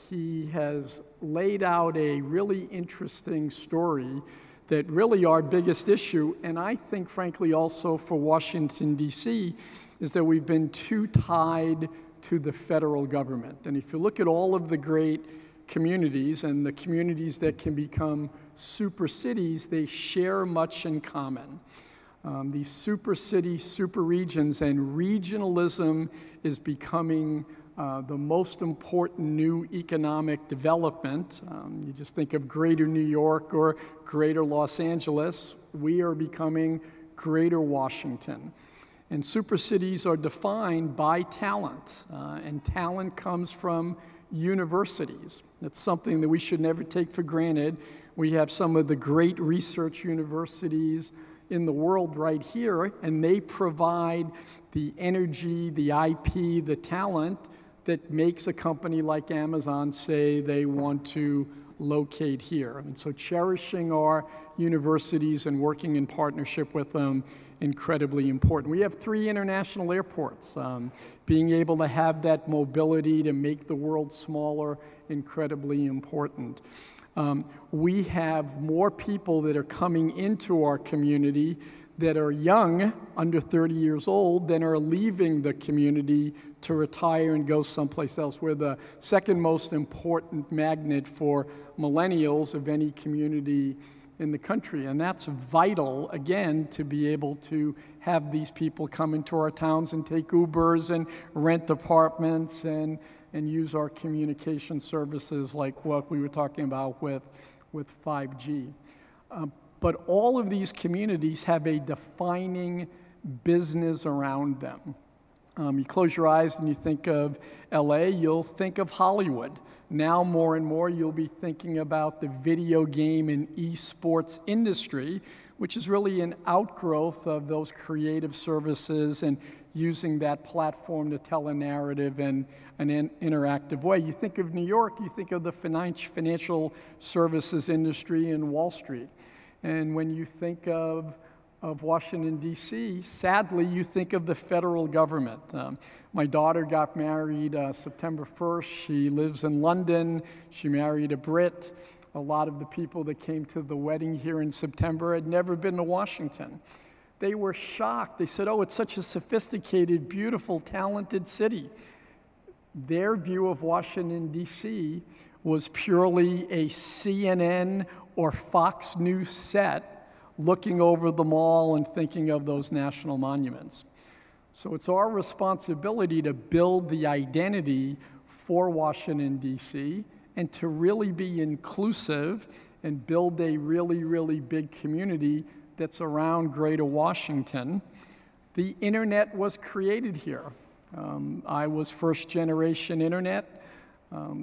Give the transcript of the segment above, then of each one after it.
He has laid out a really interesting story that really our biggest issue, and I think frankly also for Washington, D.C., is that we've been too tied to the federal government. And if you look at all of the great communities and the communities that can become super cities, they share much in common. These super cities, super regions, and regionalism is becoming the most important new economic development. You just think of greater New York or greater Los Angeles. We are becoming greater Washington. And super cities are defined by talent, and talent comes from universities. That's something that we should never take for granted. We have some of the great research universities in the world right here, and they provide the energy, the IP, the talent that makes a company like Amazon say they want to locate here. And so cherishing our universities and working in partnership with them, incredibly important. We have 3 international airports. Being able to have that mobility to make the world smaller, incredibly important. We have more people that are coming into our community that are young, under 30 years old, than are leaving the community to retire and go someplace else. We're the second most important magnet for millennials of any community in the country. And that's vital, again, to be able to have these people come into our towns and take Ubers and rent apartments and use our communication services like what we were talking about with 5G. But all of these communities have a defining business around them. You close your eyes and you think of LA, you'll think of Hollywood. Now more and more you'll be thinking about the video game and esports industry, which is really an outgrowth of those creative services and using that platform to tell a narrative in an interactive way. You think of New York, you think of the financial services industry in Wall Street. And when you think of Washington, D.C., sadly, you think of the federal government. My daughter got married September 1st. She lives in London. She married a Brit. A lot of the people that came to the wedding here in September had never been to Washington. They were shocked. They said, oh, it's such a sophisticated, beautiful, talented city. Their view of Washington, D.C. was purely a CNN or Fox News set looking over the mall and thinking of those national monuments. So it's our responsibility to build the identity for Washington, D.C., and to really be inclusive and build a really, really big community that's around Greater Washington. The internet was created here. I was first generation internet.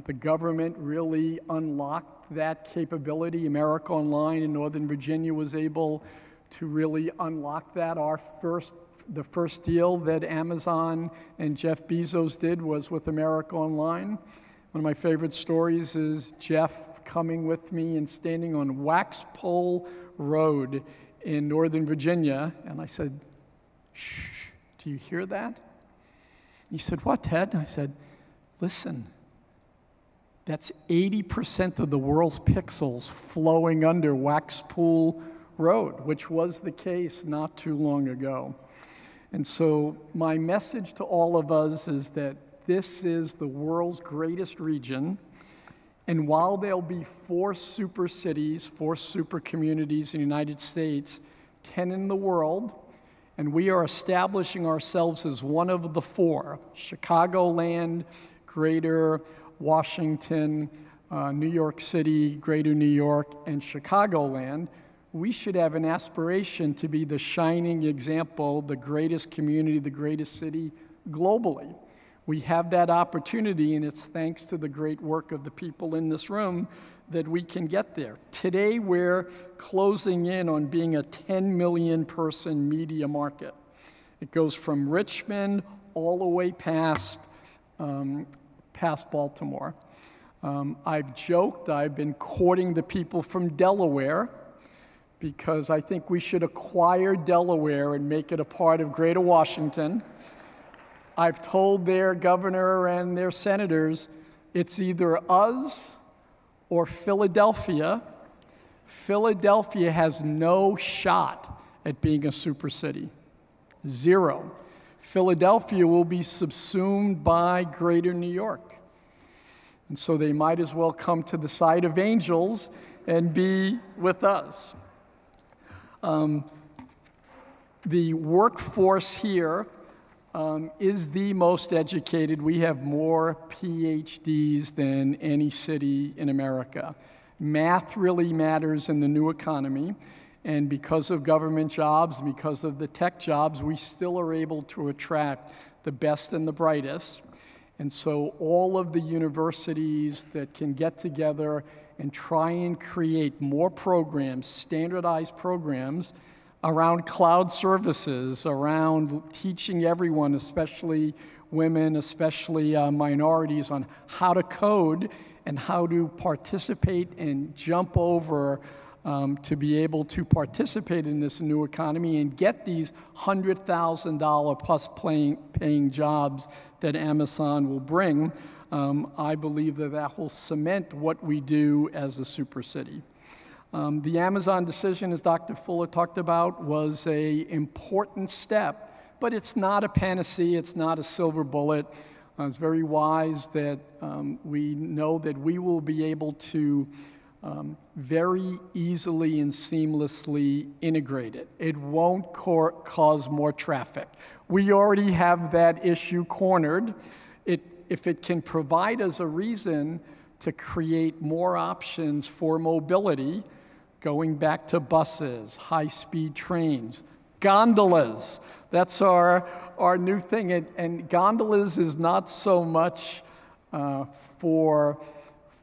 The government really unlocked that capability. America Online in Northern Virginia was able to really unlock that. The first deal that Amazon and Jeff Bezos did was with America Online. One of my favorite stories is Jeff coming with me and standing on Waxpole Road in Northern Virginia. And I said, shh, do you hear that? He said, what, Ted? I said, listen. That's 80% of the world's pixels flowing under Waxpool Road, which was the case not too long ago. And so my message to all of us is that this is the world's greatest region, and while there'll be 4 super cities, 4 super communities in the United States, 10 in the world, and we are establishing ourselves as one of the 4, Chicagoland, Greater Washington, New York City, Greater New York, and Chicagoland, we should have an aspiration to be the shining example, the greatest community, the greatest city globally. We have that opportunity, and it's thanks to the great work of the people in this room that we can get there. Today, we're closing in on being a 10 million person media market. It goes from Richmond all the way past Baltimore. I've joked, I've been courting the people from Delaware because I think we should acquire Delaware and make it a part of Greater Washington. I've told their governor and their senators It's either us or Philadelphia. Philadelphia has no shot at being a super city. Zero. Philadelphia will be subsumed by greater New York. And so they might as well come to the side of angels and be with us. The workforce here is the most educated. We have more PhDs than any city in America. Math really matters in the new economy, and because of government jobs, because of the tech jobs, we still are able to attract the best and the brightest. And so all of the universities that can get together and try and create more programs, standardized programs, around cloud services, around teaching everyone, especially women, especially minorities, on how to code and how to participate and jump over to be able to participate in this new economy and get these $100,000 plus paying jobs that Amazon will bring. I believe that that will cement what we do as a super city. The Amazon decision, as Dr. Fuller talked about, was an important step, but it's not a panacea, it's not a silver bullet. It's very wise that we know that we will be able to very easily and seamlessly integrate it. It won't cause more traffic. We already have that issue cornered. If it can provide us a reason to create more options for mobility, going back to buses, high-speed trains, gondolas. That's our new thing. And gondolas is not so much for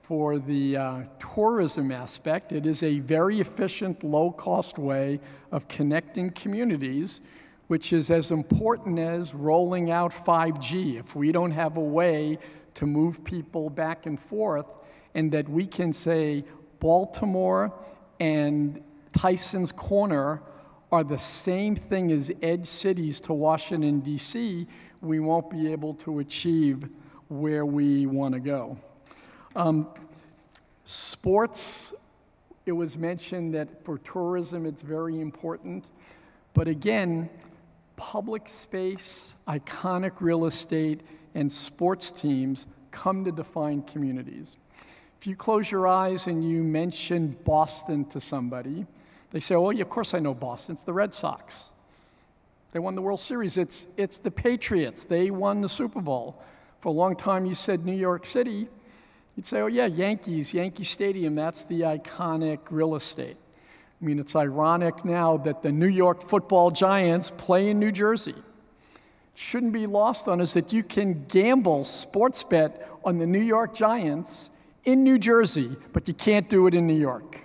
the tourism aspect. It is a very efficient, low-cost way of connecting communities, which is as important as rolling out 5G. If we don't have a way to move people back and forth, and that we can say Baltimore and Tyson's Corner are the same thing as edge cities to Washington, D.C., we won't be able to achieve where we want to go. Sports, it was mentioned that for tourism it's very important. But again, public space, iconic real estate, and sports teams come to define communities. If you close your eyes and you mention Boston to somebody, they say, oh, yeah, of course I know Boston. It's the Red Sox. They won the World Series. It's the Patriots. They won the Super Bowl. For a long time, you said New York City. You'd say, oh, yeah, Yankees, Yankee Stadium. That's the iconic real estate. I mean, it's ironic now that the New York Football Giants play in New Jersey. Shouldn't be lost on us that you can gamble, sports bet on the New York Giants in New Jersey, but you can't do it in New York.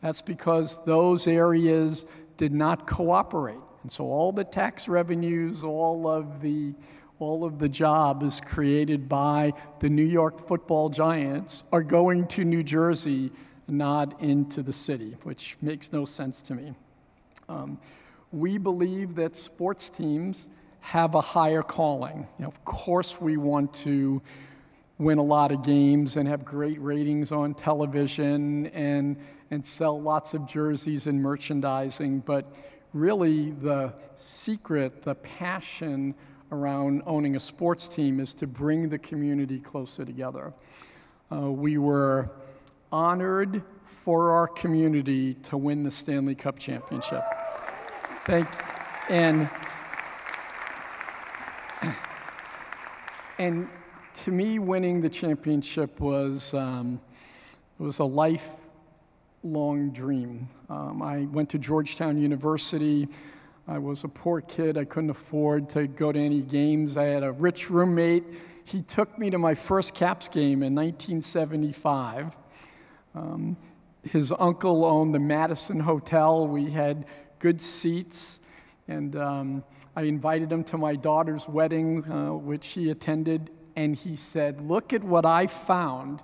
That's because those areas did not cooperate. And so all the tax revenues, all of the jobs created by the New York Football Giants are going to New Jersey, not into the city, which makes no sense to me. We believe that sports teams have a higher calling. Of course we want to win a lot of games and have great ratings on television and sell lots of jerseys and merchandising, but really the secret, the passion around owning a sports team is to bring the community closer together. We were honored for our community to win the Stanley Cup championship. And to me, winning the championship was a lifelong dream. I went to Georgetown University. I was a poor kid. I couldn't afford to go to any games. I had a rich roommate. He took me to my first Caps game in 1975. His uncle owned the Madison Hotel. We had good seats. And I invited him to my daughter's wedding, which he attended. And he said, look at what I found.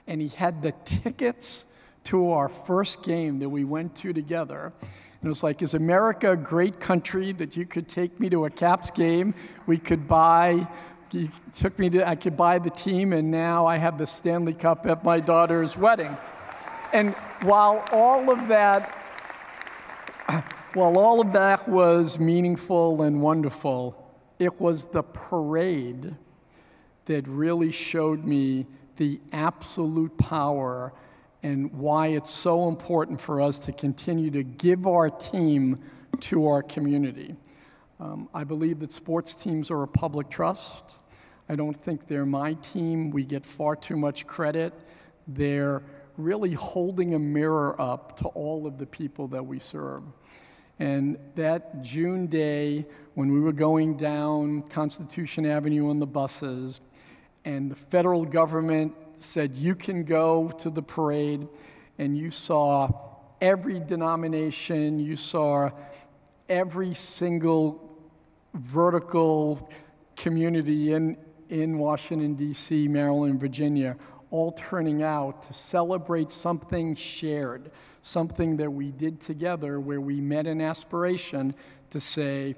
And he had the tickets to our first game that we went to together. And it was like, is America a great country that you could take me to a Caps game? We could buy I could buy the team, and now I have the Stanley Cup at my daughter's wedding. And while all of that was meaningful and wonderful, it was the parade that really showed me the absolute power and why it's so important for us to continue to give our team to our community. I believe that sports teams are a public trust. I don't think they're my team. We get far too much credit. They're really holding a mirror up to all of the people that we serve. And that June day, when we were going down Constitution Avenue on the buses, and the federal government said, you can go to the parade, and you saw every denomination, you saw every single vertical community in Washington, D.C., Maryland, Virginia, all turning out to celebrate something shared, something that we did together where we met an aspiration to say,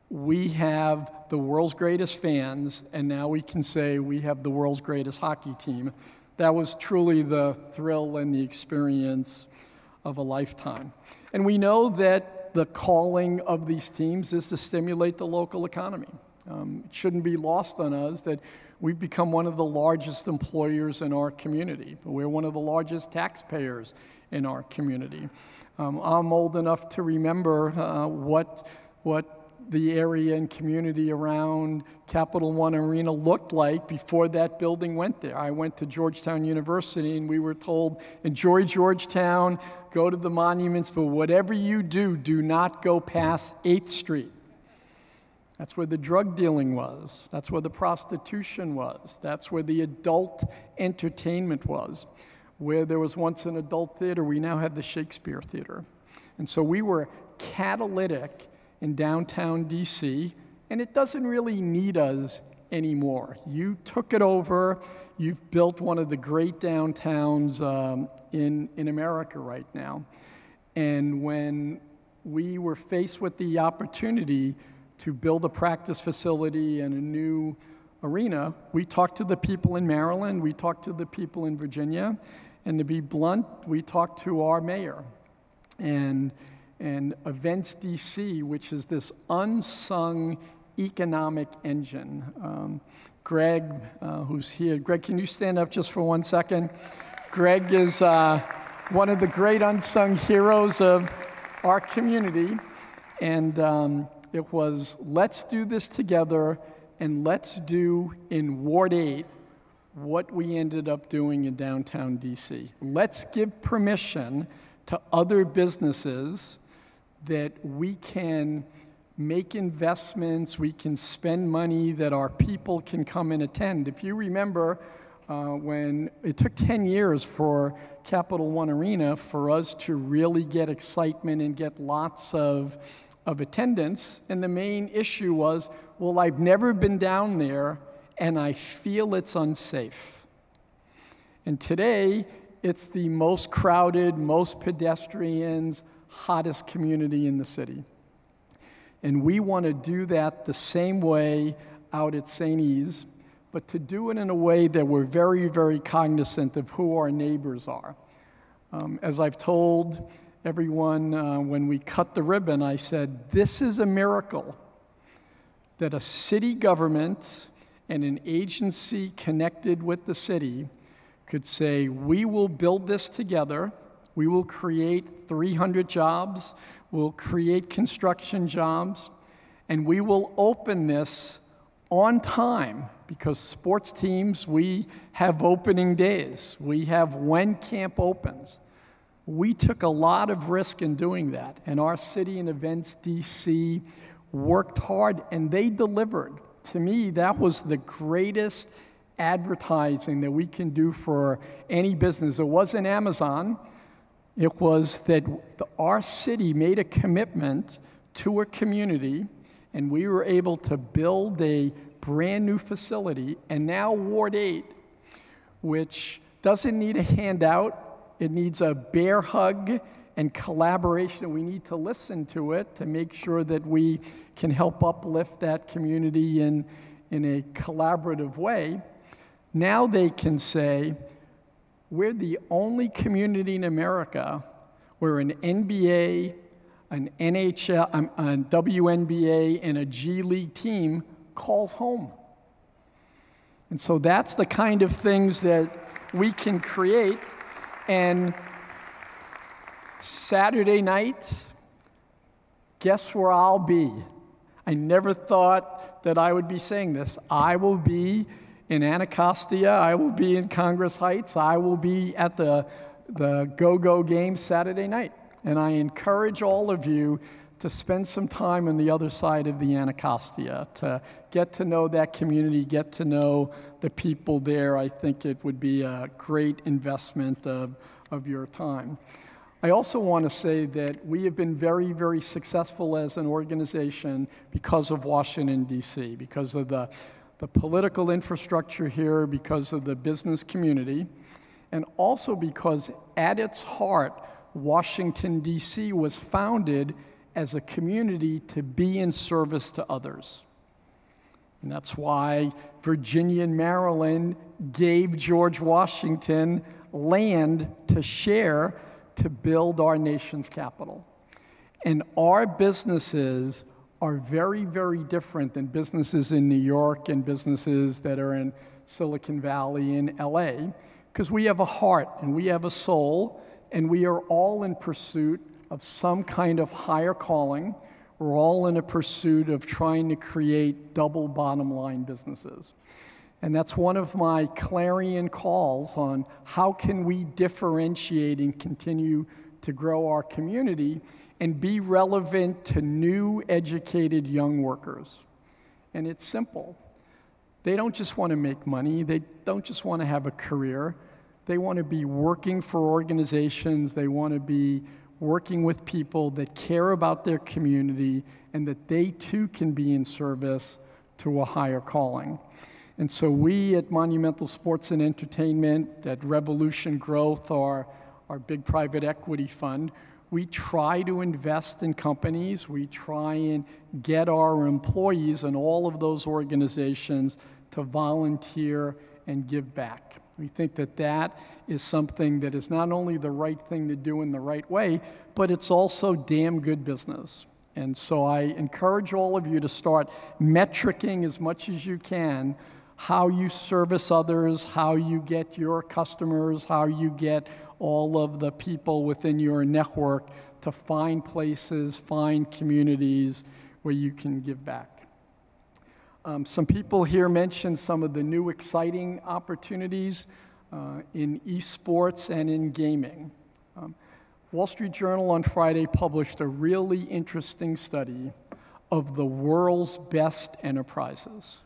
we have the world's greatest fans, and now we can say we have the world's greatest hockey team. That was truly the thrill and the experience of a lifetime. And we know that the calling of these teams is to stimulate the local economy. It shouldn't be lost on us that we've become one of the largest employers in our community. We're one of the largest taxpayers in our community. I'm old enough to remember what the area and community around Capital One Arena looked like before that building went there. I went to Georgetown University, and we were told, enjoy Georgetown, go to the monuments, but whatever you do, do not go past 8th Street. That's where the drug dealing was. That's where the prostitution was. That's where the adult entertainment was. Where there was once an adult theater, we now have the Shakespeare Theater. And so we were catalytic in downtown DC, and it doesn't really need us anymore. You took it over. You've built one of the great downtowns in America right now. And when we were faced with the opportunity to build a practice facility and a new arena, we talked to the people in Maryland, we talked to the people in Virginia, and to be blunt, we talked to our mayor. And Events DC, which is this unsung economic engine. Greg, who's here. Greg, can you stand up just for 1 second? Greg is one of the great unsung heroes of our community. And it was, let's do this together, and let's do in Ward 8 what we ended up doing in downtown DC. Let's give permission to other businesses that we can make investments, we can spend money, that our people can come and attend. If you remember, when it took 10 years for Capital One Arena for us to really get excitement and get lots of attendance, and the main issue was, well, I've never been down there, and I feel it's unsafe. And today, it's the most crowded, most pedestrians, hottest community in the city. And we want to do that the same way out at St. E's, but to do it in a way that we're very, very cognizant of who our neighbors are. As I've told everyone when we cut the ribbon, I said, this is a miracle that a city government and an agency connected with the city could say, we will build this together. We will create 300 jobs, we'll create construction jobs, and we will open this on time, because sports teams, we have opening days. We have when camp opens. We took a lot of risk in doing that, and our city and Events DC worked hard, and they delivered. To me, that was the greatest advertising that we can do for any business. It wasn't Amazon. It was that our city made a commitment to a community, and we were able to build a brand new facility. And now Ward 8, which doesn't need a handout, it needs a bear hug and collaboration. We need to listen to it to make sure that we can help uplift that community in a collaborative way, now they can say, we're the only community in America where an NBA, an NHL, a WNBA, and a G League team calls home. And so that's the kind of things that we can create. And Saturday night, guess where I'll be? I never thought that I would be saying this. I will be in Anacostia. I will be in Congress Heights. I will be at the Go-Go game Saturday night. And I encourage all of you to spend some time on the other side of the Anacostia, to get to know that community, get to know the people there. I think it would be a great investment of your time. I also want to say that we have been very, very successful as an organization because of Washington, D.C., because of the political infrastructure here, because of the business community, and also because at its heart, Washington, D.C. was founded as a community to be in service to others. And that's why Virginia and Maryland gave George Washington land to share to build our nation's capital. And our businesses are very, very different than businesses in New York and businesses that are in Silicon Valley and LA, because we have a heart and we have a soul, and we are all in pursuit of some kind of higher calling. We're all in a pursuit of trying to create double bottom line businesses. And that's one of my clarion calls on how can we differentiate and continue to grow our community and be relevant to new educated young workers. And it's simple. They don't just want to make money. They don't just want to have a career. They want to be working for organizations. They want to be working with people that care about their community and that they too can be in service to a higher calling. And so we at Monumental Sports and Entertainment, at Revolution Growth, our big private equity fund, we try to invest in companies. We try and get our employees in all of those organizations to volunteer and give back. We think that that is something that is not only the right thing to do in the right way, but it's also damn good business. And so I encourage all of you to start metricing as much as you can how you service others, how you get your customers, how you get all of the people within your network to find places, find communities where you can give back. Some people here mentioned some of the new exciting opportunities in esports and in gaming. Wall Street Journal on Friday published a really interesting study of the world's best enterprises.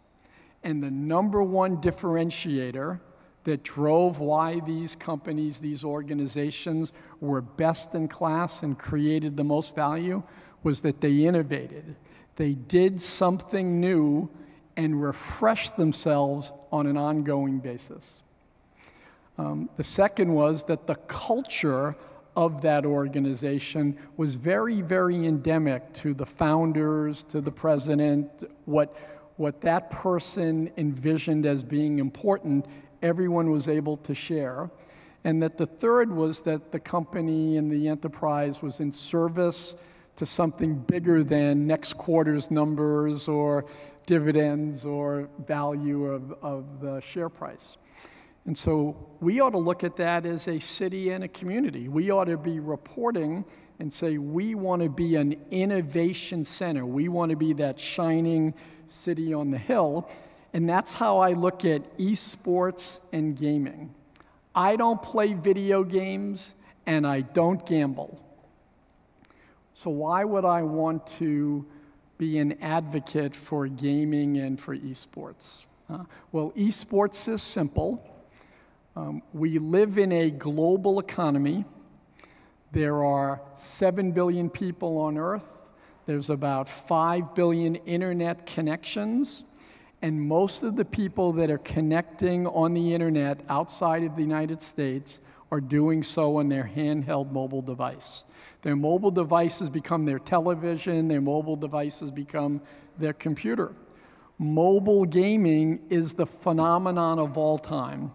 And the number one differentiator that drove why these companies, these organizations were best in class and created the most value was that they innovated. They did something new and refreshed themselves on an ongoing basis. The second was that the culture of that organization was very, very endemic to the founders, to the president, what that person envisioned as being important, everyone was able to share. And that the third was that the company and the enterprise was in service to something bigger than next quarter's numbers or dividends or value of the share price. And so we ought to look at that as a city and a community. We ought to be reporting and say we want to be an innovation center. We want to be that shining city on the hill. And that's how I look at esports and gaming. I don't play video games and I don't gamble. So why would I want to be an advocate for gaming and for esports? Well, esports is simple. We live in a global economy. There are 7 billion people on Earth. There's about 5 billion internet connections. And most of the people that are connecting on the internet outside of the United States are doing so on their handheld mobile device. Their mobile devices become their television. Their mobile devices become their computer. Mobile gaming is the phenomenon of all time.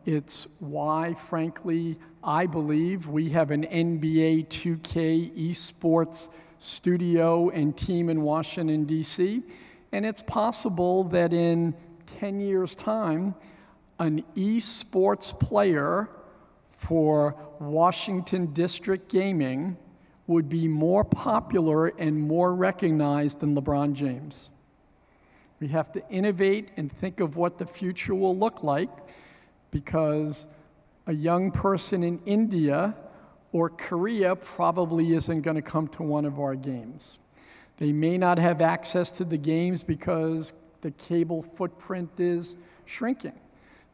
It's why, frankly, I believe we have an NBA 2K esports studio and team in Washington, D.C., and it's possible that in 10 years' time, an esports player for Washington District Gaming would be more popular and more recognized than LeBron James. We have to innovate and think of what the future will look like, because a young person in India or Korea probably isn't going to come to one of our games. They may not have access to the games because the cable footprint is shrinking.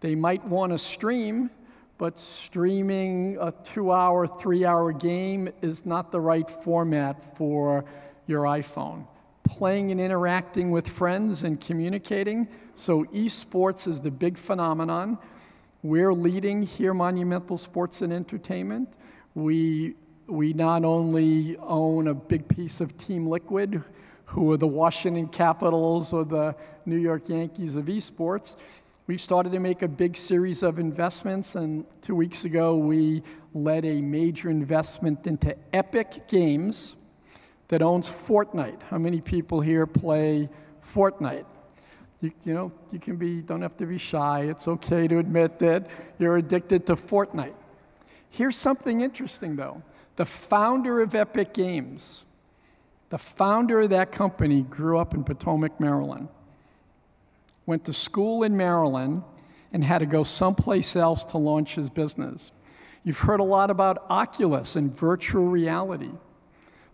They might want to stream, but streaming a 2-hour, 3-hour game is not the right format for your iPhone. Playing and interacting with friends and communicating, so esports is the big phenomenon. We're leading here, Monumental Sports and Entertainment. We not only own a big piece of Team Liquid, who are the Washington Capitals or the New York Yankees of esports. We've started to make a big series of investments, and 2 weeks ago we led a major investment into Epic Games that owns Fortnite. How many people here play Fortnite? You know, you can be, don't have to be shy. It's okay to admit that you're addicted to Fortnite. Here's something interesting, though. The founder of Epic Games, the founder of that company, grew up in Potomac, Maryland, went to school in Maryland, and had to go someplace else to launch his business. You've heard a lot about Oculus and virtual reality.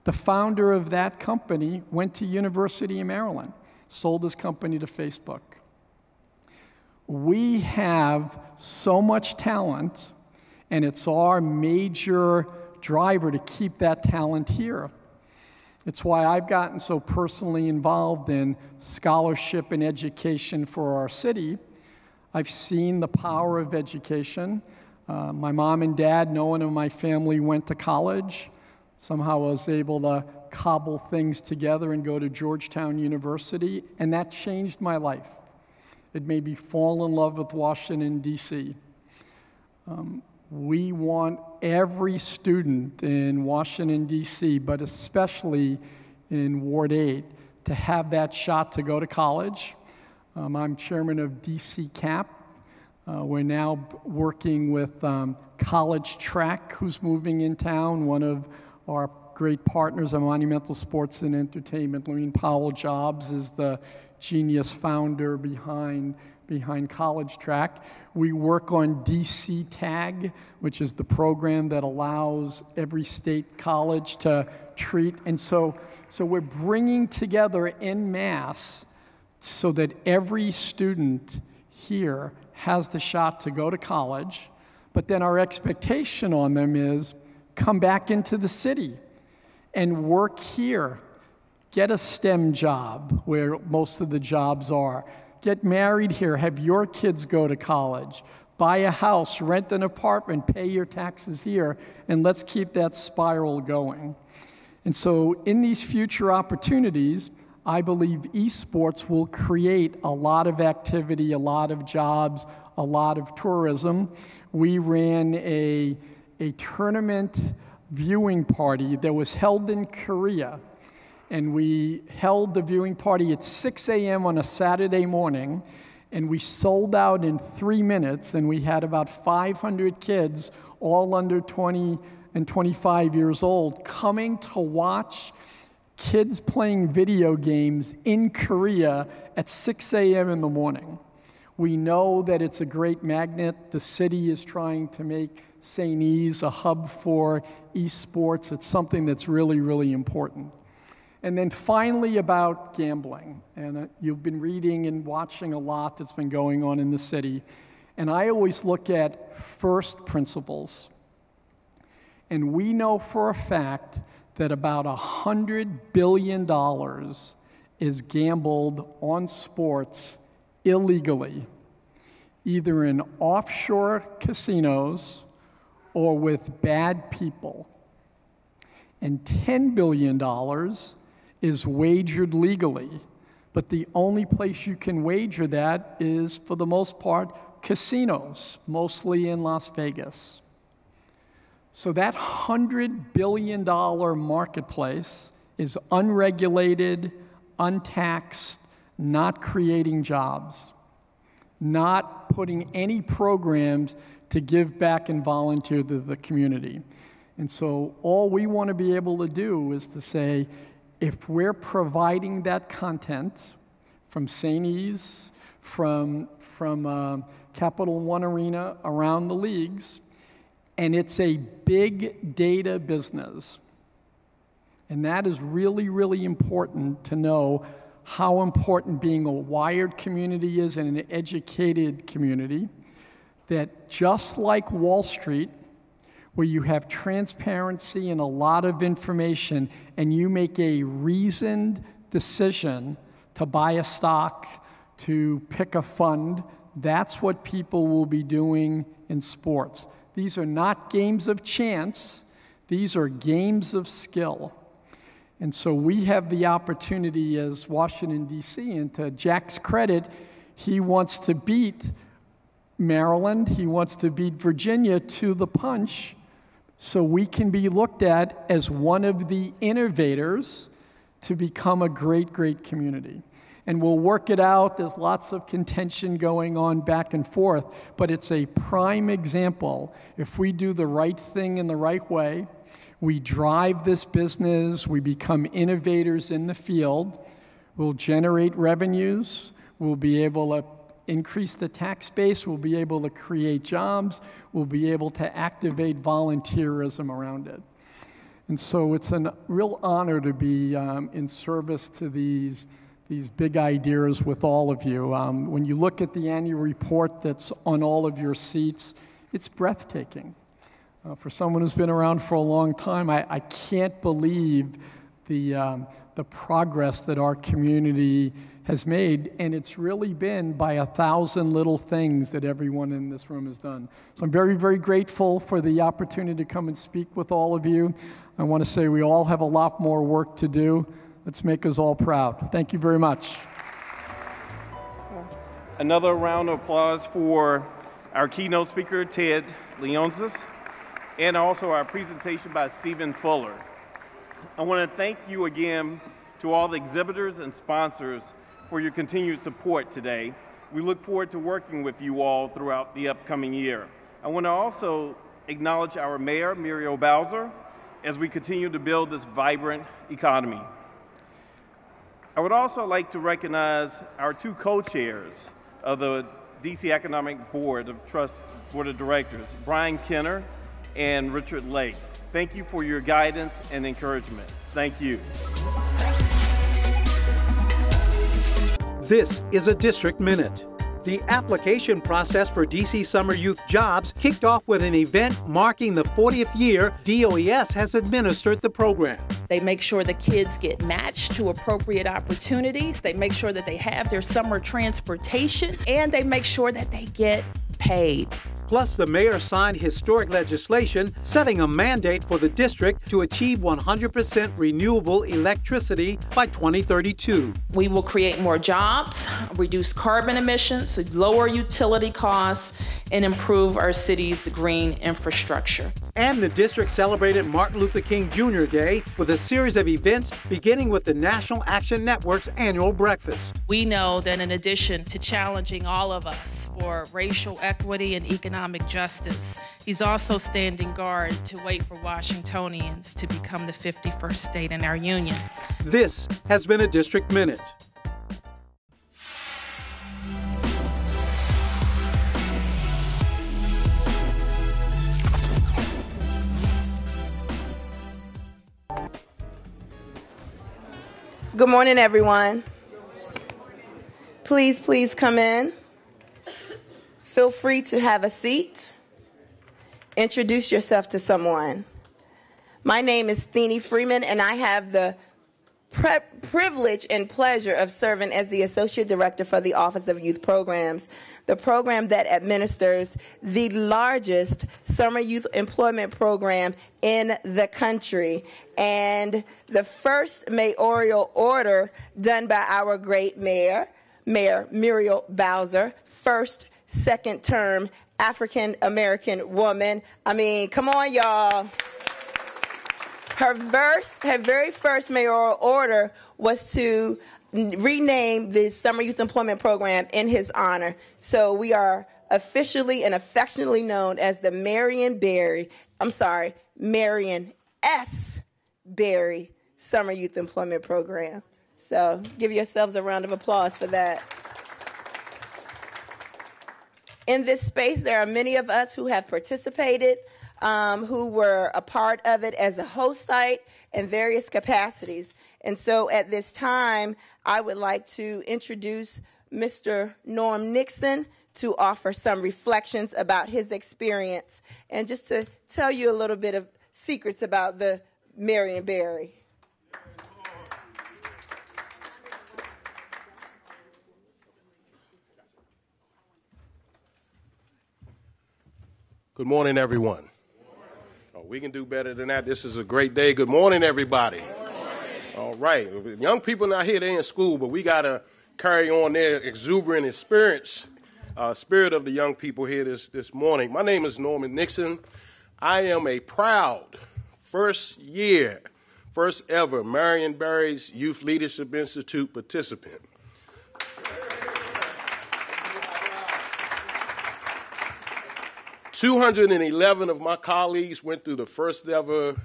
The founder of that company went to University of Maryland, sold his company to Facebook. We have so much talent, and it's our major driver to keep that talent here. It's why I've gotten so personally involved in scholarship and education for our city. I've seen the power of education. My mom and dad, no one in my family went to college. Somehow I was able to cobble things together and go to Georgetown University, and that changed my life. It made me fall in love with Washington, D.C. We want every student in Washington, D.C., but especially in Ward 8, to have that shot to go to college. I'm chairman of DC CAP. We're now working with College Track, who's moving in town. One of our great partners at Monumental Sports and Entertainment, Lorene Powell Jobs, is the genius founder behind College Track. We work on DC Tag, which is the program that allows every state college to treat. And so we're bringing together en masse so that every student here has the shot to go to college, but then our expectation on them is come back into the city and work here. Get a STEM job where most of the jobs are. Get married here, have your kids go to college, buy a house, rent an apartment, pay your taxes here, and let's keep that spiral going. And so in these future opportunities, I believe esports will create a lot of activity, a lot of jobs, a lot of tourism. We ran a tournament viewing party that was held in Korea. And we held the viewing party at 6 a.m. on a Saturday morning, and we sold out in 3 minutes, and we had about 500 kids, all under 20 and 25 years old, coming to watch kids playing video games in Korea at 6 a.m. in the morning. We know that it's a great magnet. The city is trying to make St. E's a hub for esports. It's something that's really, really important. And then finally about gambling. And you've been reading and watching a lot that's been going on in the city. And I always look at first principles. And we know for a fact that about $100 billion is gambled on sports illegally, either in offshore casinos or with bad people. And $10 billion is wagered legally But the only place you can wager that is, for the most part, casinos, mostly in Las Vegas. So that $100 billion marketplace is unregulated, untaxed, not creating jobs, not putting any programs to give back and volunteer to the community. And so all we want to be able to do is to say, if we're providing that content from St. E's, from Capital One Arena, around the leagues, and it's a big data business, and that is really, really important to know how important being a wired community is and an educated community, that just like Wall Street, where you have transparency and a lot of information, and you make a reasoned decision to buy a stock, to pick a fund, that's what people will be doing in sports. These are not games of chance, these are games of skill. And so we have the opportunity as Washington, D.C., and to Jack's credit, he wants to beat Maryland, he wants to beat Virginia to the punch, so we can be looked at as one of the innovators to become a great, great community. And we'll work it out. There's lots of contention going on back and forth, but it's a prime example. If we do the right thing in the right way, we drive this business, we become innovators in the field, we'll generate revenues, we'll be able to increase the tax base, we'll be able to create jobs, we'll be able to activate volunteerism around it. And so it's a real honor to be in service to these big ideas with all of you. When you look at the annual report that's on all of your seats, it's breathtaking. For someone who's been around for a long time, I can't believe the progress that our community has made, and it's really been by 1,000 little things that everyone in this room has done. So I'm very, very grateful for the opportunity to come and speak with all of you. I want to say we all have a lot more work to do. Let's make us all proud. Thank you very much. Another round of applause for our keynote speaker, Ted Leonsis, and also our presentation by Stephen Fuller. I want to thank you again to all the exhibitors and sponsors for your continued support today. We look forward to working with you all throughout the upcoming year. I want to also acknowledge our mayor, Muriel Bowser, as we continue to build this vibrant economy. I would also like to recognize our two co-chairs of the DC Economic Board of Directors, Brian Kenner and Richard Lake. Thank you for your guidance and encouragement. Thank you. This is a District Minute. The application process for DC Summer Youth Jobs kicked off with an event marking the 40th year DOES has administered the program. They make sure the kids get matched to appropriate opportunities. They make sure that they have their summer transportation, and they make sure that they get paid. Plus, the mayor signed historic legislation setting a mandate for the district to achieve 100% renewable electricity by 2032. We will create more jobs, reduce carbon emissions, lower utility costs, and improve our city's green infrastructure. And the district celebrated Martin Luther King Jr. Day with a series of events beginning with the National Action Network's annual breakfast. We know that in addition to challenging all of us for racial equity and economic justice, he's also standing guard to wait for Washingtonians to become the 51st state in our union. This has been a District Minute. Good morning, everyone. Please come in. Feel free to have a seat. Introduce yourself to someone. My name is Thenie Freeman, and I have the privilege and pleasure of serving as the Associate Director for the Office of Youth Programs, the program that administers the largest summer youth employment program in the country. And the first mayoral order done by our great Mayor Muriel Bowser, first second term African American woman. I mean, come on, y'all. Her very first mayoral order was to rename the Summer Youth Employment Program in his honor. So we are officially and affectionately known as the Marion S. Berry Summer Youth Employment Program. So give yourselves a round of applause for that. In this space, there are many of us who have participated, who were a part of it as a host site in various capacities. And so at this time, I would like to introduce Mr. Norm Nixon to offer some reflections about his experience and just to tell you a little bit of secrets about the Marion Berry. Good morning, everyone. Oh, we can do better than that. This is a great day. Good morning, everybody. Good morning. All right. Young people not here, they're in school, but we got to carry on their exuberant spirit of the young people here this morning. My name is Norman Nixon. I am a proud first ever Marion Berry's Youth Leadership Institute participant. 211 of my colleagues went through the first ever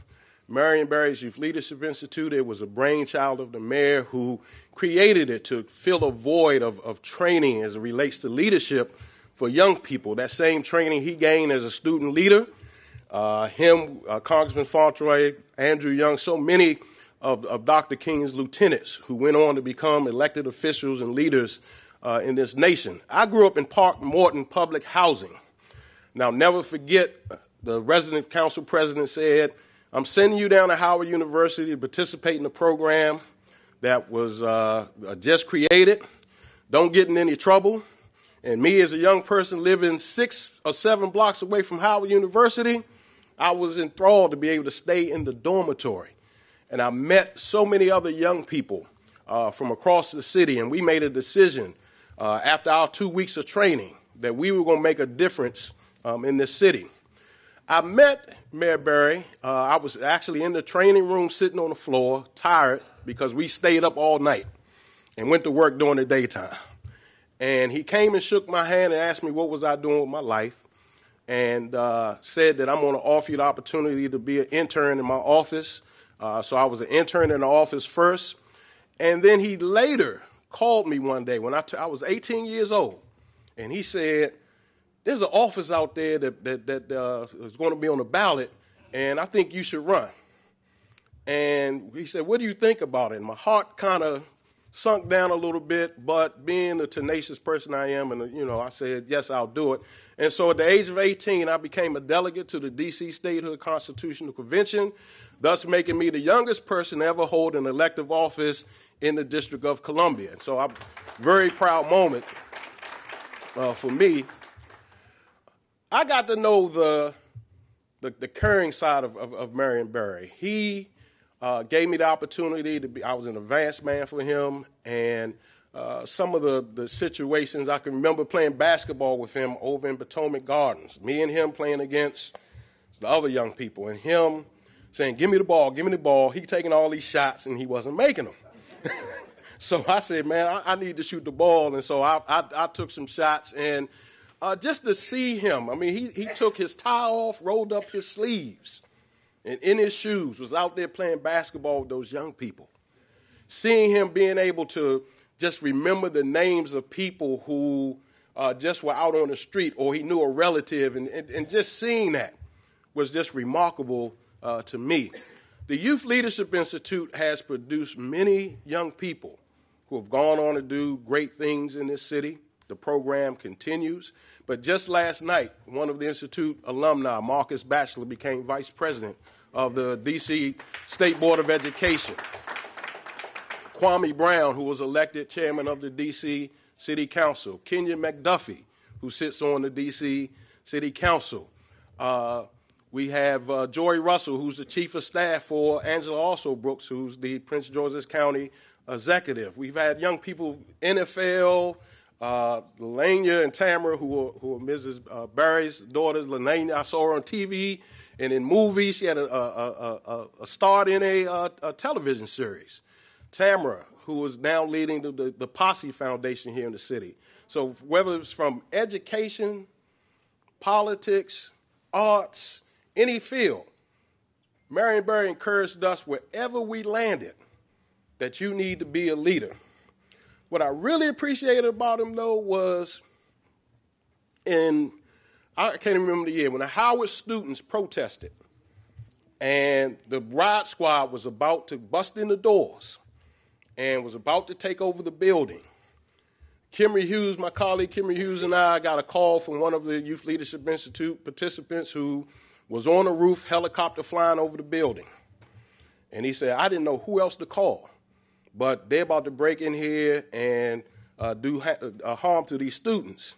Marion Berry's Youth Leadership Institute. It was a brainchild of the mayor who created it to fill a void of training as it relates to leadership for young people. That same training he gained as a student leader, Congressman Fauntroy, Andrew Young, so many of Dr. King's lieutenants who went on to become elected officials and leaders in this nation. I grew up in Park Morton Public Housing. Now, never forget, the resident council president said, I'm sending you down to Howard University to participate in a program that was just created. Don't get in any trouble. And me, as a young person living 6 or 7 blocks away from Howard University, I was enthralled to be able to stay in the dormitory. And I met so many other young people from across the city, and we made a decision after our 2 weeks of training that we were going to make a difference in this city. I met Mayor Berry. I was actually in the training room sitting on the floor, tired, because we stayed up all night and went to work during the daytime. And he came and shook my hand and asked me what was I doing with my life, and said that I'm going to offer you the opportunity to be an intern in my office. So I was an intern in the office first. And then he later called me one day when I was 18 years old, and he said, there's an office out there that is going to be on the ballot, and I think you should run. And he said, what do you think about it? And my heart kind of sunk down a little bit, but being the tenacious person I am, and I said, yes, I'll do it. And so at the age of 18, I became a delegate to the D.C. Statehood Constitutional Convention, thus making me the youngest person to ever hold an elective office in the District of Columbia. And so a very proud moment for me. I got to know the caring side of Marion Berry. He gave me the opportunity to be, I was an advanced man for him, and some of the situations, I can remember playing basketball with him over in Potomac Gardens, me and him playing against the other young people, and him saying, give me the ball, give me the ball. He taking all these shots, and he wasn't making them. So I said, man, I need to shoot the ball, and so I took some shots, and just to see him, I mean, he took his tie off, rolled up his sleeves, and in his shoes was out there playing basketball with those young people. Seeing him being able to just remember the names of people who just were out on the street, or he knew a relative, and just seeing that was just remarkable to me. The Youth Leadership Institute has produced many young people who have gone on to do great things in this city. The program continues. But just last night, one of the Institute alumni, Marcus Batchelor, became vice president of the D.C. State Board of Education. Kwame Brown, who was elected chairman of the D.C. City Council. Kenya McDuffie, who sits on the D.C. City Council. We have Jory Russell, who's the chief of staff for Angela Also Brooks, who's the Prince George's County executive. We've had young people, NFL, Lania and Tamara, who are Mrs. Barry's daughters. Lania, I saw her on TV and in movies. She had a start in a television series. Tamara, who is now leading the Posse Foundation here in the city. So whether it's from education, politics, arts, any field, Marion Barry encouraged us wherever we landed that you need to be a leader. What I really appreciated about him, though, was I can't even remember the year, when the Howard students protested and the riot squad was about to bust in the doors and was about to take over the building. Kimry Hughes, my colleague Kimry Hughes, and I got a call from one of the Youth Leadership Institute participants who was on the roof, helicopter flying over the building. And he said, I didn't know who else to call, but they're about to break in here and do harm to these students.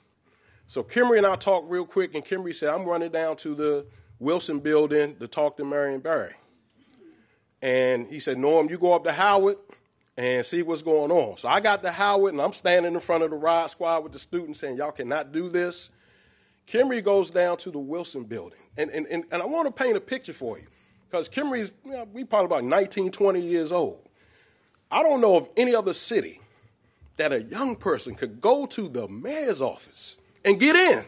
So Kimry and I talked real quick, and Kimry said, I'm running down to the Wilson building to talk to Marion Barry. And he said, Norm, you go up to Howard and see what's going on. So I got to Howard, and I'm standing in front of the riot squad with the students saying, y'all cannot do this. Kimry goes down to the Wilson building. And I want to paint a picture for you, because Kimry's, we probably about 19, 20 years old. I don't know of any other city that a young person could go to the mayor's office and get in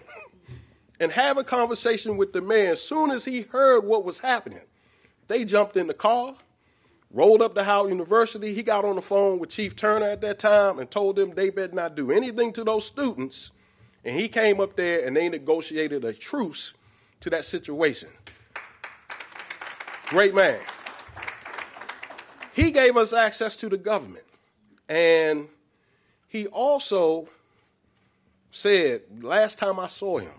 and have a conversation with the mayor. As soon as he heard what was happening, they jumped in the car, rolled up to Howard University. He got on the phone with Chief Turner at that time and told them they better not do anything to those students. And he came up there and they negotiated a truce to that situation. Great man. He gave us access to the government. And he also said, last time I saw him,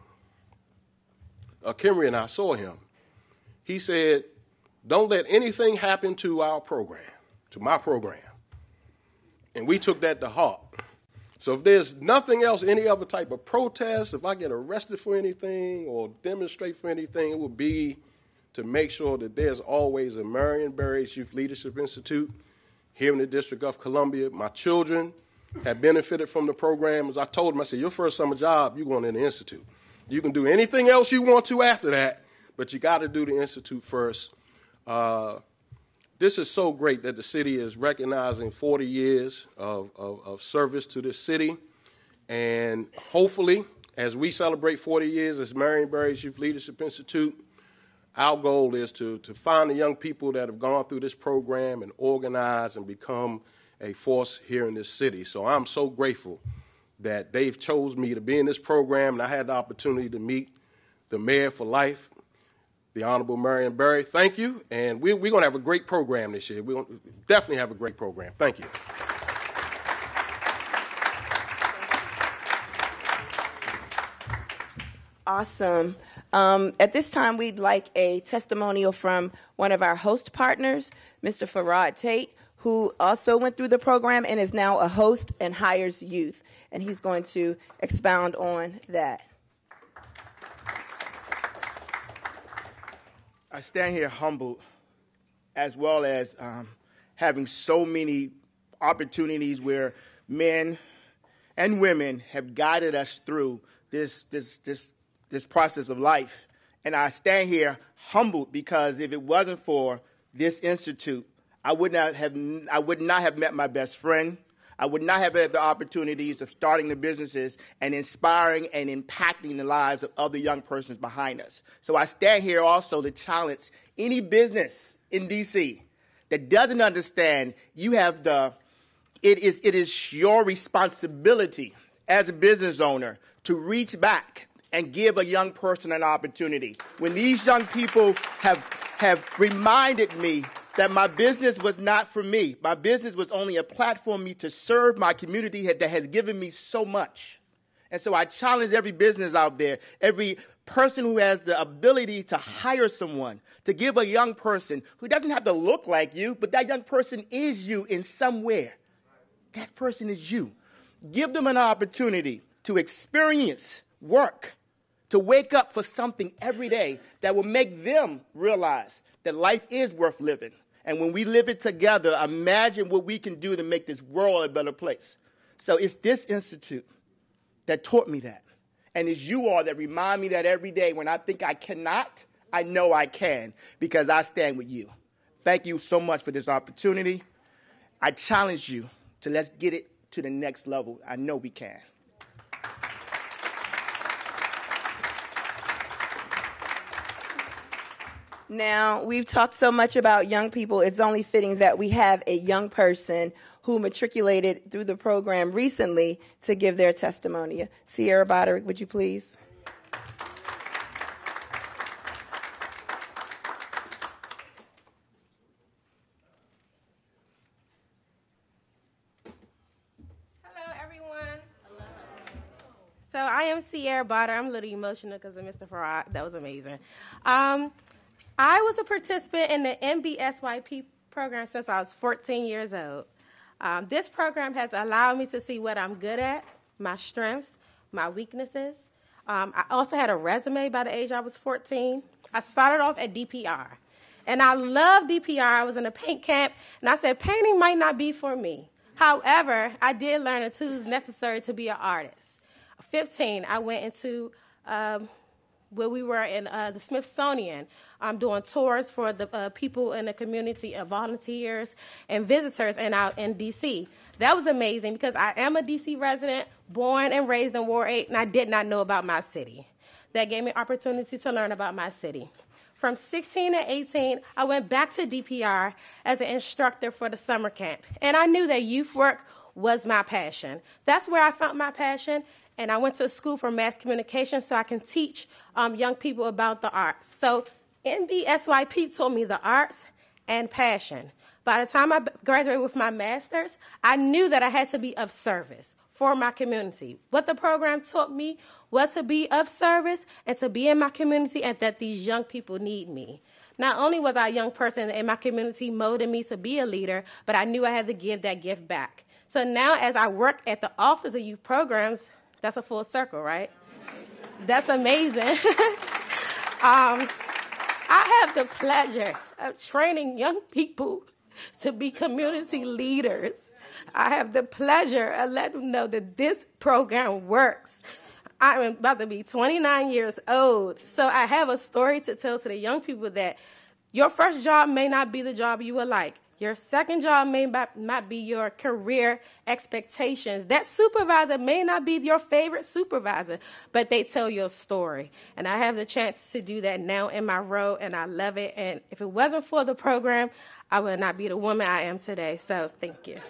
Kimry and I saw him, he said, don't let anything happen to our program, to my program. And we took that to heart. So if there's nothing else, any other type of protest, if I get arrested for anything or demonstrate for anything, it would be to make sure that there's always a Marion Barry Youth Leadership Institute here in the District of Columbia. My children have benefited from the program. As I told them, I said, your first summer job, you're going in the Institute. You can do anything else you want to after that, but you got to do the Institute first. This is so great that the city is recognizing 40 years of service to this city. And hopefully, as we celebrate 40 years as Marion Barry Youth Leadership Institute, our goal is to find the young people that have gone through this program and organize and become a force here in this city. So I'm so grateful that they've chose me to be in this program, and I had the opportunity to meet the mayor for life, the Honorable Marion Barry. Thank you, and we're going to have a great program this year. We're going to definitely have a great program. Thank you. Awesome. At this time, we'd like a testimonial from one of our host partners, Mr. Farad Tate, who also went through the program and is now a host and hires youth. And he's going to expound on that. I stand here humbled, as well as having so many opportunities where men and women have guided us through this process of life. And I stand here humbled because if it wasn't for this institute, I would not have met my best friend. I would not have had the opportunities of starting the businesses and inspiring and impacting the lives of other young persons behind us. So I stand here also to challenge any business in D.C. that doesn't understand it is your responsibility as a business owner to reach back and give a young person an opportunity. When these young people have reminded me that my business was not for me. My business was only a platform for me to serve my community that has given me so much. And so I challenge every business out there, every person who has the ability to hire someone, to give a young person who doesn't have to look like you, but that young person is you in somewhere. That person is you. Give them an opportunity to experience work, to wake up for something every day that will make them realize that life is worth living. And when we live it together, imagine what we can do to make this world a better place. So it's this institute that taught me that. And it's you all that remind me that every day when I think I cannot, I know I can, because I stand with you. Thank you so much for this opportunity. I challenge you to let's get it to the next level. I know we can. Now, we've talked so much about young people, it's only fitting that we have a young person who matriculated through the program recently to give their testimony. Sierra Broderick, would you please? Hello, everyone. Hello. So I am Sierra Broderick. I'm a little emotional because of Mr. Farad. That was amazing. I was a participant in the MBSYP program since I was 14 years old. This program has allowed me to see what I'm good at, my strengths, my weaknesses. I also had a resume by the age I was 14. I started off at DPR, and I loved DPR. I was in a paint camp, and I said painting might not be for me. However, I did learn the tools necessary to be an artist. At 15, I went into where we were in the Smithsonian, doing tours for the people in the community, volunteers and visitors in D.C. That was amazing because I am a D.C. resident, born and raised in Ward 8, and I did not know about my city. That gave me opportunity to learn about my city. From 16 to 18, I went back to DPR as an instructor for the summer camp, and I knew that youth work was my passion. That's where I found my passion. And I went to school for mass communication so I can teach young people about the arts. So NBSYP taught me the arts and passion. By the time I graduated with my master's, I knew that I had to be of service for my community. What the program taught me was to be of service and to be in my community and that these young people need me. Not only was I a young person in my community molding me to be a leader, but I knew I had to give that gift back. So now as I work at the Office of Youth Programs, that's a full circle, right? That's amazing. I have the pleasure of training young people to be community leaders. I have the pleasure of letting them know that this program works. I'm about to be 29 years old, so I have a story to tell to the young people that your first job may not be the job you would like. Your second job may not be your career expectations. That supervisor may not be your favorite supervisor, but they tell your story. And I have the chance to do that now in my role, and I love it. And if it wasn't for the program, I would not be the woman I am today. So thank you.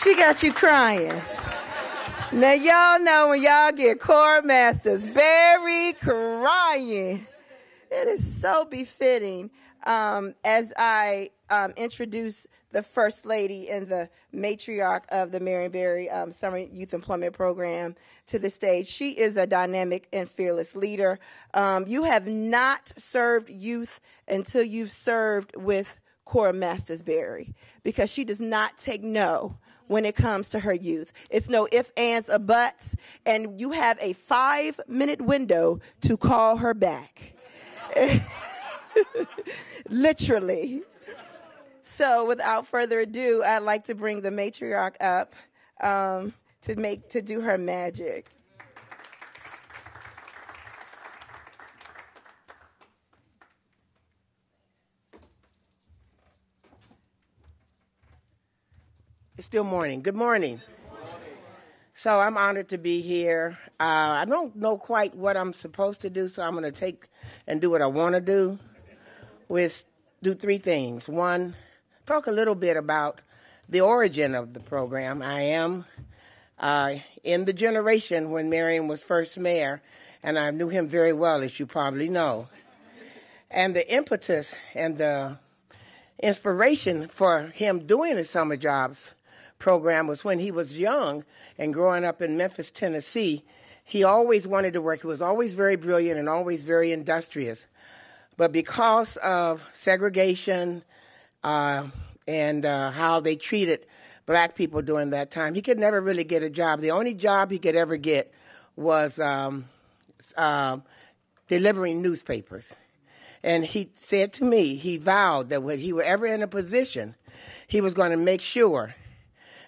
She got you crying. Now, y'all know when y'all get Choir Masters Berry crying. It is so befitting as I introduce the First Lady and the matriarch of the Marion Berry Summer Youth Employment Program to the stage. She is a dynamic and fearless leader. You have not served youth until you've served with Choir Masters Berry, because she does not take no when it comes to her youth. It's no ifs, ands, or buts, and you have a 5-minute window to call her back. Literally. So without further ado, I'd like to bring the matriarch up to do her magic. It's still morning. Good morning. So I'm honored to be here. I don't know quite what I'm supposed to do, so I'm going to take and do what I want to do. Do 3 things. 1, talk a little bit about the origin of the program. I am in the generation when Marion was first mayor, and I knew him very well, as you probably know. And the impetus and the inspiration for him doing the summer jobs program was when he was young and growing up in Memphis, Tennessee. He always wanted to work. He was always very brilliant and always very industrious. But because of segregation, and how they treated black people during that time. He could never really get a job. The only job he could ever get was delivering newspapers. And he said to me, he vowed that when he were ever in a position, he was going to make sure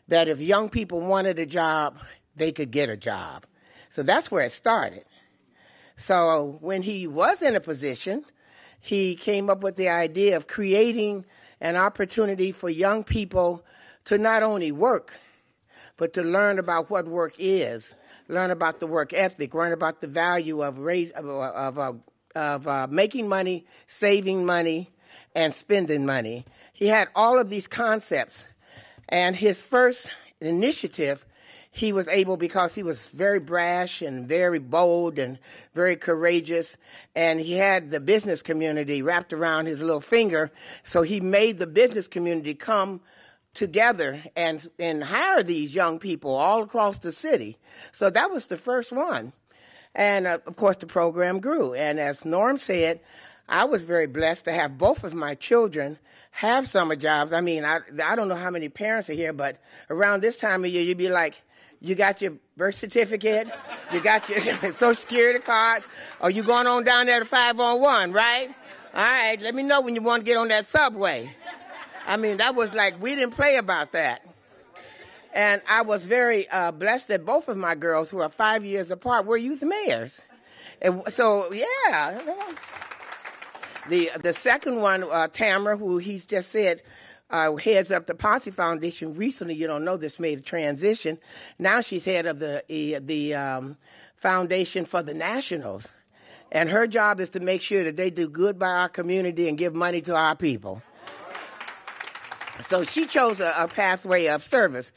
that if young people wanted a job, they could get a job. So that's where it started. So when he was in a position, he came up with the idea of creating an opportunity for young people to not only work, but to learn about what work is, learn about the work ethic, learn about the value of making money, saving money, and spending money. He had all of these concepts. And his first initiative, he was able, because he was very brash and very bold and very courageous, and he had the business community wrapped around his little finger, so he made the business community come together and hire these young people all across the city. So that was the first one. And, of course, the program grew. And as Norm said, I was very blessed to have both of my children have summer jobs. I mean, I don't know how many parents are here, but around this time of year, you'd be like, you got your birth certificate, you got your Social Security card, or you going on down there to 501, right? All right, let me know when you want to get on that subway. I mean, that was like, we didn't play about that. And I was very blessed that both of my girls, who are 5 years apart, were youth mayors. And so, yeah. The second one, Tamara, who he's just said heads up the Posse Foundation, recently, you don't know this, made a transition. Now she's head of the Foundation for the Nationals. And her job is to make sure that they do good by our community and give money to our people. So she chose a pathway of service.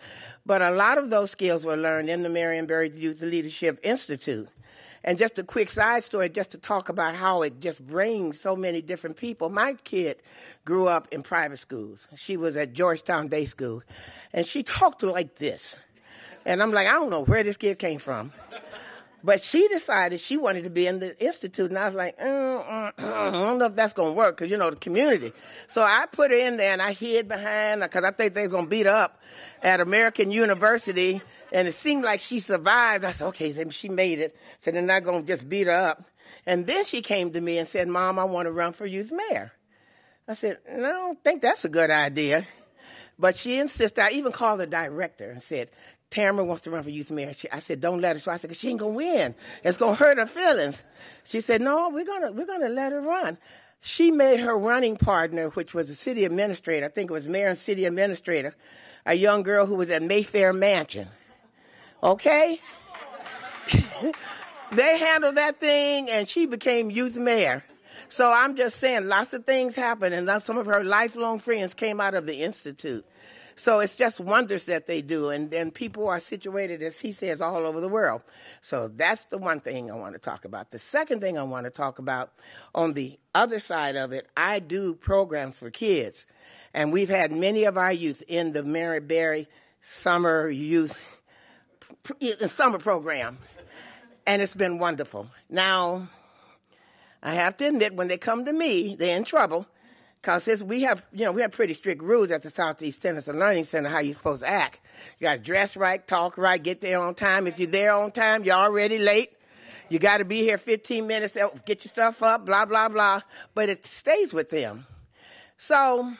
But a lot of those skills were learned in the Marion Barry Youth Leadership Institute. And just a quick side story, just to talk about how it just brings so many different people. My kid grew up in private schools. She was at Georgetown Day School. And she talked like this. And I'm like, I don't know where this kid came from. But she decided she wanted to be in the institute, and I was like, I don't know if that's going to work, because, you know, the community. So I put her in there, and I hid behind her, because I think they were going to beat her up at American University, and it seemed like she survived. I said, okay, she made it, so they're not going to just beat her up. And then she came to me and said, Mom, I want to run for youth mayor. I said, I don't think that's a good idea. But she insisted. I even called the director and said, Tamara wants to run for youth mayor. I said, don't let her. So I said, 'cause she ain't going to win. It's going to hurt her feelings. She said, no, we're gonna let her run. She made her running partner, which was a city administrator, I think it was mayor and city administrator, a young girl who was at Mayfair Mansion. Okay? They handled that thing, and she became youth mayor. So I'm just saying, lots of things happened, and some of her lifelong friends came out of the Institute. So it's just wonders that they do, and then people are situated, as he says, all over the world. So that's the one thing I want to talk about. The second thing I want to talk about, on the other side of it, I do programs for kids. And we've had many of our youth in the Mary Berry Summer Youth Summer Program. And it's been wonderful. Now, I have to admit, when they come to me, they're in trouble. Because we have pretty strict rules at the Southeast Tennessee Learning Center how you're supposed to act. You got to dress right, talk right, get there on time. If you're there on time, you're already late. You got to be here 15 minutes, get your stuff up, blah, blah, blah. But it stays with them. So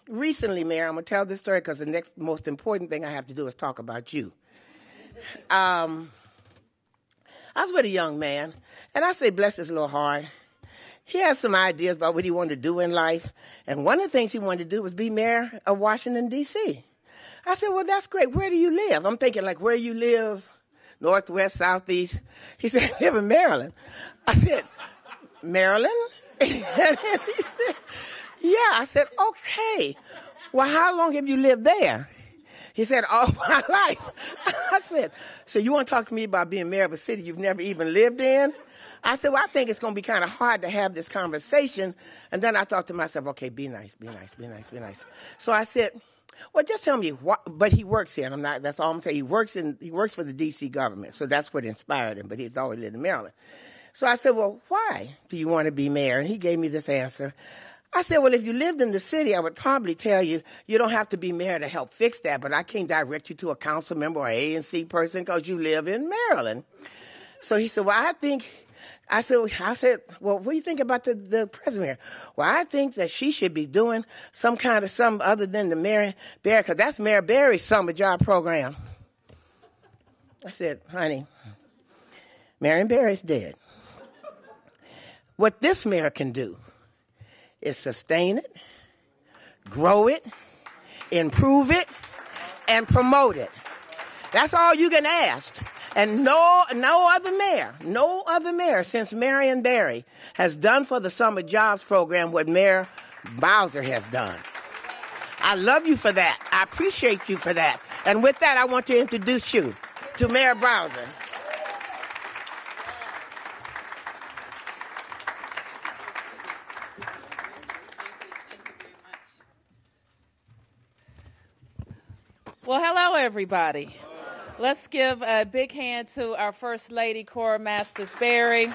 recently, Mayor, I'm going to tell this story because the next most important thing I have to do is talk about you. I was with a young man, and I say, bless his little heart. He had some ideas about what he wanted to do in life. And one of the things he wanted to do was be mayor of Washington, D.C. I said, well, that's great. Where do you live? I'm thinking, like, where you live, northwest, southeast. He said, I live in Maryland. I said, Maryland? And he said, yeah. I said, okay. Well, how long have you lived there? He said, all my life. I said, so you want to talk to me about being mayor of a city you've never even lived in? I said, well, I think it's going to be kind of hard to have this conversation. And then I thought to myself, okay, be nice, be nice, be nice, be nice. So I said, well, just tell me what, but he works here, and that's all I'm saying. He works for the D.C. government, so that's what inspired him, but he's always lived in Maryland. So I said, well, why do you want to be mayor? And he gave me this answer. I said, well, if you lived in the city, I would probably tell you, you don't have to be mayor to help fix that, but I can't direct you to a council member or ANC person because you live in Maryland. So he said, well, I said, well, what do you think about the president here? Well, I think that she should be doing some other than the Mary Berry, because that's Mayor Berry's summer job program. I said, honey, Marion Berry's dead. What this mayor can do is sustain it, grow it, improve it, and promote it. That's all you can ask. And no other mayor since Marion Berry has done for the summer jobs program what Mayor Bowser has done. I love you for that. I appreciate you for that. And with that, I want to introduce you to Mayor Bowser. Well, hello, everybody. Let's give a big hand to our First Lady, Cora Masters-Berry.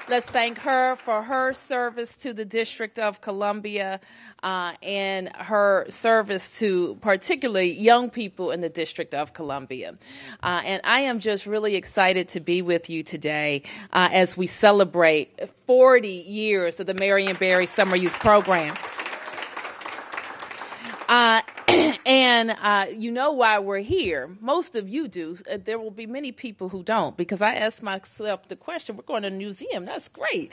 Let's thank her for her service to the District of Columbia and her service to particularly young people in the District of Columbia. And I am just really excited to be with you today as we celebrate 40 years of the Marion Berry Summer Youth Program. And you know why we're here. Most of you do. There will be many people who don't, because I asked myself the question, we're going to a museum. That's great.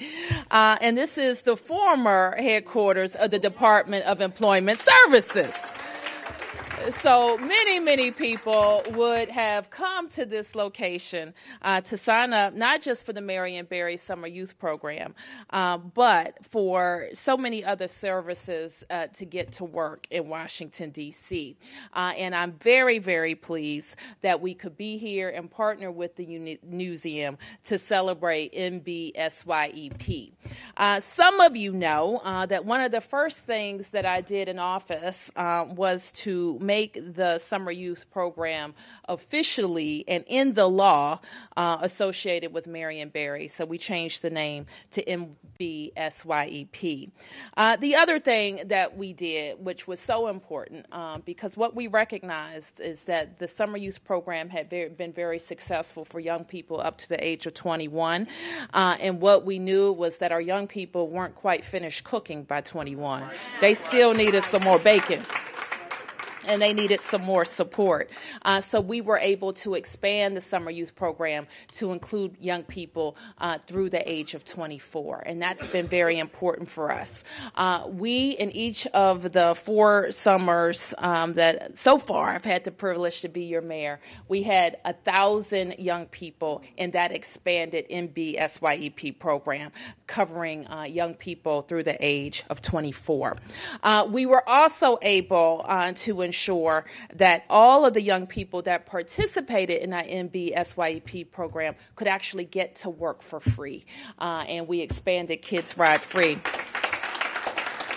And this is the former headquarters of the Department of Employment Services. So many people would have come to this location to sign up, not just for the Marion Berry Summer Youth Program, but for so many other services to get to work in Washington, D.C. And I'm very pleased that we could be here and partner with the museum to celebrate MBSYEP. Some of you know that one of the first things that I did in office was to make the Summer Youth Program officially and in the law associated with Marion Berry. So we changed the name to MBSYEP. The other thing that we did, which was so important, because what we recognized is that the Summer Youth Program had been very successful for young people up to the age of 21. And what we knew was that our young people weren't quite finished cooking by 21. They still needed some more bacon. And they needed some more support. So we were able to expand the Summer Youth Program to include young people through the age of 24. And that's been very important for us. We, in each of the 4 summers that so far I've had the privilege to be your mayor, we had 1,000 young people in that expanded MBSYEP program, covering young people through the age of 24. We were also able to ensure that all of the young people that participated in our MBSYEP program could actually get to work for free. And we expanded Kids Ride Free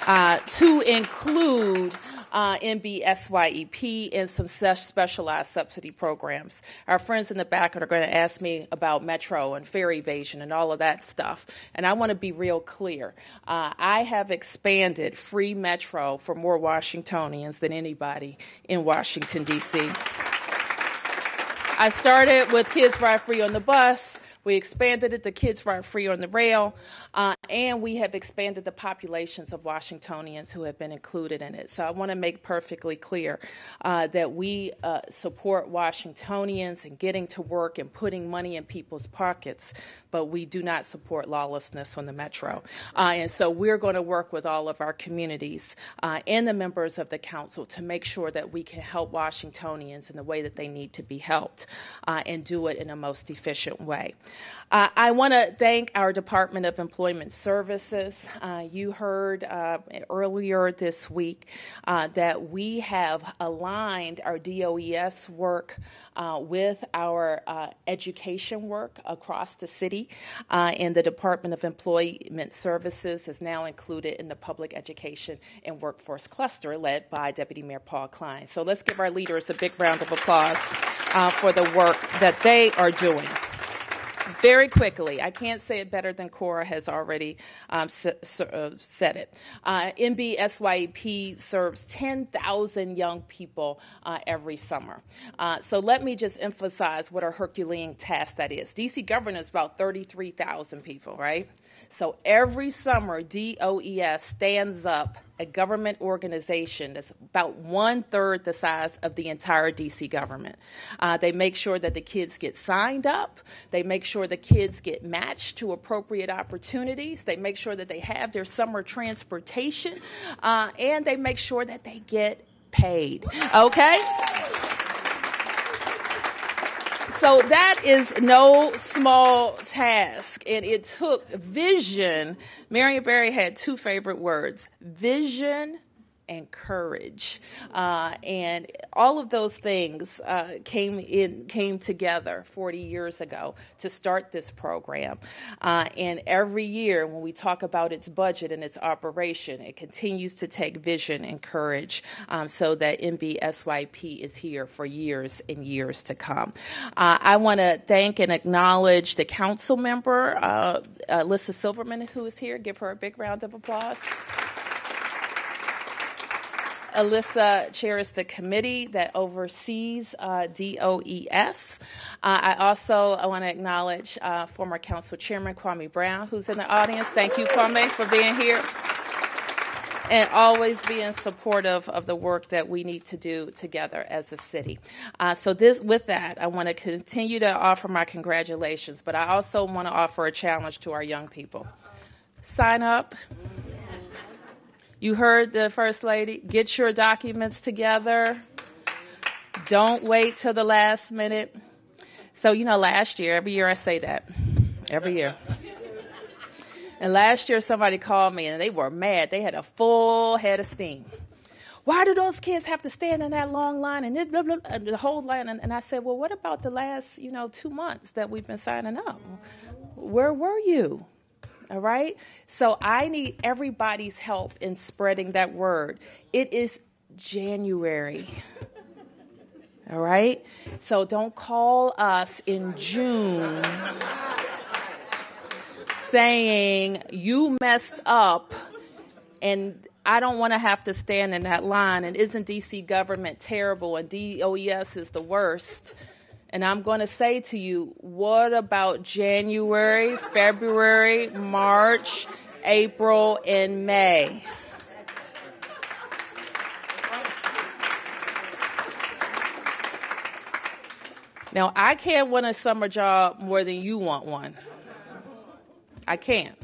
to include MBSYEP and some specialized subsidy programs. Our friends in the back are going to ask me about Metro and fare evasion and all of that stuff. And I want to be real clear. I have expanded free Metro for more Washingtonians than anybody in Washington, D.C. I started with Kids Ride Free on the bus. We expanded it to Kids Ride Free on the rail, and we have expanded the populations of Washingtonians who have been included in it. So I want to make perfectly clear that we support Washingtonians and getting to work and putting money in people's pockets, but we do not support lawlessness on the Metro. And so we're going to work with all of our communities and the members of the council to make sure that we can help Washingtonians in the way that they need to be helped and do it in the most efficient way. I want to thank our Department of Employment Services. You heard earlier this week that we have aligned our DOES work with our education work across the city, and the Department of Employment Services is now included in the Public Education and Workforce Cluster led by Deputy Mayor Paul Klein. So let's give our leaders a big round of applause for the work that they are doing. Very quickly, I can't say it better than Cora has already said it. MBSYEP serves 10,000 young people every summer. So let me just emphasize what a Herculean task that is. DC government is about 33,000 people, right? So every summer, DOES stands up a government organization that's about 1/3 the size of the entire DC government. They make sure that the kids get signed up. They make sure the kids get matched to appropriate opportunities. They make sure that they have their summer transportation. And they make sure that they get paid. Okay? So that is no small task, and it took vision. Marion Barry had two favorite words, vision and courage. And all of those things came together 40 years ago to start this program. And every year when we talk about its budget and its operation, it continues to take vision and courage so that MBSYP is here for years and years to come. I want to thank and acknowledge the council member, Alyssa Silverman, who is here. Give her a big round of applause. Alyssa chairs the committee that oversees DOES. I want to acknowledge former Council Chairman Kwame Brown, who's in the audience. Thank you, Kwame, for being here and always being supportive of the work that we need to do together as a city. With that, I want to continue to offer my congratulations, but I also want to offer a challenge to our young people. Sign up. You heard the First Lady. Get your documents together. Don't wait till the last minute. So, last year, every year I say that. Every year. And last year somebody called me and they were mad. They had a full head of steam. Why do those kids have to stand in that long line and blah, blah, blah, the whole line? And I said, well, what about the last, 2 months that we've been signing up? Where were you? All right? So I need everybody's help in spreading that word. It is January. All right? So don't call us in June saying you messed up and I don't want to have to stand in that line. And isn't DC government terrible and DOES is the worst? And I'm going to say to you, what about January, February, March, April, and May? Now, I can't want a summer job more than you want one. I can't.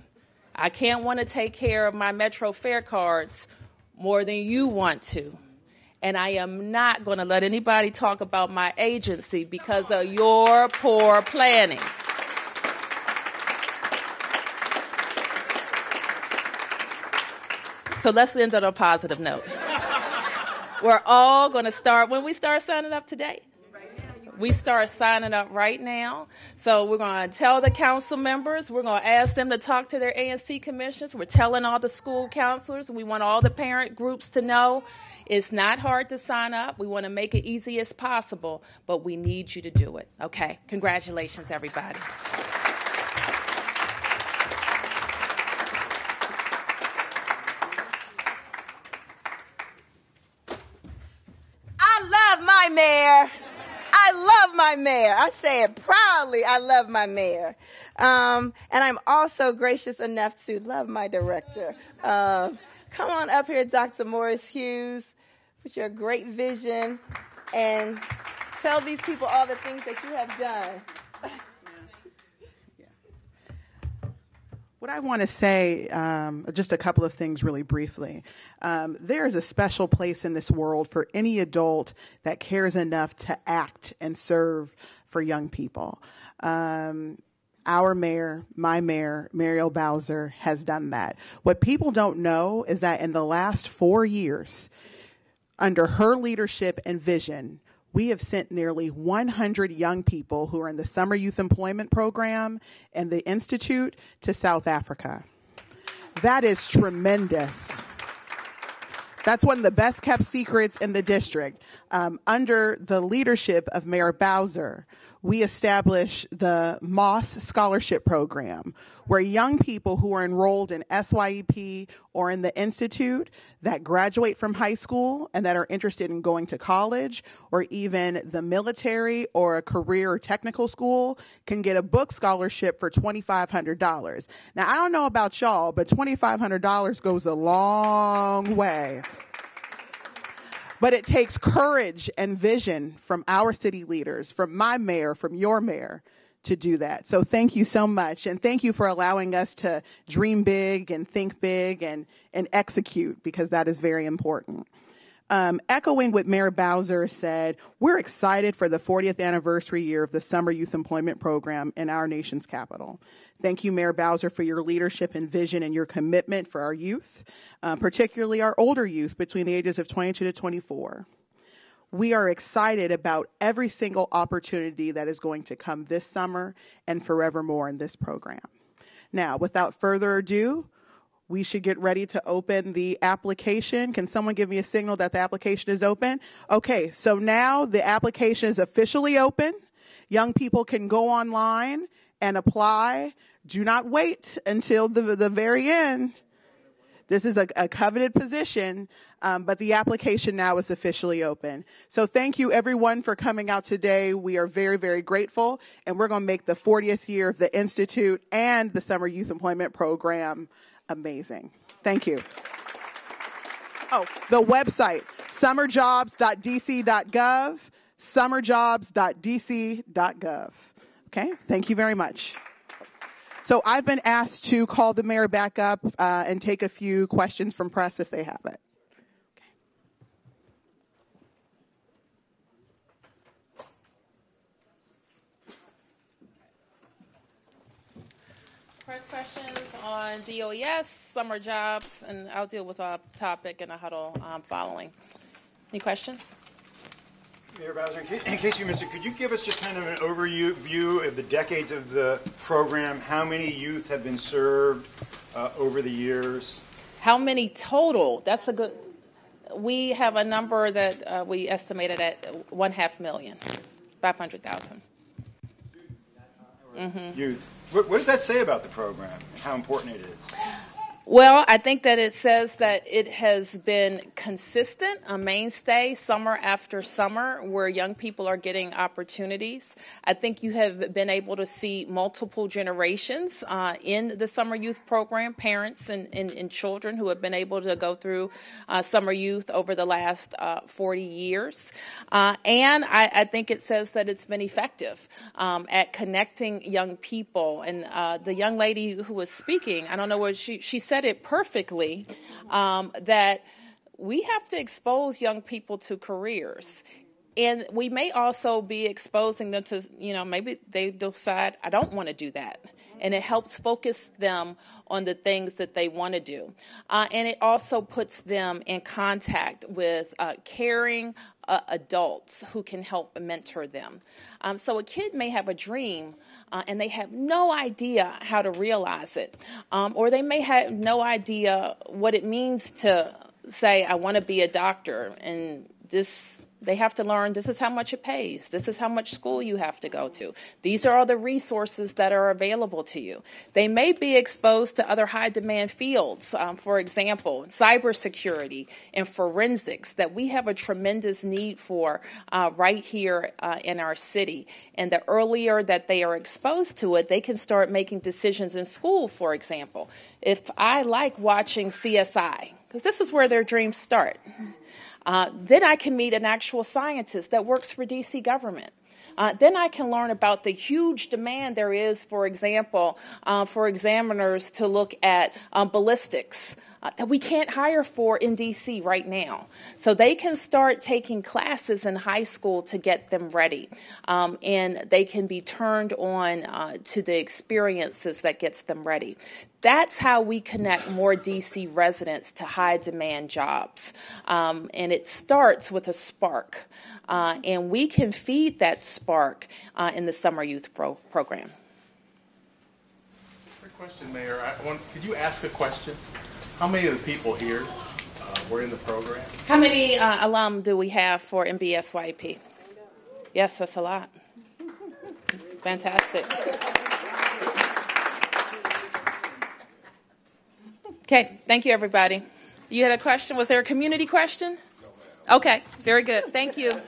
I can't want to take care of my Metro fare cards more than you want to. And I am not going to let anybody talk about my agency because of your poor planning. So let's end on a positive note. We're all going to start, when we start signing up today, we start signing up right now. So we're going to tell the council members. We're going to ask them to talk to their ANC commissioners. We're telling all the school counselors. We want all the parent groups to know it's not hard to sign up. We want to make it easy as possible, but we need you to do it. Okay, congratulations, everybody. I love my mayor. I love my mayor. I say it proudly. I love my mayor. And I'm also gracious enough to love my director. Come on up here, Dr. Morris Hughes, with your great vision, and tell these people all the things that you have done. What I want to say, just a couple of things really briefly. There is a special place in this world for any adult that cares enough to act and serve for young people. Our mayor, my mayor, Muriel Bowser, has done that. What people don't know is that in the last 4 years, under her leadership and vision, we have sent nearly 100 young people who are in the Summer Youth Employment Program and the Institute to South Africa. That is tremendous. That's one of the best kept secrets in the district. Under the leadership of Mayor Bowser, we established the Moss Scholarship Program, where young people who are enrolled in SYEP or in the Institute that graduate from high school and that are interested in going to college or even the military or a career or technical school can get a book scholarship for $2,500. Now, I don't know about y'all, but $2,500 goes a long way. But it takes courage and vision from our city leaders, from my mayor, from your mayor, to do that. So thank you so much. And thank you for allowing us to dream big and think big and execute, because that is very important. Echoing what Mayor Bowser said, we're excited for the 40th anniversary year of the Summer Youth Employment Program in our nation's capital. Thank you, Mayor Bowser, for your leadership and vision and your commitment for our youth, particularly our older youth between the ages of 22 to 24. We are excited about every single opportunity that is going to come this summer and forevermore in this program. Now, without further ado, we should get ready to open the application. Can someone give me a signal that the application is open? Okay, so now the application is officially open. Young people can go online and apply. Do not wait until the very end. This is a coveted position, but the application now is officially open. So thank you, everyone, for coming out today. We are very, very grateful, and we're going to make the 40th year of the Institute and the Summer Youth Employment Program amazing. Thank you. Oh, the website, summerjobs.dc.gov, summerjobs.dc.gov. Okay, thank you very much. So I've been asked to call the mayor back up and take a few questions from press if they have it. Press questions on DOES, summer jobs, and I'll deal with a topic in a huddle following. Any questions? Mayor Bowser, in case you missed it, could you give us just kind of an overview of the decades of the program? How many youth have been served over the years? How many total? That's a good. We have a number that we estimated at 500,000. 500,000. Mm-hmm. Youth. What does that say about the program and how important it is? Well, I think that it says that it has been consistent, a mainstay, summer after summer, where young people are getting opportunities. I think you have been able to see multiple generations in the summer youth program, parents and children who have been able to go through summer youth over the last 40 years. And I think it says that it's been effective at connecting young people. And the young lady who was speaking, I don't know what she said it perfectly, that we have to expose young people to careers. And we may also be exposing them to, maybe they decide, I don't want to do that. And it helps focus them on the things that they want to do. And it also puts them in contact with caring adults who can help mentor them. So a kid may have a dream and they have no idea how to realize it. Or they may have no idea what it means to say, I want to be a doctor. And they have to learn this is how much it pays. This is how much school you have to go to. These are all the resources that are available to you. They may be exposed to other high demand fields, for example, cybersecurity and forensics that we have a tremendous need for right here in our city. And the earlier that they are exposed to it, they can start making decisions in school, for example. If I like watching CSI, because this is where their dreams start, then I can meet an actual scientist that works for DC government. Then I can learn about the huge demand there is, for example, for examiners to look at ballistics that we can't hire for in DC right now. So they can start taking classes in high school to get them ready. And they can be turned on to the experiences that gets them ready. That's how we connect more DC residents to high demand jobs. And it starts with a spark. And we can feed that spark in the Summer Youth Program. Quick question, Mayor. Could you ask a question? How many of the people here were in the program? How many alum do we have for MBSYP? Yes, that's a lot. Fantastic. Okay, thank you, everybody. You had a question? Was there a community question? Okay, very good. Thank you.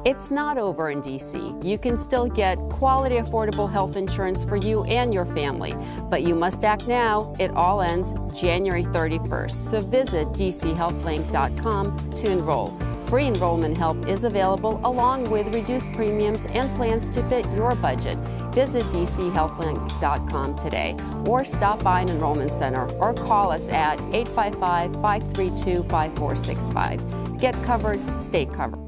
It's not over in DC. You can still get quality, affordable health insurance for you and your family, but you must act now. It all ends January 31st. So visit dchealthlink.com to enroll. Free enrollment help is available along with reduced premiums and plans to fit your budget. Visit dchealthlink.com today or stop by an enrollment center or call us at 855-532-5465. Get covered, stay covered.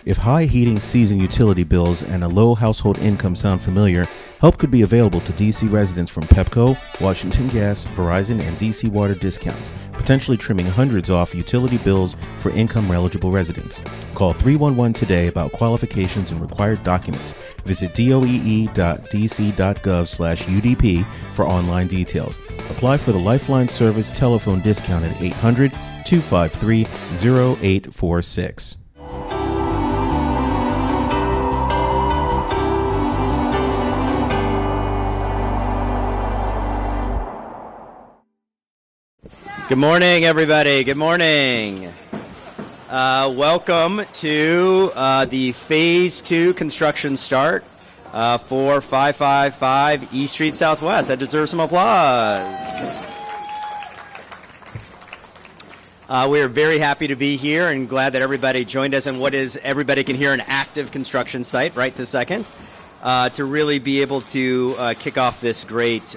If high heating, season utility bills and a low household income sound familiar, help could be available to DC residents from Pepco, Washington Gas, Verizon, and DC Water discounts, potentially trimming hundreds off utility bills for income-eligible residents. Call 311 today about qualifications and required documents. Visit doee.dc.gov/UDP for online details. Apply for the Lifeline Service telephone discount at 800-253-0846. Good morning, everybody. Good morning. Welcome to the Phase 2 construction start for 555 East Street Southwest. That deserves some applause. We are very happy to be here and glad that everybody joined us in what is, everybody can hear, an active construction site right this second to really be able to kick off this great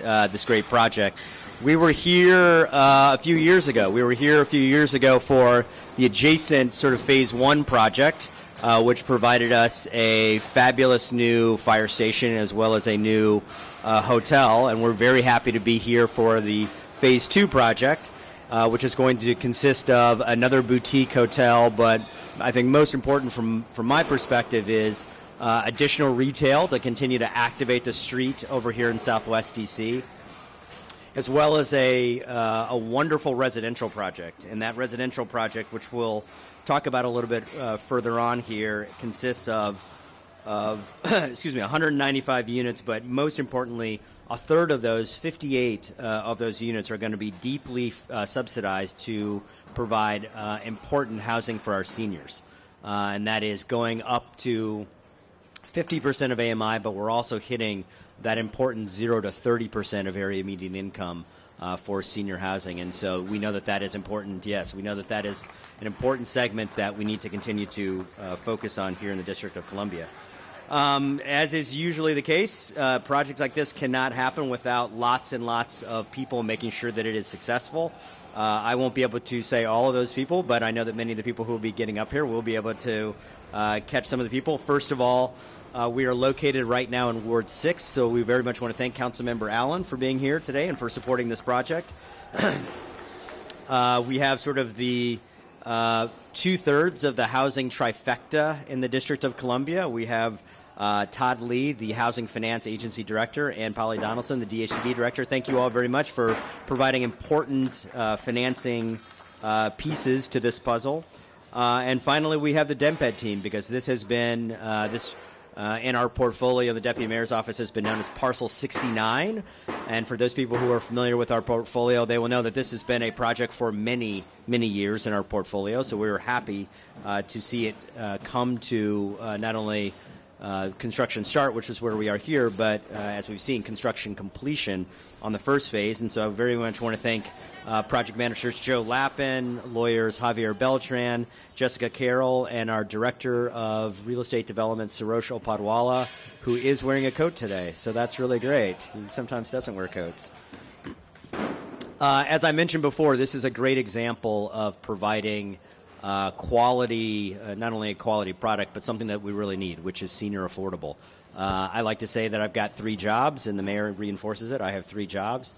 project. We were here a few years ago. We were here a few years ago for the adjacent sort of Phase 1 project, which provided us a fabulous new fire station as well as a new hotel. And we're very happy to be here for the Phase 2 project, which is going to consist of another boutique hotel. But I think most important from my perspective is additional retail to continue to activate the street over here in Southwest DC, as well as a wonderful residential project. And that residential project, which we'll talk about a little bit further on here, consists of 195 units, but most importantly, a third of those, 58 of those units, are going to be deeply subsidized to provide important housing for our seniors. And that is going up to 50% of AMI, but we're also hitting that important 0 to 30% of area median income for senior housing. And so we know that is important. Yes, we know that is an important segment that we need to continue to focus on here in the District of Columbia. As is usually the case, projects like this cannot happen without lots and lots of people making sure that it is successful. I won't be able to say all of those people, but I know that many of the people who will be getting up here will be able to catch some of the people. First of all, we are located right now in Ward 6, so we very much want to thank Councilmember Allen for being here today and for supporting this project. We have sort of the two-thirds of the housing trifecta in the District of Columbia. We have Todd Lee, the Housing Finance Agency Director, and Polly Donaldson, the DHCD Director. Thank you all very much for providing important financing pieces to this puzzle. And finally, we have the DEMPED team, because this has been in our portfolio, the Deputy Mayor's Office has been known as Parcel 69. And for those people who are familiar with our portfolio, they will know that this has been a project for many, many years in our portfolio. So we were happy to see it come to not only construction start, which is where we are here, but as we've seen, construction completion on the first phase. And so I very much want to thank project managers Joe Lappin, lawyers Javier Beltran, Jessica Carroll, and our Director of Real Estate Development, Sarosh Opadwala, who is wearing a coat today. So that's really great. He sometimes doesn't wear coats. As I mentioned before, this is a great example of providing quality, not only a quality product, but something that we really need, which is senior affordable. I like to say that I've got 3 jobs, and the mayor reinforces it. I have 3 jobs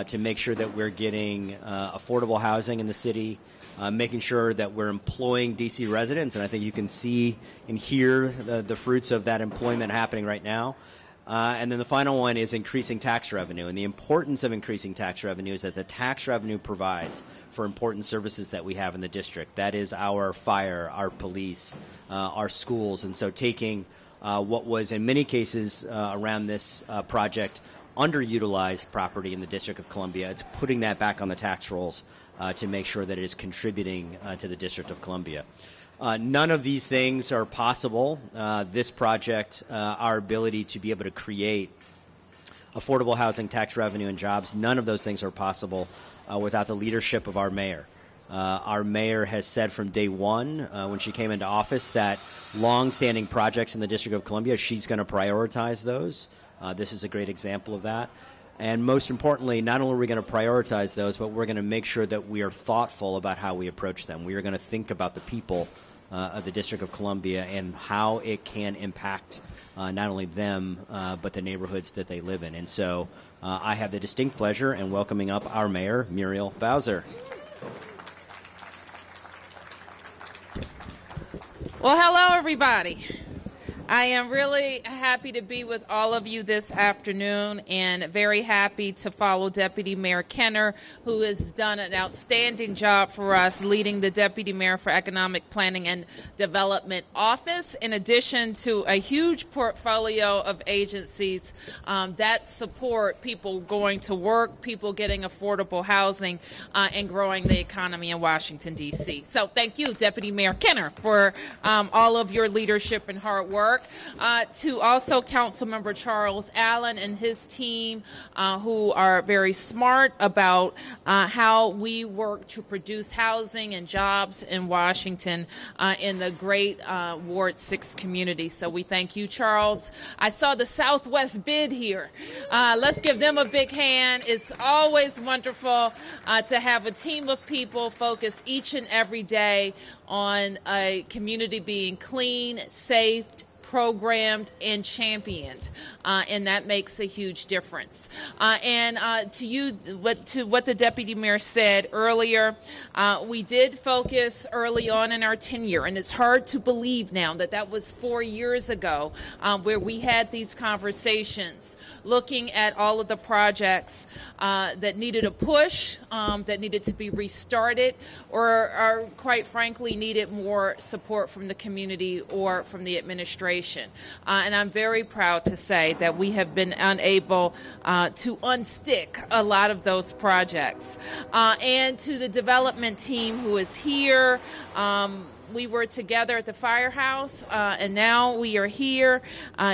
to make sure that we're getting affordable housing in the city, making sure that we're employing D.C. residents, and I think you can see and hear the fruits of that employment happening right now. And then the final one is increasing tax revenue. And the importance of increasing tax revenue is that the tax revenue provides for important services that we have in the district. That is our fire, our police, our schools. And so taking what was in many cases around this project underutilized property in the District of Columbia, it's putting that back on the tax rolls to make sure that it is contributing to the District of Columbia. None of these things are possible. This project, our ability to be able to create affordable housing, tax revenue, and jobs, none of those things are possible without the leadership of our mayor. Our mayor has said from day one when she came into office that long-standing projects in the District of Columbia, she's going to prioritize those. This is a great example of that. And most importantly, not only are we going to prioritize those, but we're going to make sure that we are thoughtful about how we approach them. We are going to think about the people of the District of Columbia and how it can impact not only them, but the neighborhoods that they live in. And so I have the distinct pleasure in welcoming up our mayor, Muriel Bowser. Well, hello, everybody. I am really happy to be with all of you this afternoon and very happy to follow Deputy Mayor Kenner, who has done an outstanding job for us leading the Deputy Mayor for Economic Planning and Development Office, in addition to a huge portfolio of agencies that support people going to work, people getting affordable housing, and growing the economy in Washington, D.C. So thank you, Deputy Mayor Kenner, for all of your leadership and hard work. To also Councilmember Charles Allen and his team, who are very smart about how we work to produce housing and jobs in Washington in the great Ward 6 community. So we thank you, Charles. I saw the Southwest bid here. Let's give them a big hand. It's always wonderful to have a team of people focus each and every day on a community being clean, safe, programmed, and championed, and that makes a huge difference. To what the Deputy Mayor said earlier, we did focus early on in our tenure, and it's hard to believe now that that was 4 years ago, where we had these conversations looking at all of the projects that needed a push, that needed to be restarted, or quite frankly needed more support from the community or from the administration. And I'm very proud to say that we have been unable to unstick a lot of those projects. And to the development team who is here, we were together at the firehouse, and now we are here.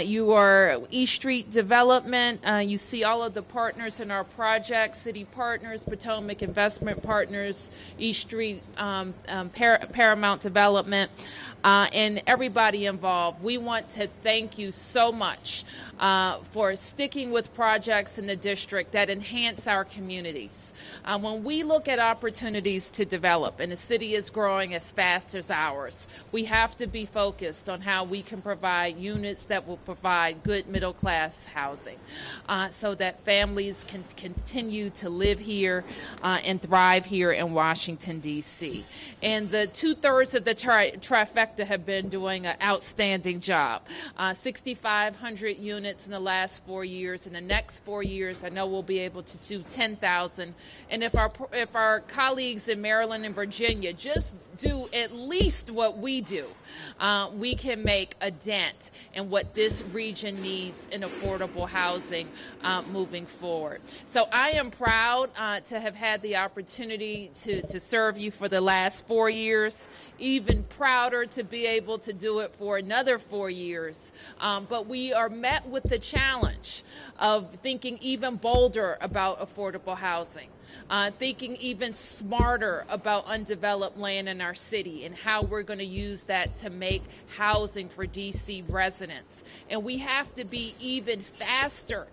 You are East Street Development. You see all of the partners in our project, City Partners, Potomac Investment Partners, East Street Paramount Development, and everybody involved. We want to thank you so much for sticking with projects in the district that enhance our communities. When we look at opportunities to develop, and the city is growing as fast as ours, we have to be focused on how we can provide units that will provide good middle-class housing so that families can continue to live here and thrive here in Washington, D.C. And the two-thirds of the trifecta have been doing an outstanding job. 6,500 units in the last 4 years. In the next 4 years, I know we'll be able to do 10,000. And if our colleagues in Maryland and Virginia just do at least what we do, we can make a dent in what this region needs in affordable housing moving forward. So I am proud to have had the opportunity to serve you for the last 4 years, even prouder to be able to do it for another 4 years. But we are met with the challenge of thinking even bolder about affordable housing. Thinking even smarter about undeveloped land in our city and how we're going to use that to make housing for D.C. residents. And we have to be even faster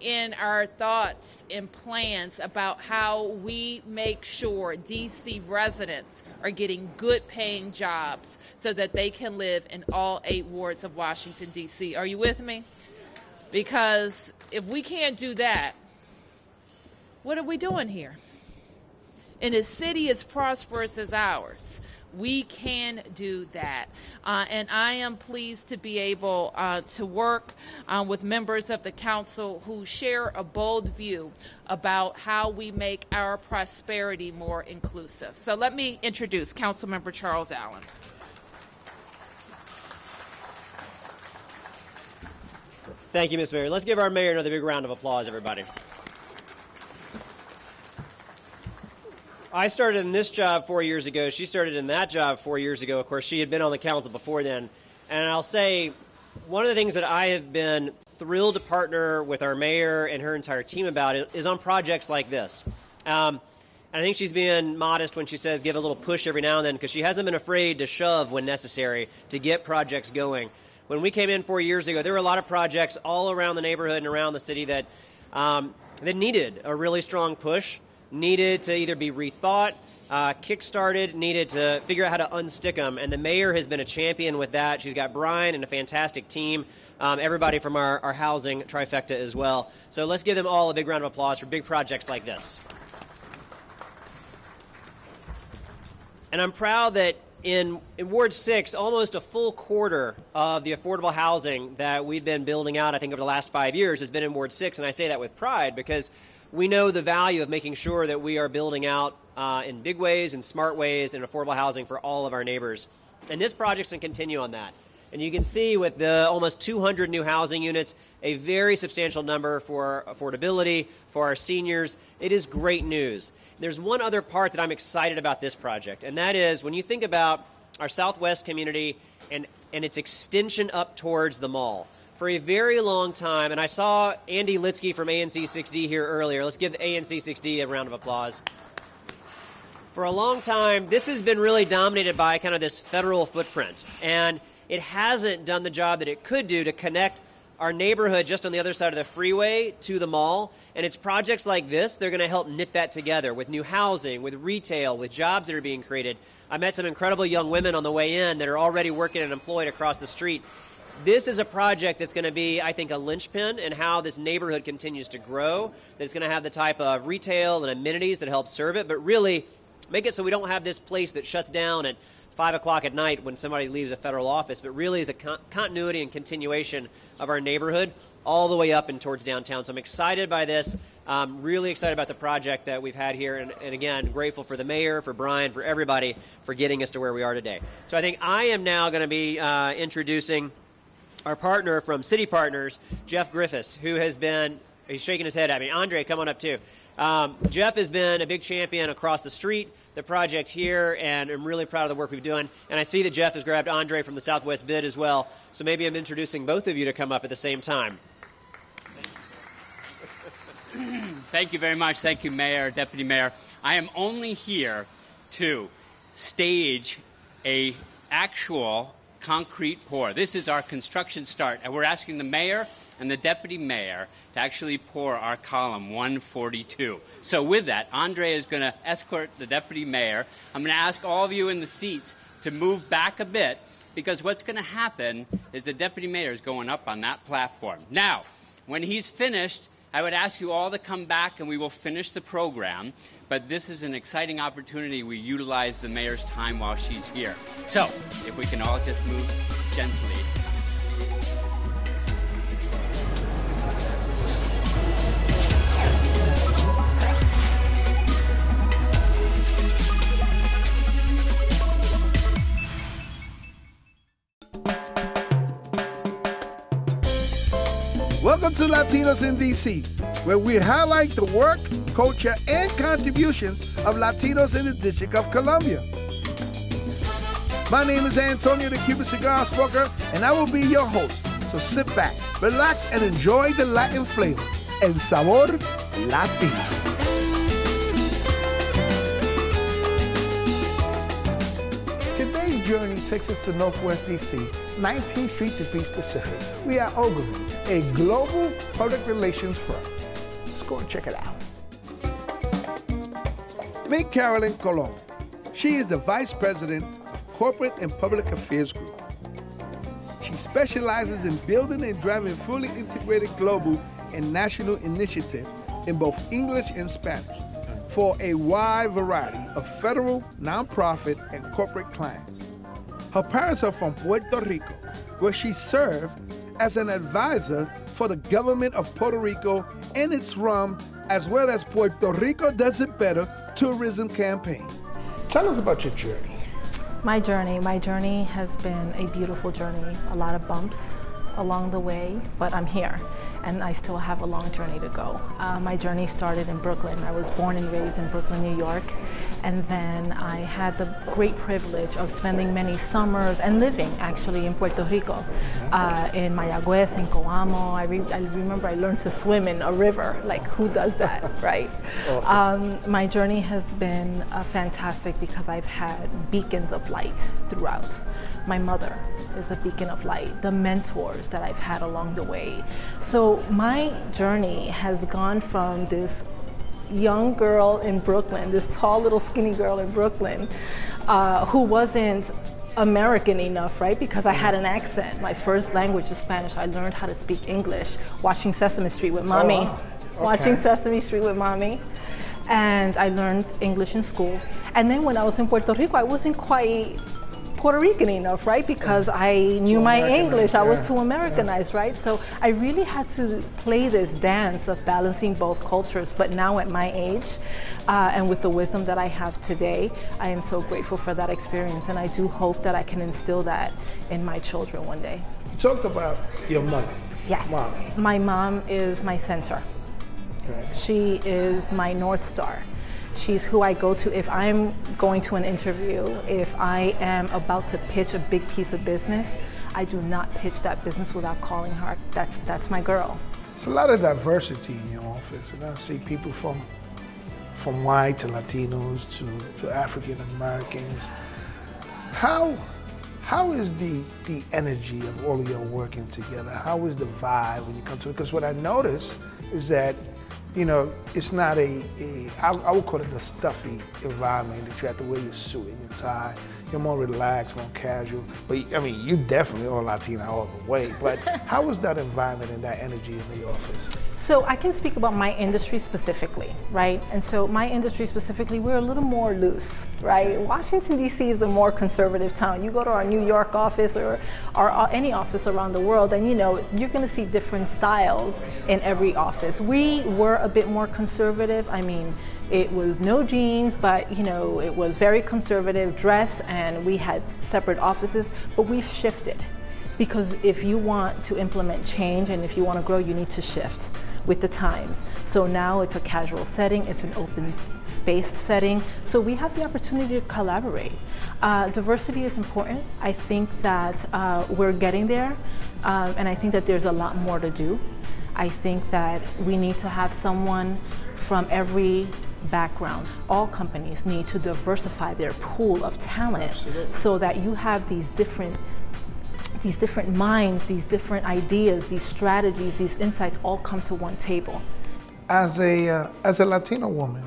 in our thoughts and plans about how we make sure D.C. residents are getting good paying jobs so that they can live in all 8 wards of Washington, D.C. Are you with me? Because if we can't do that, what are we doing here? in a city as prosperous as ours, we can do that. And I am pleased to be able to work with members of the council who share a bold view about how we make our prosperity more inclusive. So let me introduce Councilmember Charles Allen. Thank you, Ms. Mayor. Let's give our mayor another big round of applause, everybody. I started in this job 4 years ago. She started in that job 4 years ago. Of course, she had been on the council before then. And I'll say one of the things that I have been thrilled to partner with our mayor and her entire team about is on projects like this. And I think she's being modest when she says give a little push every now and then, because she hasn't been afraid to shove when necessary to get projects going. When we came in 4 years ago, there were a lot of projects all around the neighborhood and around the city that needed a really strong push, needed to either be rethought, kick-started, needed to figure out how to unstick them. And the mayor has been a champion with that. She's got Brian and a fantastic team, everybody from our housing trifecta as well. So let's give them all a big round of applause for big projects like this. And I'm proud that in Ward 6, almost a full quarter of the affordable housing that we've been building out, I think, over the last 5 years has been in Ward 6. And I say that with pride because we know the value of making sure that we are building out in big ways and smart ways and affordable housing for all of our neighbors. And this project's going to continue on that. And you can see with the almost 200 new housing units, a very substantial number for affordability, for our seniors. It is great news. There's one other part that I'm excited about this project, and that is when you think about our Southwest community and its extension up towards the mall. For a very long time, and I saw Andy Litsky from ANC6D here earlier. Let's give the ANC6D a round of applause. For a long time, this has been really dominated by kind of this federal footprint, and it hasn't done the job that it could do to connect our neighborhood just on the other side of the freeway to the mall. And it's projects like this, they're going to help knit that together with new housing, with retail, with jobs that are being created. I met some incredible young women on the way in that are already working and employed across the street. This is a project that's going to be, I think, a linchpin in how this neighborhood continues to grow, that it's going to have the type of retail and amenities that help serve it, but really make it so we don't have this place that shuts down at 5 o'clock at night when somebody leaves a federal office, but really is a continuity and continuation of our neighborhood all the way up and towards downtown. So I'm excited by this. Really excited about the project that we've had here. And again, grateful for the mayor, for Brian, for everybody for getting us to where we are today. So I think I am now going to be introducing our partner from City Partners, Jeff Griffiths, who has been, he's shaking his head at me. Andre, come on up too. Jeff has been a big champion across the street, the project here, and I'm really proud of the work we've done. And I see that Jeff has grabbed Andre from the Southwest Bid as well. So maybe I'm introducing both of you to come up at the same time. Thank you very much. Thank you, Mayor, Deputy Mayor. I am only here to stage a actual concrete pour. This is our construction start, and we're asking the mayor and the deputy mayor to actually pour our column 142. So with that, Andre is going to escort the deputy mayor. I'm going to ask all of you in the seats to move back a bit, because what's going to happen is the deputy mayor is going up on that platform. Now, when he's finished, I would ask you all to come back and we will finish the program. But this is an exciting opportunity. We utilize the mayor's time while she's here. So if we can all just move gently. Welcome to Latinos in D.C., where we highlight the work, culture, and contributions of Latinos in the District of Columbia. My name is Antonio the Cuban Cigar Smoker, and I will be your host. So sit back, relax, and enjoy the Latin flavor. El sabor latino. Today's journey takes us to Northwest D.C., 19th Street to be specific. We are Ogilvy, a global public relations firm. Let's go and check it out. Meet Carolyn Colon. She is the Vice President of Corporate and Public Affairs Group. She specializes in building and driving fully integrated global and national initiatives in both English and Spanish. for a wide variety of federal, nonprofit, and corporate clients. Her parents are from Puerto Rico, where she served as an advisor for the government of Puerto Rico and its RUM, as well as Puerto Rico Does It Better tourism campaign. Tell us about your journey. My journey has been a beautiful journey. A lot of bumps along the way, but I'm here and I still have a long journey to go. My journey started in Brooklyn. I was born and raised in Brooklyn, New York, and then I had the great privilege of spending many summers and living actually in Puerto Rico, in Mayagüez, in Coamo. I remember I learned to swim in a river. Like, who does that, right? Awesome. My journey has been fantastic because I've had beacons of light throughout. My mother is a beacon of light, the mentors that I've had along the way. So my journey has gone from this young girl in Brooklyn, this tall little skinny girl in Brooklyn, who wasn't American enough, right? Because I had an accent. My first language is Spanish. I learned how to speak English watching Sesame Street with Mommy. Oh, wow. Okay. Watching Sesame Street with Mommy. And I learned English in school. And then when I was in Puerto Rico, I wasn't quite Puerto Rican enough, right? Because I knew my English, I was too Americanized, right? So I really had to play this dance of balancing both cultures. But now at my age, and with the wisdom that I have today, I am so grateful for that experience. And I do hope that I can instill that in my children one day. You talked about your mother. Yes. Mom. My mom is my center. Okay. She is my North Star. She's who I go to if I'm going to an interview, if I am about to pitch a big piece of business. I do not pitch that business without calling her. That's my girl. It's a lot of diversity in your office, and I see people from white to Latinos to African Americans. How is the energy of all of you working together? How is the vibe when you come to it? Because what I notice is that, you know, it's not I would call it a stuffy environment that you have to wear your suit and your tie. You're more relaxed, more casual. But I mean, you definitely are Latina all the way. But how is that environment and that energy in the office? So I can speak about my industry specifically, right? And so my industry specifically, we're a little more loose, right? Washington, D.C. is a more conservative town. You go to our New York office or any office around the world, and you know, you're gonna see different styles in every office. We were a bit more conservative. I mean, it was no jeans, but you know, it was very conservative dress, and we had separate offices, but we've shifted. Because if you want to implement change and if you want to grow, you need to shift with the times. So now it's a casual setting, it's an open space setting. So we have the opportunity to collaborate. Diversity is important. I think that we're getting there, and I think that there's a lot more to do. I think that we need to have someone from every background. All companies need to diversify their pool of talent. Absolutely. So that you have these different minds, these different ideas, these strategies, these insights all come to one table. As a Latina woman,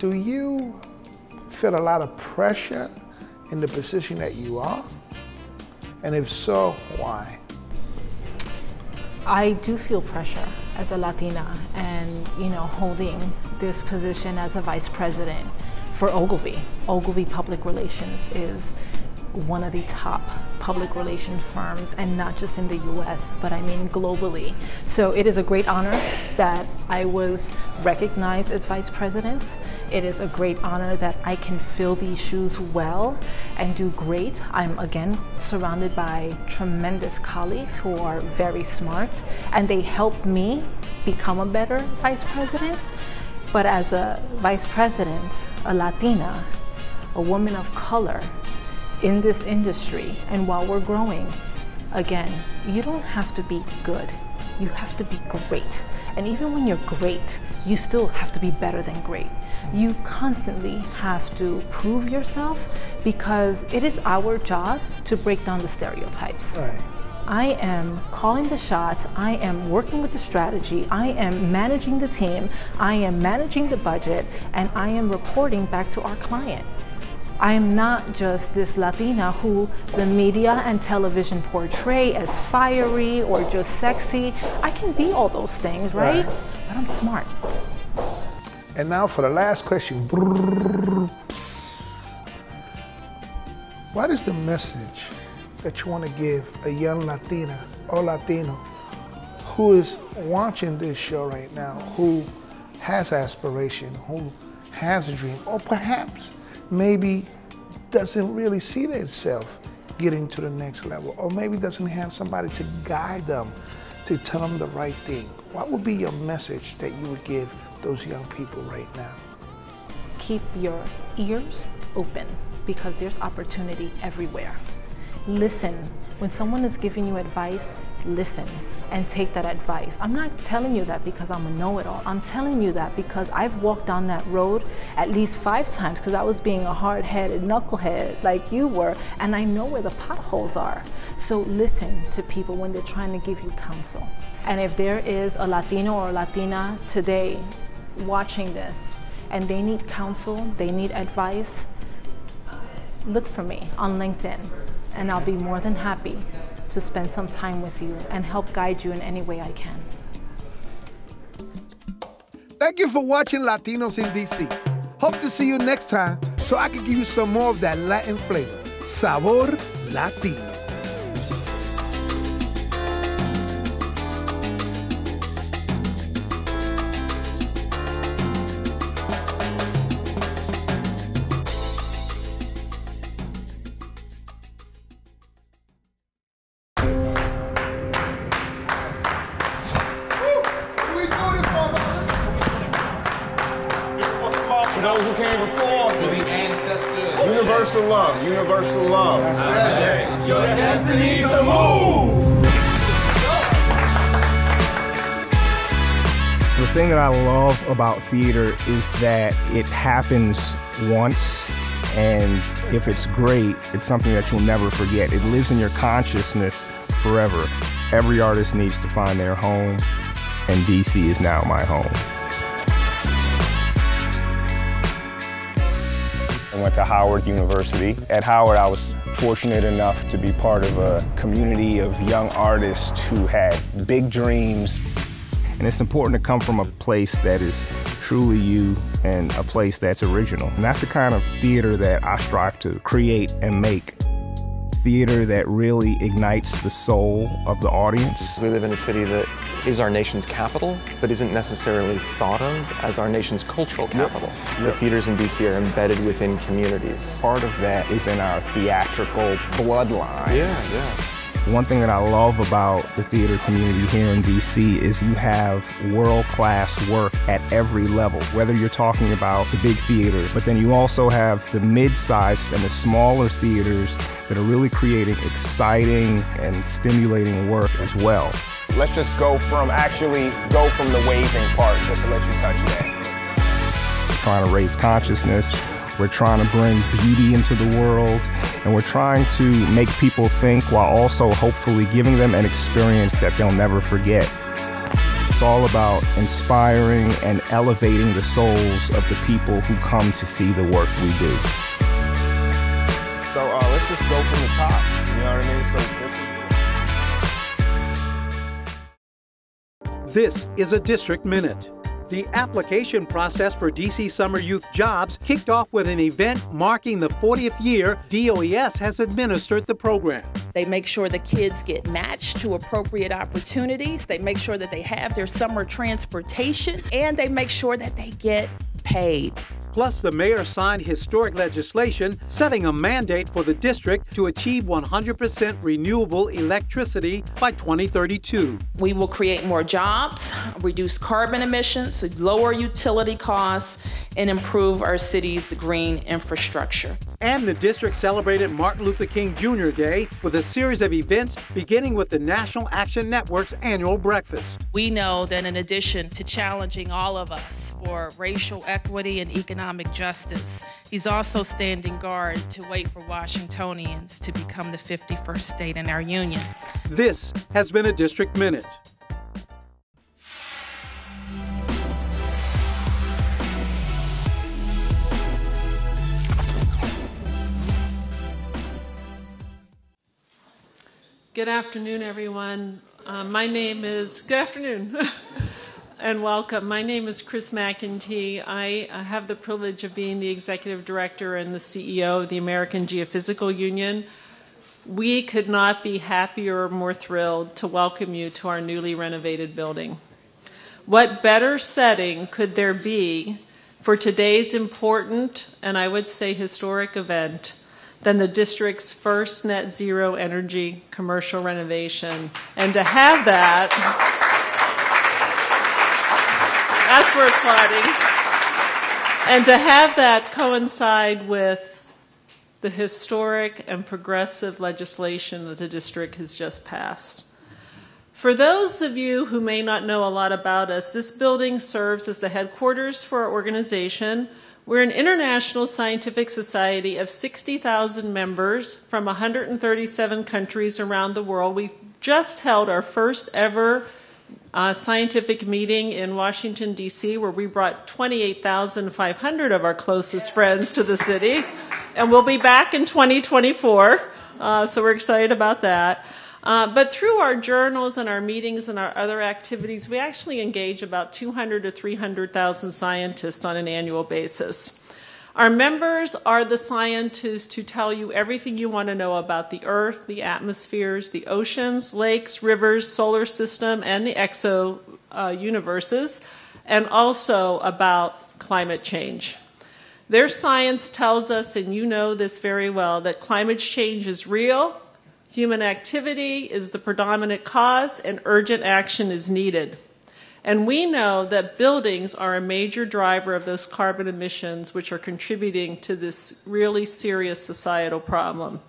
do you feel a lot of pressure in the position that you are? And if so, why? I do feel pressure as a Latina, and you know, holding this position as a vice president for Ogilvy. Ogilvy Public Relations is one of the top public relations firms, and not just in the US, but I mean globally. So it is a great honor that I was recognized as vice president. It is a great honor that I can fill these shoes well and do great. I'm again surrounded by tremendous colleagues who are very smart, and they help me become a better vice president. But as a vice president, a Latina, a woman of color, in this industry, and while we're growing, again, you don't have to be good, you have to be great. And even when you're great, you still have to be better than great. You constantly have to prove yourself, because it is our job to break down the stereotypes. Right. I am calling the shots, I am working with the strategy, I am managing the team, I am managing the budget, and I am reporting back to our client. I am not just this Latina who the media and television portray as fiery or just sexy. I can be all those things, right? But I'm smart. And now for the last question. What is the message that you want to give a young Latina or Latino who is watching this show right now, who has aspiration, who has a dream, or perhaps maybe doesn't really see themselves getting to the next level, or maybe doesn't have somebody to guide them, to tell them the right thing? What would be your message that you would give those young people right now? Keep your ears open because there's opportunity everywhere. Listen. When someone is giving you advice, listen and take that advice. I'm not telling you that because I'm a know-it-all. I'm telling you that because I've walked down that road at least 5 times because I was being a hard-headed knucklehead like you were, and I know where the potholes are. So listen to people when they're trying to give you counsel. And if there is a Latino or Latina today watching this and they need counsel, they need advice, look for me on LinkedIn, and I'll be more than happy to spend some time with you and help guide you in any way I can. Thank you for watching Latinos in DC. Hope to see you next time so I can give you some more of that Latin flavor. Sabor Latino. Universal love, universal love. Your destiny to move. The thing that I love about theater is that it happens once, and if it's great, it's something that you'll never forget. It lives in your consciousness forever. Every artist needs to find their home, and DC is now my home. I went to Howard University. At Howard, I was fortunate enough to be part of a community of young artists who had big dreams. And it's important to come from a place that is truly you and a place that's original. And that's the kind of theater that I strive to create and make. Theater that really ignites the soul of the audience. We live in a city that is our nation's capital, but isn't necessarily thought of as our nation's cultural capital. The theaters in DC are embedded within communities. Part of that is in our theatrical bloodline. One thing that I love about the theater community here in DC is you have world-class work at every level, whether you're talking about the big theaters, but then you also have the mid-sized and the smaller theaters that are really creating exciting and stimulating work as well. Let's just go from the waving part, just to let you touch that. We're trying to raise consciousness. We're trying to bring beauty into the world, and we're trying to make people think while also hopefully giving them an experience that they'll never forget. It's all about inspiring and elevating the souls of the people who come to see the work we do. So let's just go from the top, you know what So I mean? this is a District Minute. The application process for DC Summer Youth Jobs kicked off with an event marking the 40th year DOES has administered the program. They make sure the kids get matched to appropriate opportunities. They make sure that they have their summer transportation, and they make sure that they get paid. Plus, the mayor signed historic legislation setting a mandate for the district to achieve 100% renewable electricity by 2032. We will create more jobs, reduce carbon emissions, lower utility costs, and improve our city's green infrastructure. And the district celebrated Martin Luther King Jr. Day with a series of events beginning with the National Action Network's annual breakfast. We know that in addition to challenging all of us for racial equity and economic justice, he's also standing guard to wait for Washingtonians to become the 51st state in our union. This has been a District Minute. Good afternoon, everyone. My name is, good afternoon. and welcome. My name is Chris McEntee. I have the privilege of being the Executive Director and the CEO of the American Geophysical Union. We could not be happier or more thrilled to welcome you to our newly renovated building. What better setting could there be for today's important, and I would say historic event, than the district's first net zero energy commercial renovation? And to have that, that's worth applauding. And to have that coincide with the historic and progressive legislation that the district has just passed. For those of you who may not know a lot about us, this building serves as the headquarters for our organization. We're an international scientific society of 60,000 members from 137 countries around the world. We've just held our first ever scientific meeting in Washington, D.C., where we brought 28,500 of our closest friends to the city. And we'll be back in 2024, so we're excited about that. But through our journals and our meetings and our other activities, we actually engage about 200 to 300,000 scientists on an annual basis. Our members are the scientists who tell you everything you want to know about the Earth, the atmospheres, the oceans, lakes, rivers, solar system, and the exo-universes, and also about climate change. Their science tells us, and you know this very well, that climate change is real, human activity is the predominant cause, and urgent action is needed. And we know that buildings are a major driver of those carbon emissions, which are contributing to this really serious societal problem.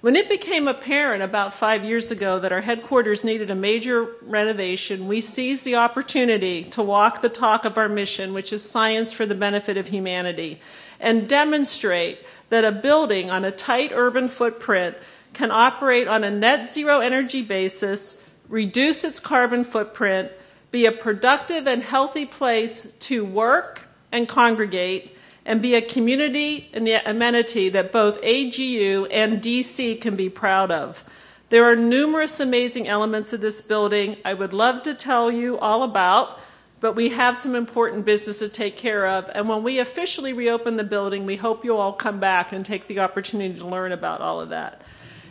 When it became apparent about 5 years ago that our headquarters needed a major renovation, we seized the opportunity to walk the talk of our mission, which is science for the benefit of humanity, and demonstrate that a building on a tight urban footprint can operate on a net zero energy basis, reduce its carbon footprint, be a productive and healthy place to work and congregate, and be a community and amenity that both AGU and DC can be proud of. There are numerous amazing elements of this building I would love to tell you all about, but we have some important business to take care of. And when we officially reopen the building, we hope you'll all come back and take the opportunity to learn about all of that.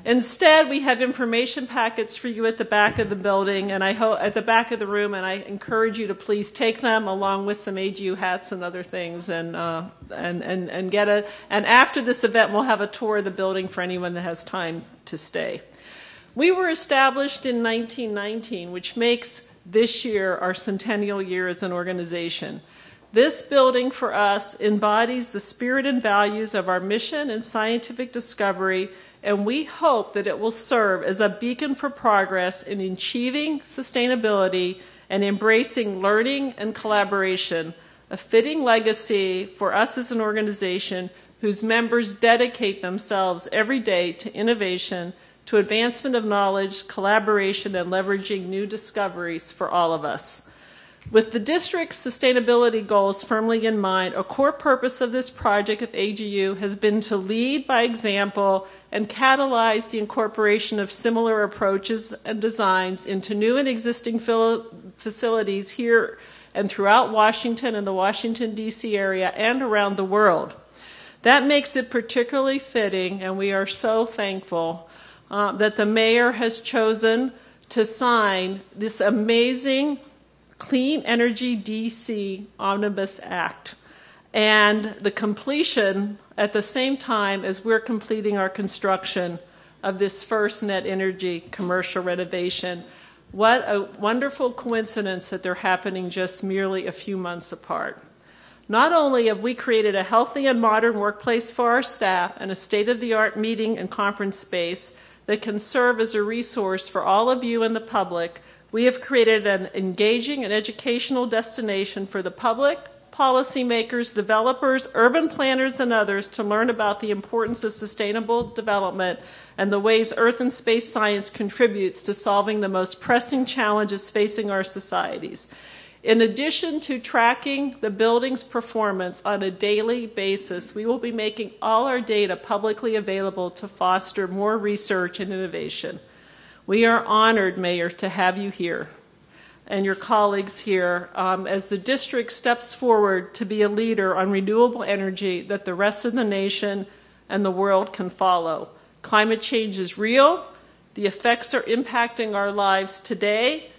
Instead, we have information packets for you at the back of the building, and at the back of the room, and I encourage you to please take them along with some AGU hats and other things, and get a. And after this event, we'll have a tour of the building for anyone that has time to stay. We were established in 1919, which makes this year our centennial year as an organization. This building for us embodies the spirit and values of our mission and scientific discovery, and we hope that it will serve as a beacon for progress in achieving sustainability and embracing learning and collaboration, a fitting legacy for us as an organization whose members dedicate themselves every day to innovation, to advancement of knowledge, collaboration, and leveraging new discoveries for all of us. With the district's sustainability goals firmly in mind, a core purpose of this project at AGU has been to lead by example and catalyze the incorporation of similar approaches and designs into new and existing facilities here and throughout Washington and the Washington, D.C. area and around the world. That makes it particularly fitting, and we are so thankful that the mayor has chosen to sign this amazing Clean Energy DC Omnibus Act, and the completion at the same time as we're completing our construction of this first net energy commercial renovation. What a wonderful coincidence that they're happening just merely a few months apart. Not only have we created a healthy and modern workplace for our staff and a state-of-the-art meeting and conference space that can serve as a resource for all of you and the public, we have created an engaging and educational destination for the public, policymakers, developers, urban planners, and others to learn about the importance of sustainable development and the ways earth and space science contributes to solving the most pressing challenges facing our societies. In addition to tracking the building's performance on a daily basis, we will be making all our data publicly available to foster more research and innovation. We are honored, Mayor, to have you here. and your colleagues here as the district steps forward to be a leader on renewable energy that the rest of the nation and the world can follow. Climate change is real. The effects are impacting our lives today.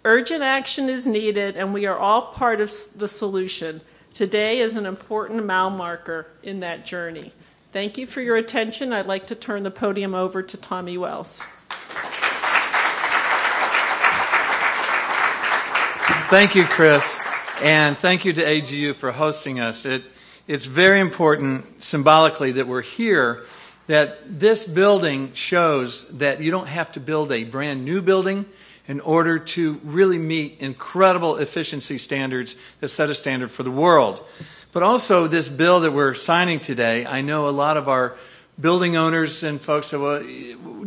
Urgent action is needed, and we are all part of the solution. Today is an important mile marker in that journey. Thank you for your attention. I'd like to turn the podium over to Tommy Wells. Thank you, Chris, and thank you to AGU for hosting us. It's very important symbolically that we're here, that this building shows that you don't have to build a brand new building in order to really meet incredible efficiency standards that set a standard for the world. But also this bill that we're signing today, I know a lot of our building owners and folks say, well,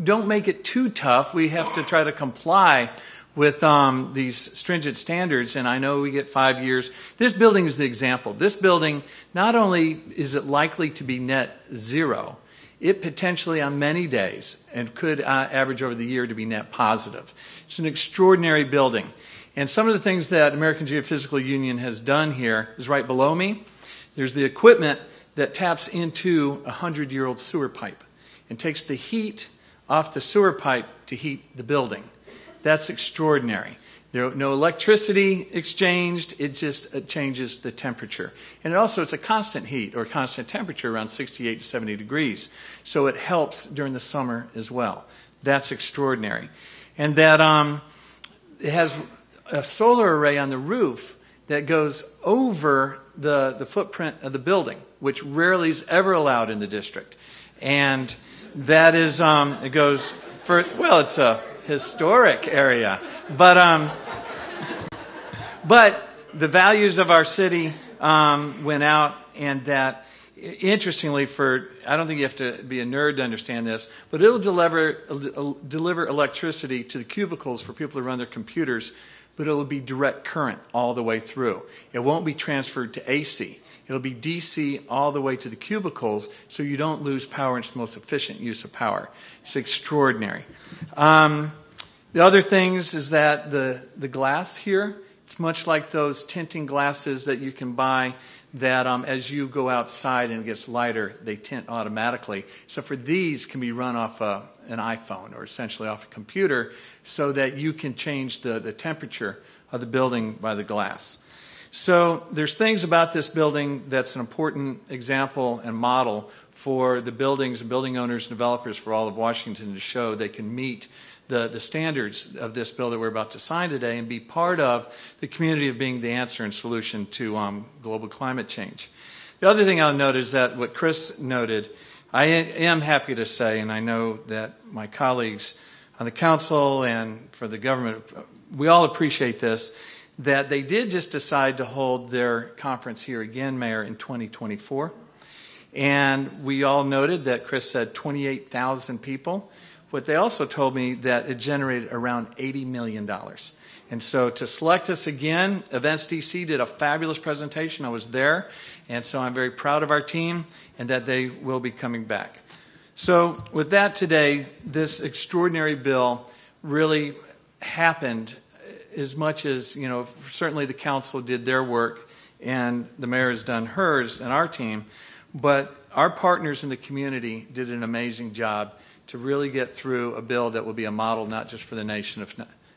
don't make it too tough. We have to try to comply with these stringent standards, and I know we get 5 years. This building is the example. This building, not only is it likely to be net zero, it potentially on many days and could average over the year to be net positive. It's an extraordinary building. And some of the things that American Geophysical Union has done here is right below me. There's the equipment that taps into a 100-year-old sewer pipe and takes the heat off the sewer pipe to heat the building. That's extraordinary. There's no electricity exchanged. It just changes the temperature. And it's a constant heat or constant temperature around 68 to 70 degrees. So it helps during the summer as well. That's extraordinary. And that it has a solar array on the roof that goes over the footprint of the building, which rarely is ever allowed in the district. And that is, it goes for, well, it's a historic area. But the values of our city went out, and that, interestingly, I don't think you have to be a nerd to understand this, but it'll deliver electricity to the cubicles for people to run their computers, but it'll be direct current all the way through. It won't be transferred to AC. It'll be DC all the way to the cubicles, so you don't lose power, and it's the most efficient use of power. It's extraordinary. The other things is that the glass here, it's much like those tinting glasses that you can buy that as you go outside and it gets lighter, they tint automatically. So for these can be run off an iPhone or essentially off a computer so that you can change the temperature of the building by the glass. So there's things about this building that's an important example and model for the buildings and building owners and developers for all of Washington to show they can meet the standards of this bill that we're about to sign today and be part of the community of being the answer and solution to global climate change. The other thing I'll note is that what Chris noted, I am happy to say, and I know that my colleagues on the council and for the government, we all appreciate this, that they did just decide to hold their conference here again, Mayor, in 2024. And we all noted that Chris said 28,000 people. But they also told me that it generated around $80 million. And so to select us again, Events DC did a fabulous presentation. I was there. And so I'm very proud of our team and that they will be coming back. So with that today, this extraordinary bill really happened as much as, certainly the council did their work and the mayor has done hers and our team. But our partners in the community did an amazing job to really get through a bill that will be a model not just for the nation,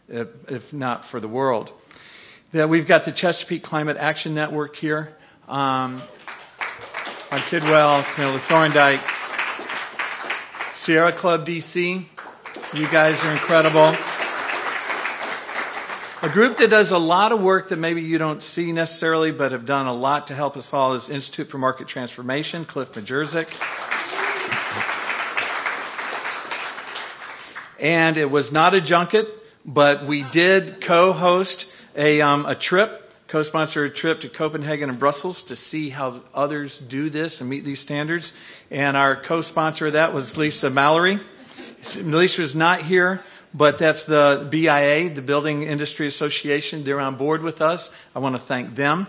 if not for the world. That we've got the Chesapeake Climate Action Network here. On Tidwell, Camilla Thorndike, Sierra Club DC. You guys are incredible. A group that does a lot of work that maybe you don't see necessarily, but have done a lot to help us all is Institute for Market Transformation, Cliff Majurczyk. And it was not a junket, but we did co-host a trip, co-sponsor a trip to Copenhagen and Brussels to see how others do this and meet these standards. And our co-sponsor of that was Lisa Mallory. Lisa is not here, but that's the BIA, the Building Industry Association. They're on board with us. I want to thank them.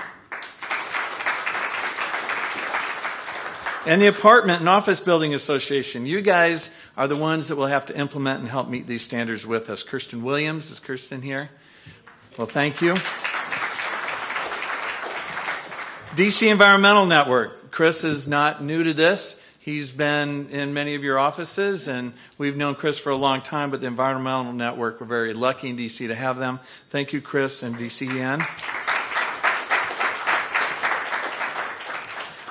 And the Apartment and Office Building Association. You guys are the ones that will have to implement and help meet these standards with us. Kirsten Williams, is Kirsten here? Well, thank you. DC Environmental Network. Chris is not new to this. He's been in many of your offices, and we've known Chris for a long time, but the Environmental Network, we're very lucky in DC to have them. Thank you, Chris and DCEN.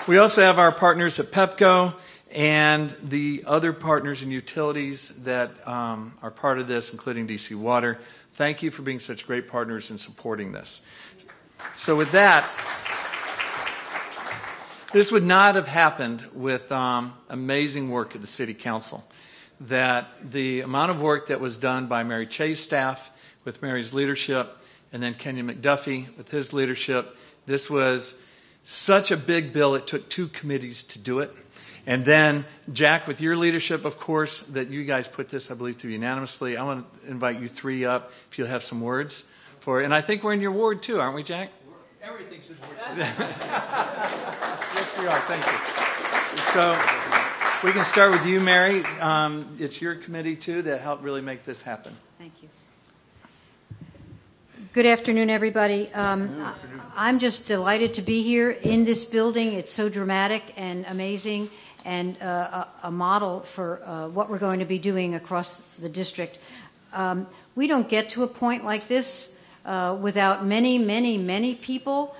We also have our partners at PEPCO and the other partners and utilities that are part of this, including DC Water. Thank you for being such great partners in supporting this. So with that, this would not have happened with amazing work at the City Council. That the amount of work that was done by Mary Chay's staff with Mary's leadership, and then Kenyon McDuffie with his leadership, this was such a big bill, it took 2 committees to do it. And then, Jack, with your leadership, of course, that you guys put this, I believe, through unanimously. I want to invite you 3 up if you'll have some words for it. And I think we're in your ward, too, aren't we, Jack? Everything's in ward. Yes, we are. Thank you. So we can start with you, Mary. It's your committee, too, that helped really make this happen. Thank you. Good afternoon, everybody. I'm just delighted to be here in this building. It's so dramatic and amazing, and a model for what we're going to be doing across the district. We don't get to a point like this without many people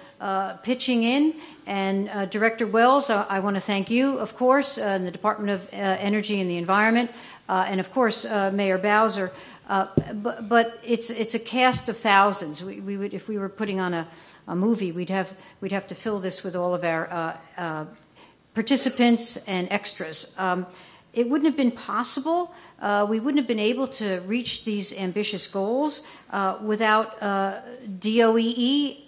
pitching in. And Director Wells, I want to thank you, of course, and the Department of Energy and the Environment, and of course Mayor Bowser. But it's a cast of thousands. We would, if we were putting on a movie, we'd have to fill this with all of our participants and extras. It wouldn't have been possible. We wouldn't have been able to reach these ambitious goals without DOEE.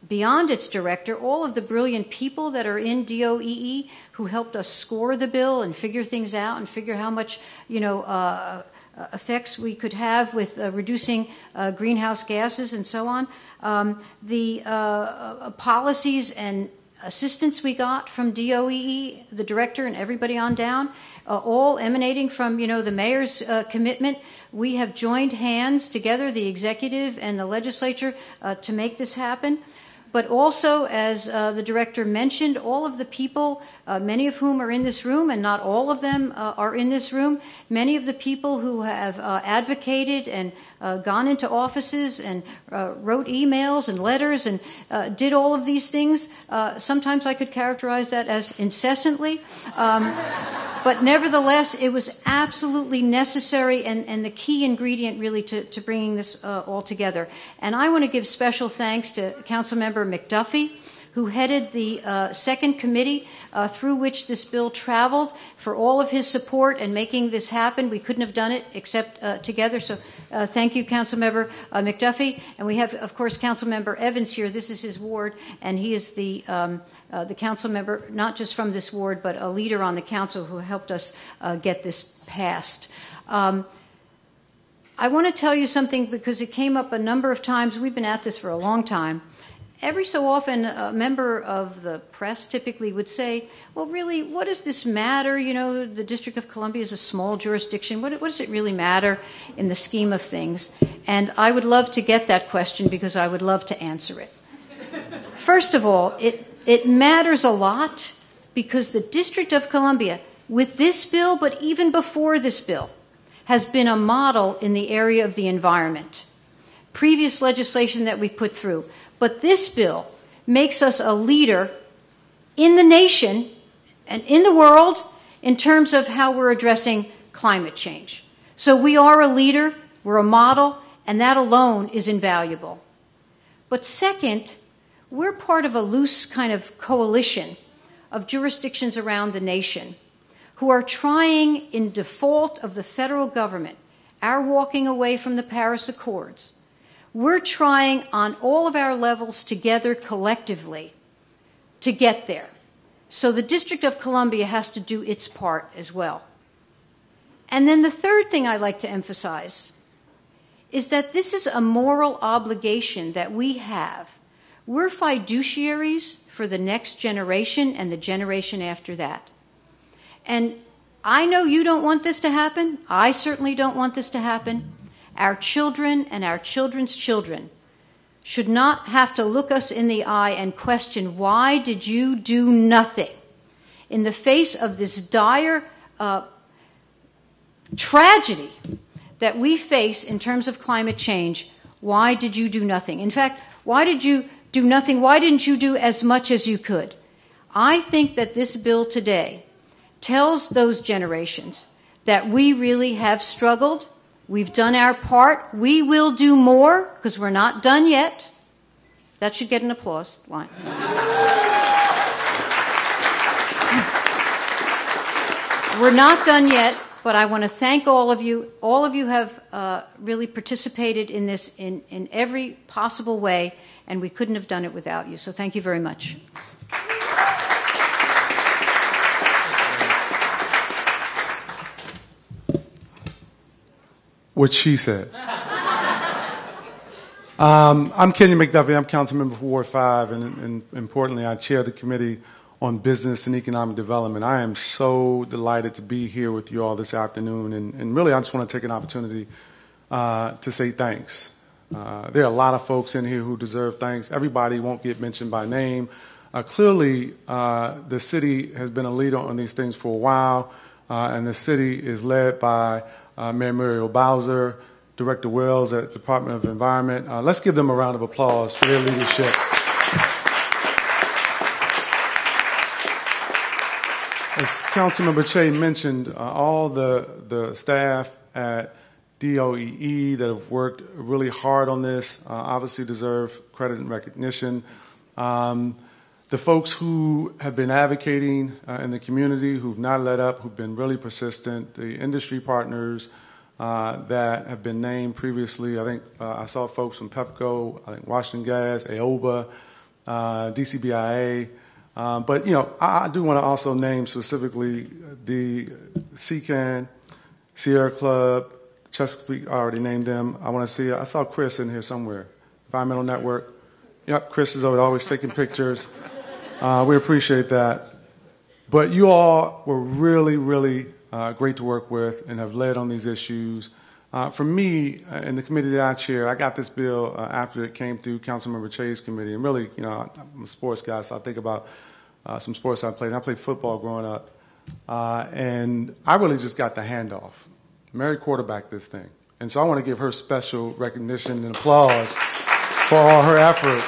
Beyond its director, all of the brilliant people that are in DOEE who helped us score the bill and figure things out and figure how much, effects we could have with reducing greenhouse gases and so on. The policies and assistance we got from DOEE, the director and everybody on down, all emanating from, the mayor's commitment. We have joined hands together, the executive and the legislature, to make this happen. But also, as the director mentioned, all of the people, many of whom are in this room, and not all of them are in this room, many of the people who have advocated and gone into offices and wrote emails and letters and did all of these things, sometimes I could characterize that as incessantly. But nevertheless, it was absolutely necessary and the key ingredient really to bringing this all together. And I want to give special thanks to Councilmember McDuffie, who headed the second committee through which this bill traveled, for all of his support and making this happen. We couldn't have done it except together. So thank you, Councilmember McDuffie. And we have, of course, Councilmember Evans here. This is his ward, and he is the council member, not just from this ward, but a leader on the council who helped us get this passed. I want to tell you something because it came up a number of times. We've been at this for a long time. Every so often, a member of the press typically would say, well, really, what does this matter? The District of Columbia is a small jurisdiction. What does it really matter in the scheme of things? And I would love to get that question because I would love to answer it. First of all, it matters a lot because the District of Columbia, with this bill, but even before this bill, has been a model in the area of the environment. Previous legislation that we've put through. But this bill makes us a leader in the nation and in the world in terms of how we're addressing climate change. So we are a leader, we're a model, and that alone is invaluable. But second, we're part of a loose kind of coalition of jurisdictions around the nation who are trying, in default of the federal government, our walking away from the Paris Accords. We're trying on all of our levels together collectively to get there. So the District of Columbia has to do its part as well. And then the third thing I'd like to emphasize is that this is a moral obligation that we have. We're fiduciaries for the next generation and the generation after that. And I know you don't want this to happen. I certainly don't want this to happen. Our children and our children's children should not have to look us in the eye and question, why did you do nothing? In the face of this dire tragedy that we face in terms of climate change, why did you do nothing? In fact, why did you do nothing? Why didn't you do as much as you could? I think that this bill today tells those generations that we really have struggled. We've done our part. We will do more because we're not done yet. That should get an applause line. We're not done yet, but I want to thank all of you. All of you have really participated in this in every possible way, and we couldn't have done it without you. So thank you very much. What she said. I'm Kenny McDuffie. I'm council member for Ward 5, and importantly, I chair the Committee on Business and Economic Development. I am so delighted to be here with you all this afternoon, and really I just want to take an opportunity to say thanks. There are a lot of folks in here who deserve thanks. Everybody won't get mentioned by name. Clearly, the city has been a leader on these things for a while, and the city is led by Mayor Muriel Bowser, Director Wells at the Department of Environment. Let's give them a round of applause for their leadership. As Councilmember Che mentioned, all the staff at DOEE that have worked really hard on this obviously deserve credit and recognition. The folks who have been advocating in the community, who've not let up, who've been really persistent, the industry partners that have been named previously. I think I saw folks from Pepco, I think Washington Gas, AOBA, DCBIA. But, you know, I do want to also name specifically the CCAN, Sierra Club, Chesapeake, I already named them. I saw Chris in here somewhere, Environmental Network. Yep, Chris is always taking pictures. We appreciate that. But you all were really, really great to work with and have led on these issues. For me, in the committee that I chair, I got this bill after it came through Councilmember Che's committee. And really, you know, I'm a sports guy, so I think about some sports I played. And I played football growing up. And I really just got the handoff. Mary quarterbacked this thing. And so I want to give her special recognition and applause for all her effort.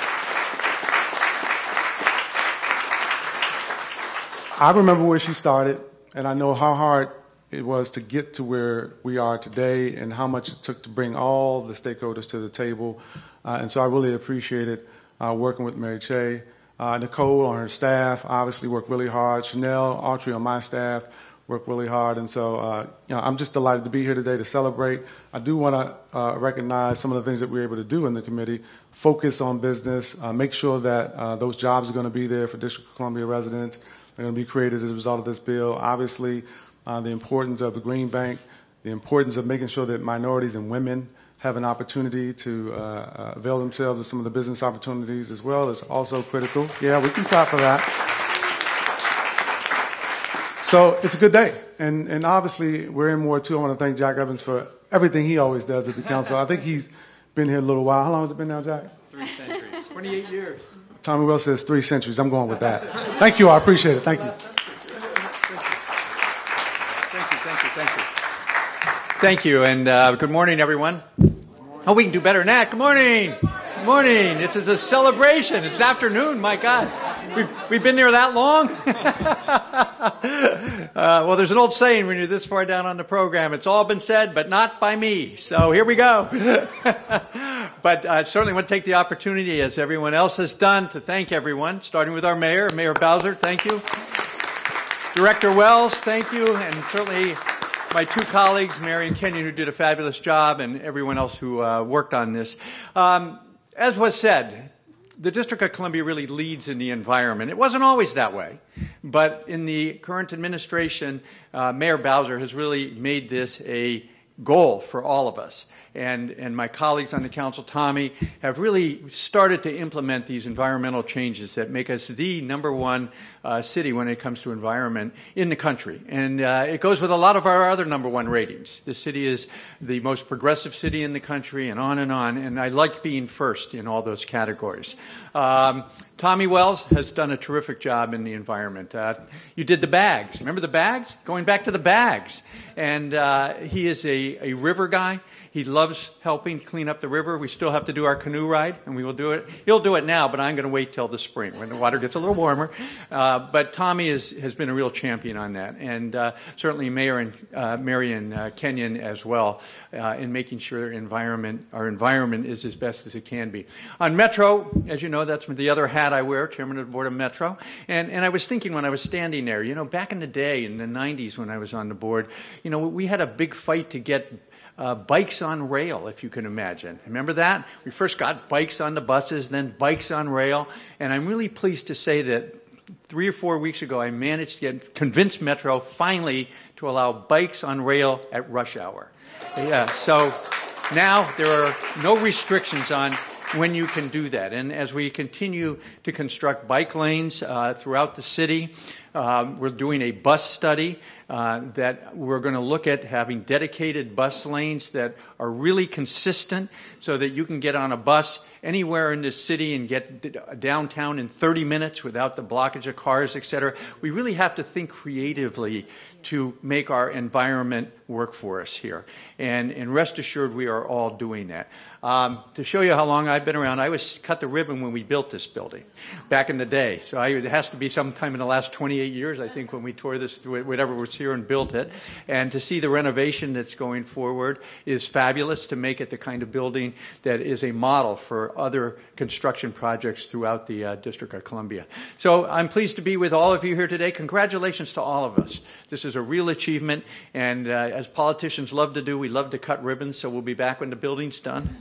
I remember where she started, and I know how hard it was to get to where we are today and how much it took to bring all the stakeholders to the table. And so I really appreciated working with Mary Che. Nicole on her staff obviously worked really hard. Chanel Autry on my staff worked really hard. And so you know, I'm just delighted to be here today to celebrate. I do want to recognize some of the things that we were able to do in the committee. Focus on business, make sure that those jobs are going to be there for District of Columbia residents. They're going to be created as a result of this bill. Obviously, the importance of the Green Bank, the importance of making sure that minorities and women have an opportunity to avail themselves of some of the business opportunities as well is also critical. Yeah, we can clap for that. So it's a good day. And obviously, we're in Ward 2. I want to thank Jack Evans for everything he always does at the council. I think he's been here a little while. How long has it been now, Jack? 3 centuries. 28 years. Tommy Wells says 3 centuries. I'm going with that. Thank you. I appreciate it. Thank you. Thank you, and good morning, everyone. Oh, we can do better than that. Good morning. Good morning. This is a celebration. It's afternoon. My God, we've been there that long. Well, there's an old saying when you're this far down on the program: "It's all been said, but not by me." So here we go. But I certainly want to take the opportunity, as everyone else has done, to thank everyone, starting with our mayor, Mayor Bowser. Thank you. Director Wells, thank you, and certainly my two colleagues, Mary and Kenyon, who did a fabulous job, and everyone else who worked on this. As was said, the District of Columbia really leads in the environment. It wasn't always that way, but in the current administration, Mayor Bowser has really made this a goal for all of us. and my colleagues on the council, Tommy, have really started to implement these environmental changes that make us the #1 city when it comes to environment in the country. And it goes with a lot of our other #1 ratings. The city is the most progressive city in the country, and on, and I like being first in all those categories. Tommy Wells has done a terrific job in the environment. You did the bags. Remember the bags? Going back to the bags. And he is a river guy. He loves helping clean up the river. We still have to do our canoe ride, and we will do it. He'll do it now, but I'm going to wait till the spring when the water gets a little warmer. But Tommy has been a real champion on that, and certainly Marion Kenyon as well in making sure our environment is as best as it can be. On Metro, as you know, that's the other hat I wear, chairman of the board of Metro. And I was thinking when I was standing there, back in the day, in the 90s when I was on the board, we had a big fight to get bikes on rail, if you can imagine. Remember that? We first got bikes on the buses, then bikes on rail. And I'm really pleased to say that 3 or 4 weeks ago, I managed to convince Metro finally to allow bikes on rail at rush hour. Yeah, so now there are no restrictions on when you can do that. And as we continue to construct bike lanes throughout the city, we're doing a bus study that we're going to look at having dedicated bus lanes that are really consistent so that you can get on a bus anywhere in the city and get downtown in 30 minutes without the blockage of cars, et cetera. We really have to think creatively to make our environment work for us here. And rest assured, we are all doing that. To show you how long I've been around, I was cut the ribbon when we built this building back in the day. So it has to be sometime in the last 28 years, I think, when we tore this, whatever was here and built it. And to see the renovation that's going forward is fabulous, to make it the kind of building that is a model for other construction projects throughout the District of Columbia. So I'm pleased to be with all of you here today. Congratulations to all of us. This is a real achievement, and as politicians love to do, we love to cut ribbons, so we'll be back when the building's done,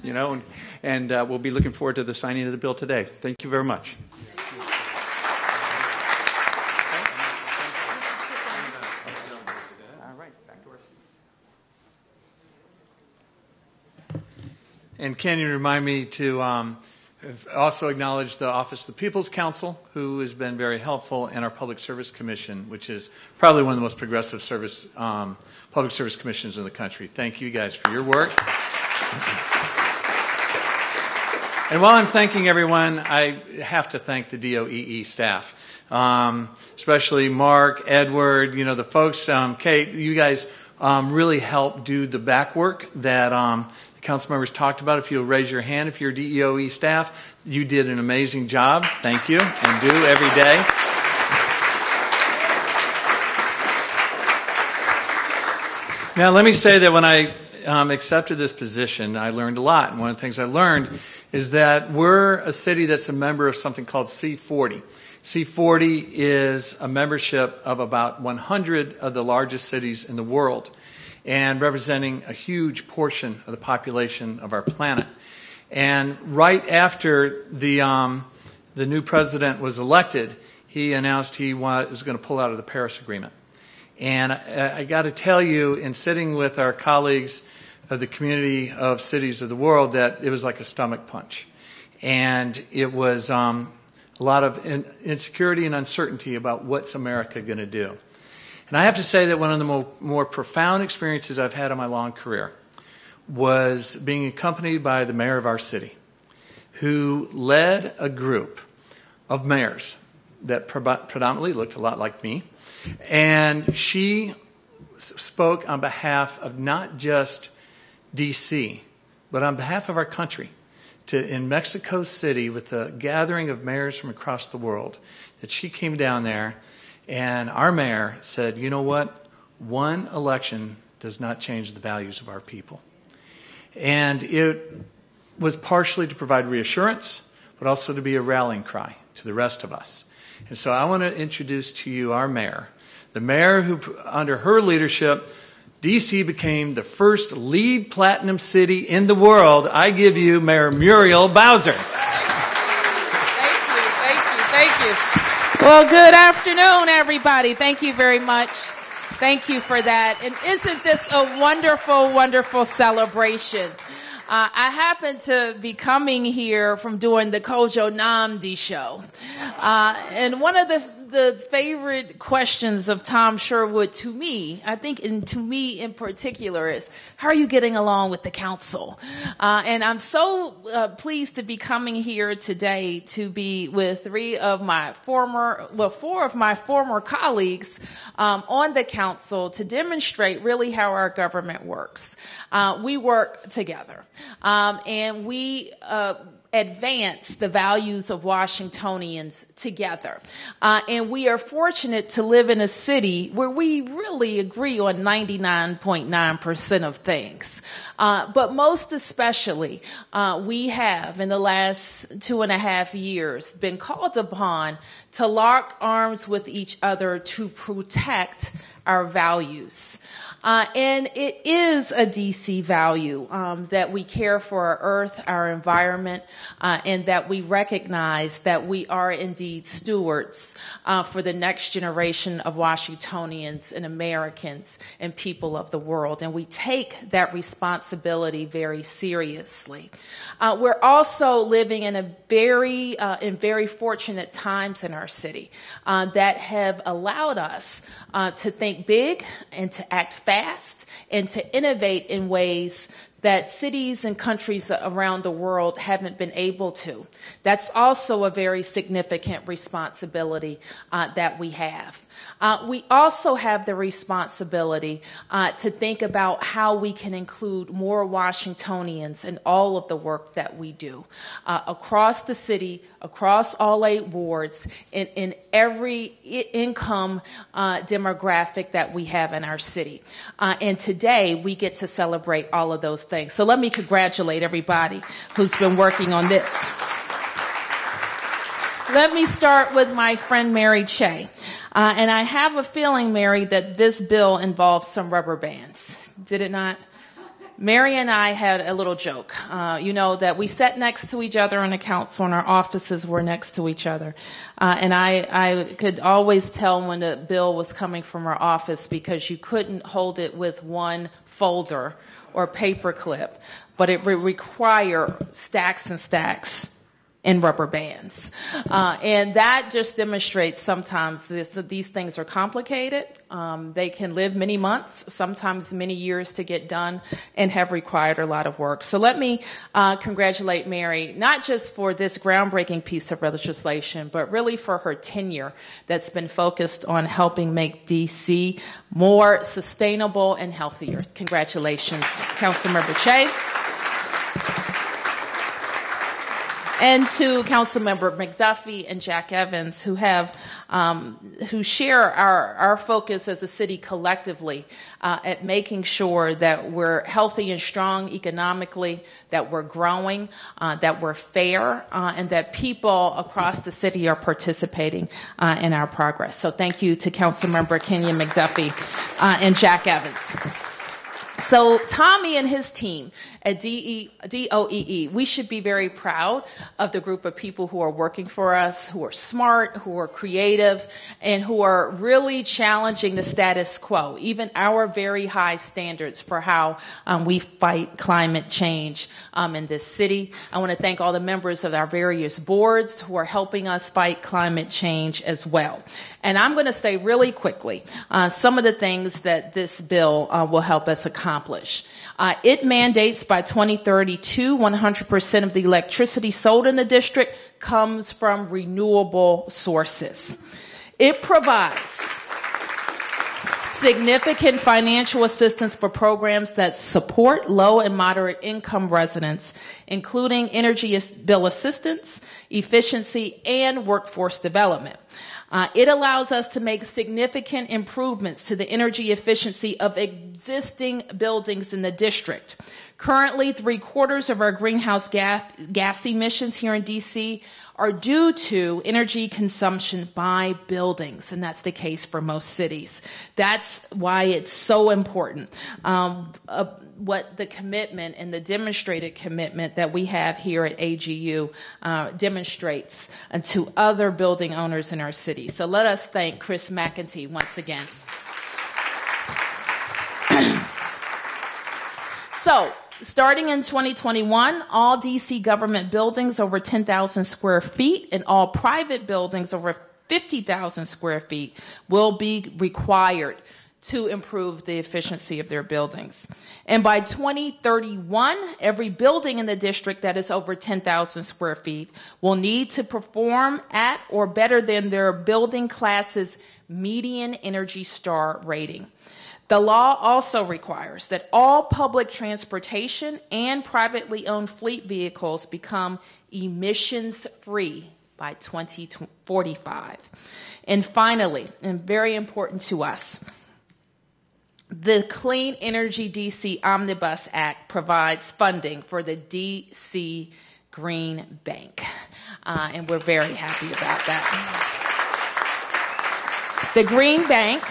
and we'll be looking forward to the signing of the bill today. Thank you very much. And can you remind me to also acknowledge the Office of the People's Council, who has been very helpful, and our Public Service Commission, which is probably one of the most progressive public service commissions in the country. Thank you guys for your work. And while I'm thanking everyone, I have to thank the DOEE staff, especially Mark, Edward, the folks, Kate, you guys really helped do the back work that the council members talked about. If you'll raise your hand, if you're DOE staff, you did an amazing job. Thank you, and do every day. Now, let me say that when I accepted this position, I learned a lot. And one of the things I learned is that we're a city that's a member of something called C40. C40 is a membership of about 100 of the largest cities in the world, and representing a huge portion of the population of our planet. And right after the new president was elected, he announced he was going to pull out of the Paris Agreement. And I got to tell you, in sitting with our colleagues of the community of cities of the world, that it was like a stomach punch. And it was a lot of insecurity and uncertainty about what's America going to do. And I have to say that one of the more profound experiences I've had in my long career was being accompanied by the mayor of our city, who led a group of mayors that predominantly looked a lot like me. And she spoke on behalf of not just D.C., but on behalf of our country, in Mexico City with a gathering of mayors from across the world, that she came down there, and our mayor said, you know what? One election does not change the values of our people. And it was partially to provide reassurance, but also to be a rallying cry to the rest of us. And so I want to introduce to you our mayor, the mayor who, under her leadership, D.C. became the first LEED Platinum city in the world. I give you Mayor Muriel Bowser. Thank you. Well, good afternoon, everybody. Thank you very much. Thank you for that. And isn't this a wonderful, wonderful celebration? I happen to be coming here from doing the Kojo Nnamdi show. And one of the favorite questions of Tom Sherwood to me, I think, and to me in particular, is how are you getting along with the council? And I'm so pleased to be coming here today to be with four of my former colleagues on the council to demonstrate really how our government works. We work together, and we advance the values of Washingtonians together. And we are fortunate to live in a city where we really agree on 99.9% of things. But most especially, we have in the last 2.5 years been called upon to lock arms with each other to protect our values. And it is a DC value that we care for our earth, our environment, and that we recognize that we are indeed stewards for the next generation of Washingtonians and Americans and people of the world. And we take that responsibility very seriously. We're also living in very fortunate times in our city that have allowed us to think big and to act fast and to innovate in ways that cities and countries around the world haven't been able to. That's also a very significant responsibility that we have. We also have the responsibility to think about how we can include more Washingtonians in all of the work that we do across the city, across all 8 wards, in every income demographic that we have in our city. And today we get to celebrate all of those things. So let me congratulate everybody who's been working on this. Let me start with my friend Mary Che. And I have a feeling, Mary, that this bill involves some rubber bands. Did it not? Mary and I had a little joke, that we sat next to each other on the council and our offices were next to each other. And I could always tell when the bill was coming from our office because you couldn't hold it with one folder or paper clip, but it would require stacks and stacks in rubber bands. And that just demonstrates sometimes these things are complicated. They can live many months, sometimes many years to get done, and have required a lot of work. So let me congratulate Mary, not just for this groundbreaking piece of legislation, but really for her tenure that's been focused on helping make DC more sustainable and healthier. Congratulations, Councilmember Che. And to Councilmember McDuffie and Jack Evans, who share our focus as a city collectively at making sure that we're healthy and strong economically, that we're growing, that we're fair, and that people across the city are participating in our progress. So thank you to Councilmember Kenya McDuffie and Jack Evans. So Tommy and his team at DOEE, we should be very proud of the group of people who are working for us, who are smart, who are creative, and who are really challenging the status quo, even our very high standards for how we fight climate change in this city. I want to thank all the members of our various boards who are helping us fight climate change as well. And I'm going to say really quickly some of the things that this bill will help us accomplish. It mandates by 2032, 100% of the electricity sold in the district comes from renewable sources. It provides significant financial assistance for programs that support low and moderate income residents, including energy bill assistance, efficiency, and workforce development. It allows us to make significant improvements to the energy efficiency of existing buildings in the district. Currently, 3/4 of our greenhouse gas emissions here in DC are due to energy consumption by buildings, and that's the case for most cities. That's why it's so important. What the commitment and the demonstrated commitment that we have here at AGU demonstrates to other building owners in our city. So let us thank Chris McEntee once again. So Starting in 2021, all DC government buildings over 10,000 square feet and all private buildings over 50,000 square feet will be required to improve the efficiency of their buildings. And by 2031, every building in the district that is over 10,000 square feet will need to perform at or better than their building class's median Energy Star rating. The law also requires that all public transportation and privately owned fleet vehicles become emissions-free by 2045. And finally, and very important to us, the Clean Energy DC Omnibus Act provides funding for the DC Green Bank, and we're very happy about that. The Green Bank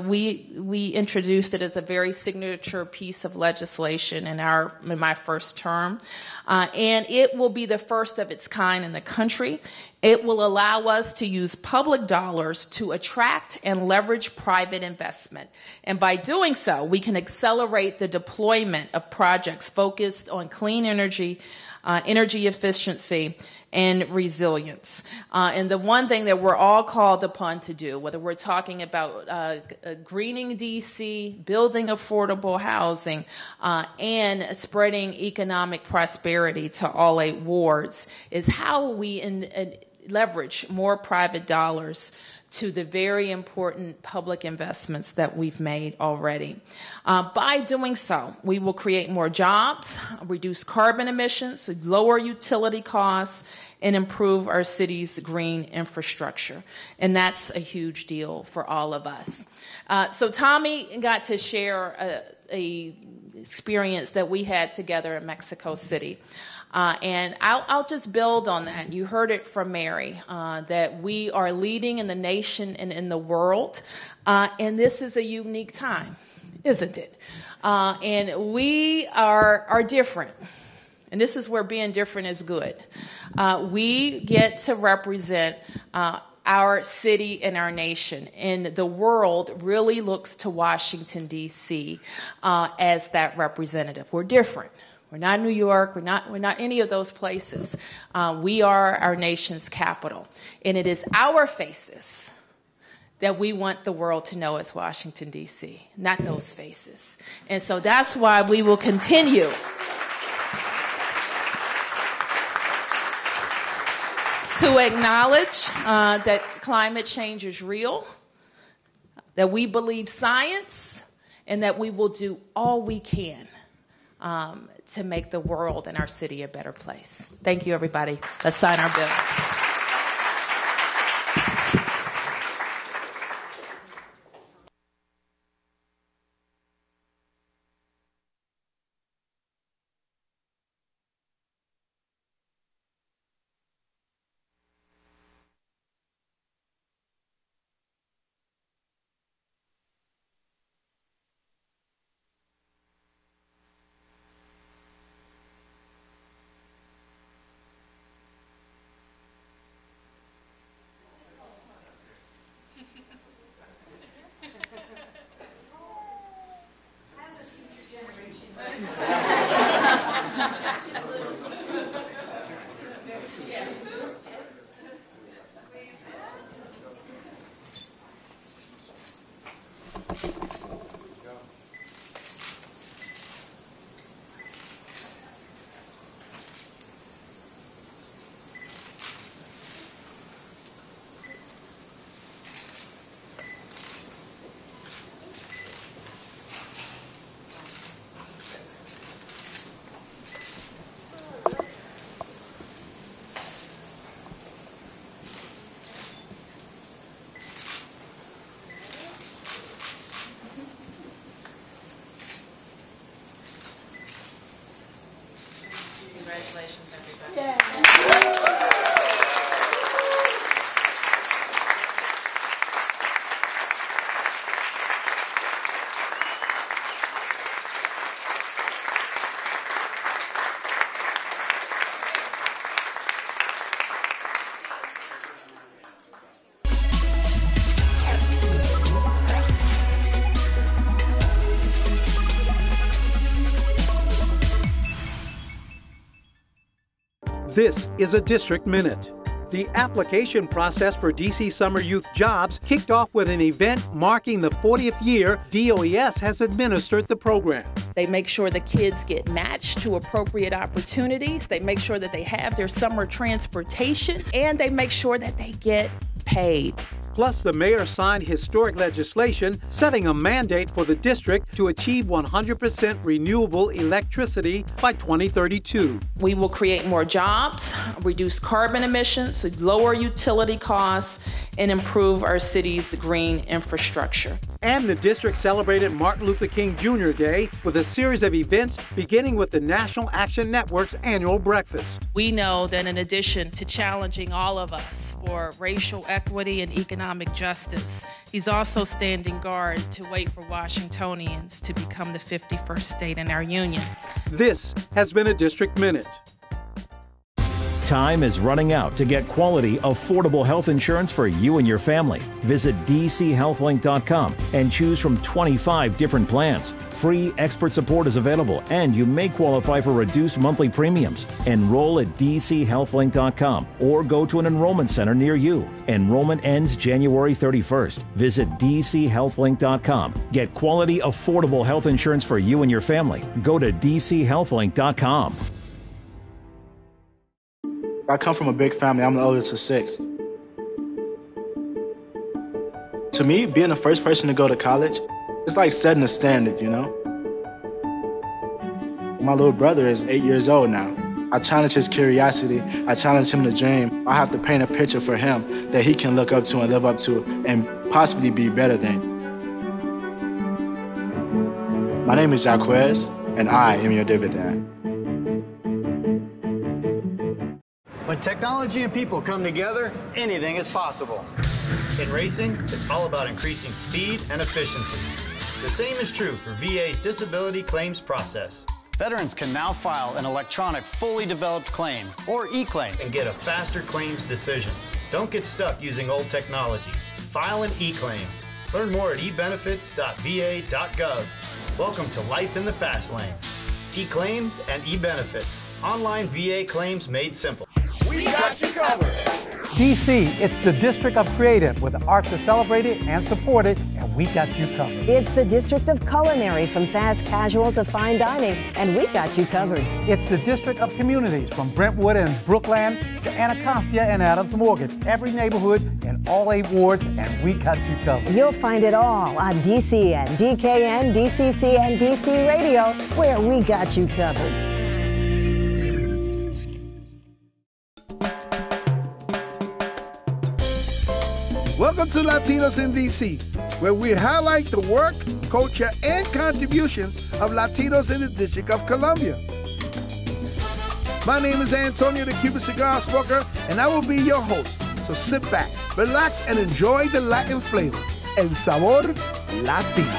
we introduced it as a very signature piece of legislation in my first term, and it will be the first of its kind in the country. It will allow us to use public dollars to attract and leverage private investment, and by doing so, we can accelerate the deployment of projects focused on clean energy, energy efficiency, and resilience. And the one thing that we're all called upon to do, whether we're talking about greening DC, building affordable housing, and spreading economic prosperity to all 8 wards, is how we leverage more private dollars to the very important public investments that we've made already. By doing so, we will create more jobs, reduce carbon emissions, lower utility costs, and improve our city's green infrastructure. And that's a huge deal for all of us. So Tommy got to share a experience that we had together in Mexico City. And I'll just build on that. You heard it from Mary, that we are leading in the nation and in the world. And this is a unique time, isn't it? And we are different. And this is where being different is good. We get to represent our city and our nation. And the world really looks to Washington, D.C. As that representative. We're different. We're not New York. We're not any of those places. We are our nation's capital. And it is our faces that we want the world to know as Washington, D.C., not those faces. And so that's why we will continue to acknowledge that climate change is real, that we believe science, and that we will do all we can to make the world and our city a better place. Thank you, everybody. Let's sign our bill. This is a District Minute. The application process for DC Summer Youth Jobs kicked off with an event marking the 40th year DOES has administered the program. They make sure the kids get matched to appropriate opportunities. They make sure that they have their summer transportation, and they make sure that they get paid. Plus, the mayor signed historic legislation setting a mandate for the district to achieve 100% renewable electricity by 2032. We will create more jobs, reduce carbon emissions, lower utility costs, and improve our city's green infrastructure. And the district celebrated Martin Luther King Jr. Day with a series of events beginning with the National Action Network's annual breakfast. We know that in addition to challenging all of us for racial equity and economic justice, he's also standing guard to wait for Washingtonians to become the 51st state in our union. This has been a District Minute. Time is running out to get quality, affordable health insurance for you and your family. Visit dchealthlink.com and choose from 25 different plans. Free expert support is available, and you may qualify for reduced monthly premiums. Enroll at dchealthlink.com or go to an enrollment center near you. Enrollment ends January 31st. Visit dchealthlink.com. Get quality, affordable health insurance for you and your family. Go to dchealthlink.com. I come from a big family. I'm the oldest of 6. To me, being the first person to go to college, it's like setting a standard, you know? My little brother is 8 years old now. I challenge his curiosity. I challenge him to dream. I have to paint a picture for him that he can look up to and live up to and possibly be better than. My name is Jaquez, and I am your dividend. When technology and people come together, anything is possible. In racing, it's all about increasing speed and efficiency. The same is true for VA's disability claims process. Veterans can now file an electronic, fully developed claim, or e-claim, and get a faster claims decision. Don't get stuck using old technology. File an e-claim. Learn more at ebenefits.va.gov. Welcome to life in the fast lane. E-claims and e-benefits. Online VA claims made simple. We got you covered. DC, it's the District of Creative with art to celebrate it and support it, and we got you covered. It's the District of Culinary, from fast casual to fine dining, and we got you covered. It's the District of Communities, from Brentwood and Brookland to Anacostia and Adams Morgan. Every neighborhood in all 8 wards, and we got you covered. You'll find it all on DCN, DKN, DCC, and DC Radio, where we got you covered. Welcome to Latinos in DC, where we highlight the work, culture, and contributions of Latinos in the District of Columbia. My name is Antonio, the Cuban cigar smoker, and I will be your host. So sit back, relax, and enjoy the Latin flavor. El sabor latino.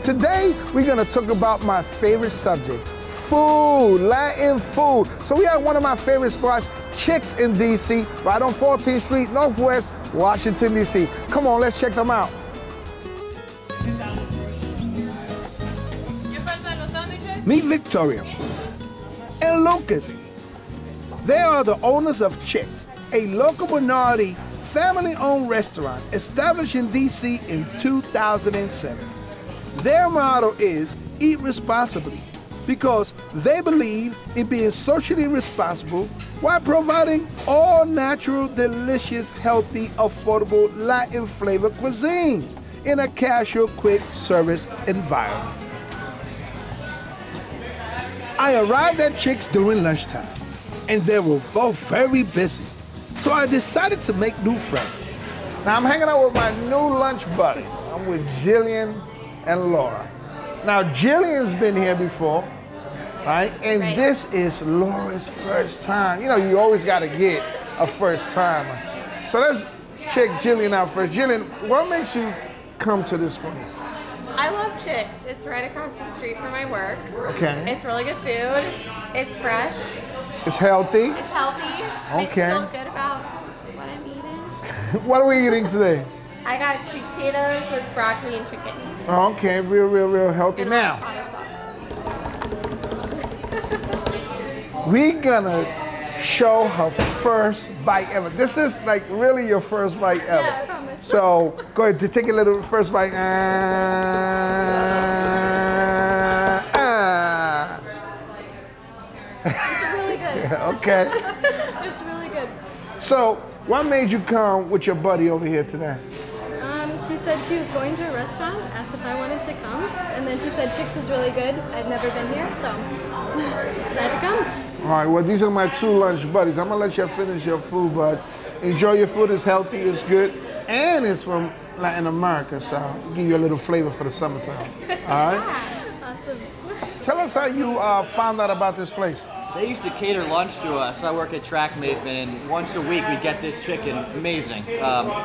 Today, we're going to talk about my favorite subject, food, Latin food. So we have one of my favorite spots, Chicks in DC, right on 14th Street, Northwest, Washington, DC. Come on, let's check them out. Meet Victoria and Lucas. They are the owners of Chicks, a local minority, family-owned restaurant established in DC in 2007. Their motto is eat responsibly, because they believe in being socially responsible while providing all natural, delicious, healthy, affordable Latin flavor cuisines in a casual, quick service environment. I arrived at Chicks during lunchtime, and they were both very busy, so I decided to make new friends. Now I'm hanging out with my new lunch buddies. I'm with Jillian and Laura. Now Jillian's been here before, right? And this is Laura's first time. You know, you always gotta get a first timer. So let's check Jillian out first. Jillian, what makes you come to this place? I love Chicks. It's right across the street from my work. Okay. It's really good food. It's fresh. It's healthy. It's healthy. Makes me feel good about what I'm eating. What are we eating today? I got sweet potatoes with broccoli and chicken. Okay, real healthy. Now, We're gonna show her first bite ever. This is like really your first bite ever. Yeah, I promise. So go ahead to take a little first bite. It's really good. Okay. It's really good. So what made you come with your buddy over here today? She said she was going to a restaurant, asked if I wanted to come, and then she said Chicks is really good. I'd never been here, so decided to come. All right, well, these are my 2 lunch buddies. I'm gonna let you finish your food, but enjoy your food. It's healthy, it's good, and it's from Latin America, so I'll give you a little flavor for the summertime. All right? Awesome. Tell us how you found out about this place. They used to cater lunch to us. I work at Track Maven, and once a week we get this chicken. Amazing.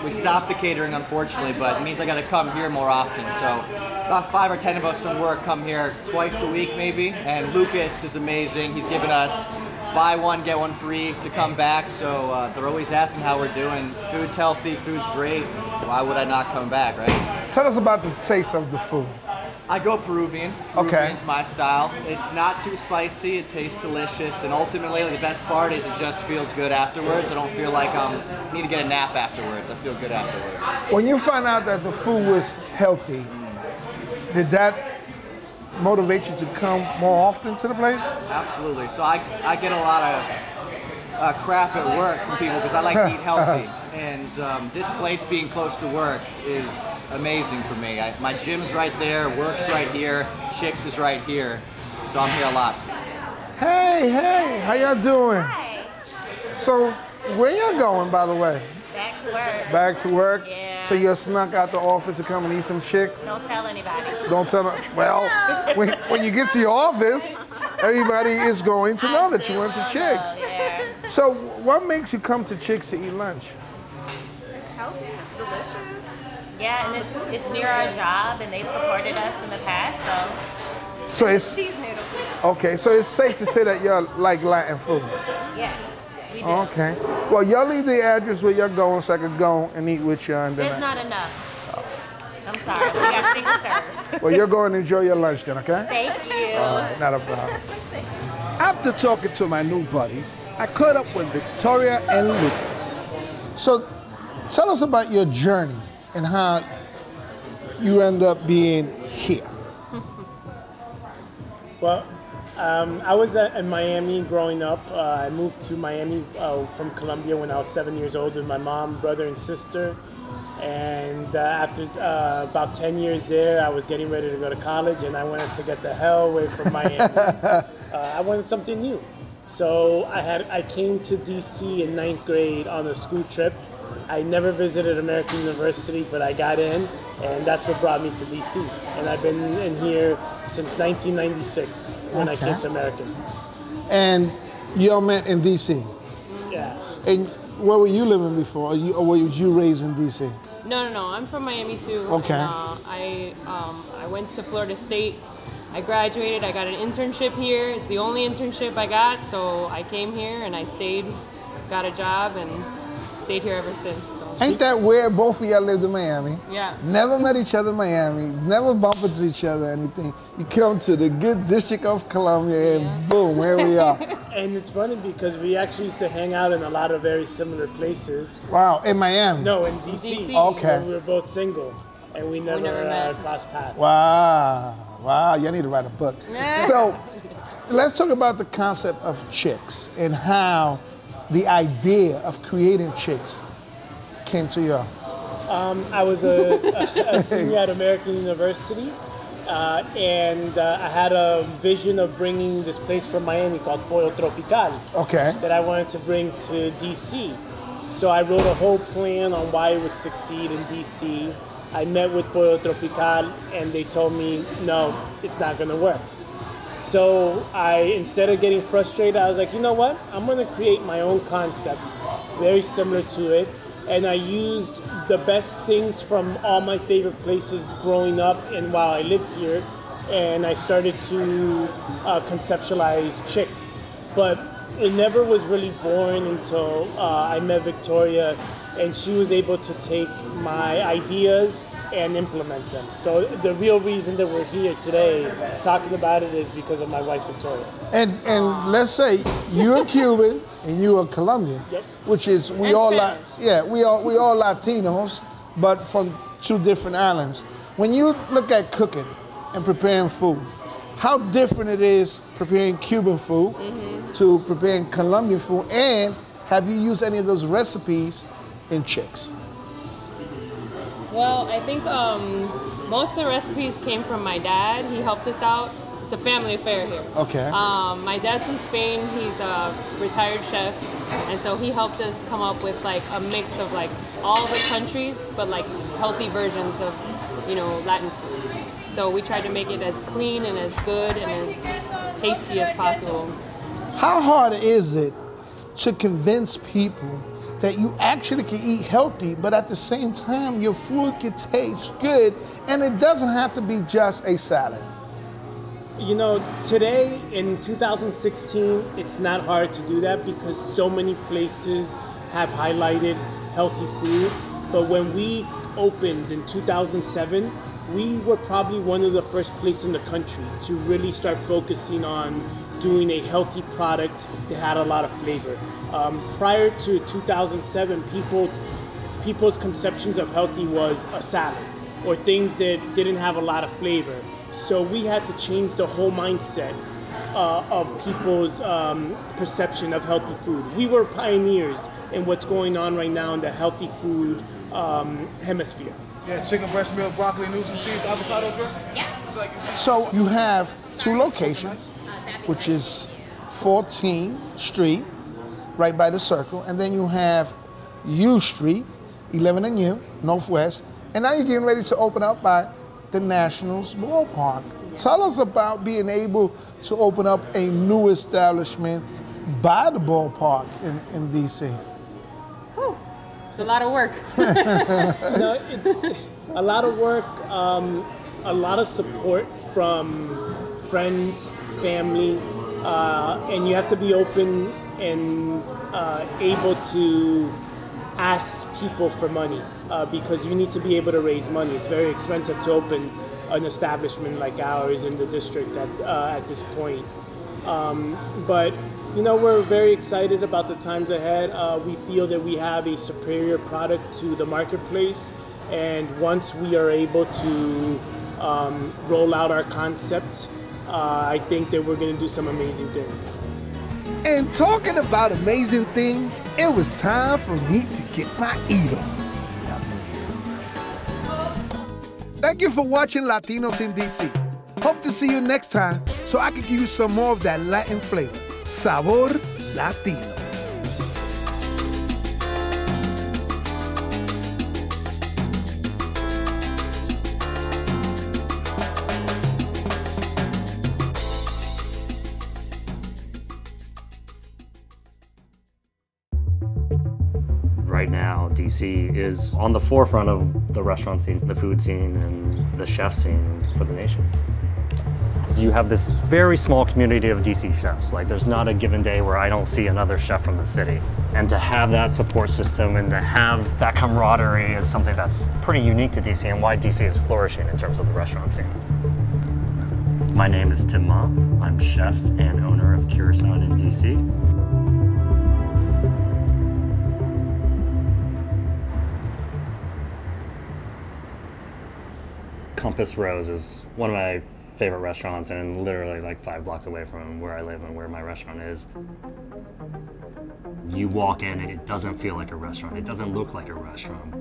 We stopped the catering, unfortunately, but it means I got to come here more often. So about 5 or 10 of us from work come here twice a week, maybe. And Lucas is amazing. He's given us buy one, get one free to come back. So they're always asking how we're doing. Food's healthy, food's great. Why would I not come back, right? Tell us about the taste of the food. I go Peruvian. Peruvian's my style. It's not too spicy. It tastes delicious. And ultimately, the best part is it just feels good afterwards. I don't feel like I need to get a nap afterwards. I feel good afterwards. When you found out that the food was healthy, did that motivate you to come more often to the place? Absolutely. So I get a lot of crap at work from people because I like to eat healthy. And this place being close to work is amazing for me. My gym's right there, work's right here, Chicks is right here, so I'm here a lot. Hey, how y'all doing? Hi. So, where y'all going, by the way? Back to work. Back to work? Yeah. So you snuck out the office to come and eat some Chicks? Don't tell anybody. Don't tell them. Well, when you get to your office, everybody is going to know that you went to Chicks. Yeah. So, what makes you come to Chicks to eat lunch? Healthy, it's delicious. Yeah, and it's near our job, and they've supported us in the past, So it's cheese noodles. okay. So it's safe to say that y'all like Latin food. Yes, we do. Okay. Well, y'all leave the address where y'all going so I could go and eat with you. And then There's not enough. I'm sorry, we got single serve. Well, you're going to enjoy your lunch then, okay? Thank you. All right, not a problem. After talking to my new buddies, I caught up with Victoria and Lucas. So, tell us about your journey and how you end up being here. Well, I was in Miami growing up. I moved to Miami from Colombia when I was 7 years old with my mom, brother, and sister. And after about 10 years there, I was getting ready to go to college, and I wanted to get the hell away from Miami. I wanted something new. So I came to DC in 9th grade on a school trip. I never visited American University, but I got in, and that's what brought me to DC. And I've been in here since 1996 when I came to American. And you all met in DC? Yeah. And where were you living before? Or were you raised in DC? No. I'm from Miami too. Okay. And, I went to Florida State. I graduated. I got an internship here. It's the only internship I got, so I came here and I stayed, got a job, and stayed here ever since. So. Ain't that weird? Both of y'all lived in Miami. Yeah. Never met each other in Miami. Never bumped into each other or anything. You come to the good District of Columbia and boom, here we are. And it's funny because we actually used to hang out in a lot of very similar places. Wow, in Miami? No, in DC. Okay. We were both single, and we never crossed paths. Wow, y'all need to write a book. So let's talk about the concept of Chicks and how the idea of creating Chicks came to you. I was a senior at American University, and I had a vision of bringing this place from Miami called Pollo Tropical. Okay. That I wanted to bring to DC. So I wrote a whole plan on why it would succeed in DC. I met with Pollo Tropical, and they told me, no, it's not going to work. So instead of getting frustrated, I was like, you know what? I'm going to create my own concept, very similar to it. And I used the best things from all my favorite places growing up and while I lived here. And I started to conceptualize Chicks. But it never was really born until I met Victoria, and she was able to take my ideas and implement them. So the real reason that we're here today talking about it is because of my wife, Victoria. And let's say you're Cuban and you're Colombian, Yep. which is we all Latinos, but from two different islands. When you look at cooking and preparing food, how different it is preparing Cuban food to preparing Colombian food, and have you used any of those recipes in Chicks? Well, I think most of the recipes came from my dad. He helped us out. It's a family affair here. Okay. My dad's from Spain. He's a retired chef, and so he helped us come up with like a mix of like all the countries, but like healthy versions of, you know, Latin food. So we tried to make it as clean and as good and as tasty as possible. How hard is it to convince people that you actually can eat healthy, but at the same time your food can taste good, and it doesn't have to be just a salad? You know, today in 2016, it's not hard to do that because so many places have highlighted healthy food. But when we opened in 2007, we were probably one of the first places in the country to really start focusing on doing a healthy product that had a lot of flavor. Prior to 2007, people's conceptions of healthy was a salad or things that didn't have a lot of flavor. So we had to change the whole mindset of people's perception of healthy food. We were pioneers in what's going on right now in the healthy food hemisphere. Yeah, chicken breast milk, broccoli, noodles and cheese, avocado dressing? Yeah. So you have two locations, which is 14th Street, right by the circle, and then you have U Street, 11 and U, Northwest, and now you're getting ready to open up by the Nationals ballpark. Tell us about being able to open up a new establishment by the ballpark in DC. It's a lot of work. No, it's a lot of work, a lot of support from friends, family, and you have to be open and able to ask people for money because you need to be able to raise money. It's very expensive to open an establishment like ours in the district at this point. But you know, we're very excited about the times ahead. We feel that we have a superior product to the marketplace, and once we are able to roll out our concept, I think that we're going to do some amazing things. And talking about amazing things, it was time for me to get my eat on. Thank you for watching Latinos in DC. Hope to see you next time so I can give you some more of that Latin flavor. Sabor Latino. Right now, DC is on the forefront of the restaurant scene, the food scene, and the chef scene for the nation. You have this very small community of DC chefs. Like, there's not a given day where I don't see another chef from the city. And to have that support system and to have that camaraderie is something that's pretty unique to DC and why DC is flourishing in terms of the restaurant scene. My name is Tim Ma. I'm chef and owner of Kurasan in DC. Compass Rose is one of my favorite restaurants and literally like 5 blocks away from where I live and where my restaurant is. You walk in and it doesn't feel like a restaurant. It doesn't look like a restaurant.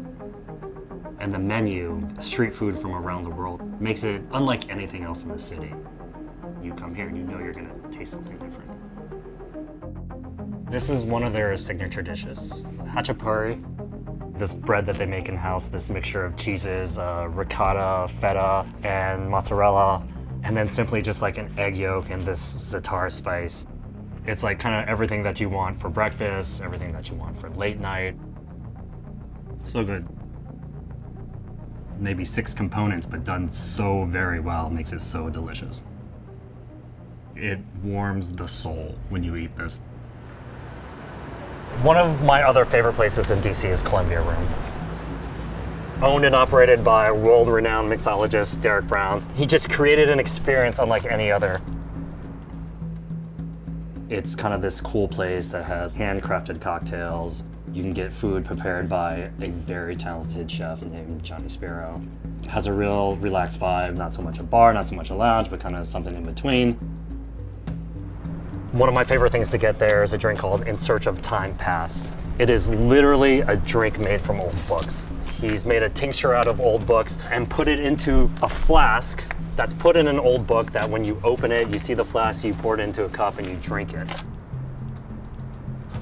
And the menu, street food from around the world, makes it unlike anything else in the city. You come here and you know you're gonna taste something different. This is one of their signature dishes, hachapuri. This bread that they make in-house, this mixture of cheeses, ricotta, feta, and mozzarella, and then simply just like an egg yolk and this za'atar spice. It's like kind of everything that you want for breakfast, everything that you want for late night. So good. Maybe 6 components, but done so very well, makes it so delicious. It warms the soul when you eat this. One of my other favorite places in DC is Columbia Room. Owned and operated by world-renowned mixologist Derek Brown. He just created an experience unlike any other. It's kind of this cool place that has handcrafted cocktails. You can get food prepared by a very talented chef named Johnny Sparrow. It has a real relaxed vibe, not so much a bar, not so much a lounge, but kind of something in between. One of my favorite things to get there is a drink called In Search of Time Past. It is literally a drink made from old books. He's made a tincture out of old books and put it into a flask that's put in an old book that when you open it, you see the flask, you pour it into a cup and you drink it.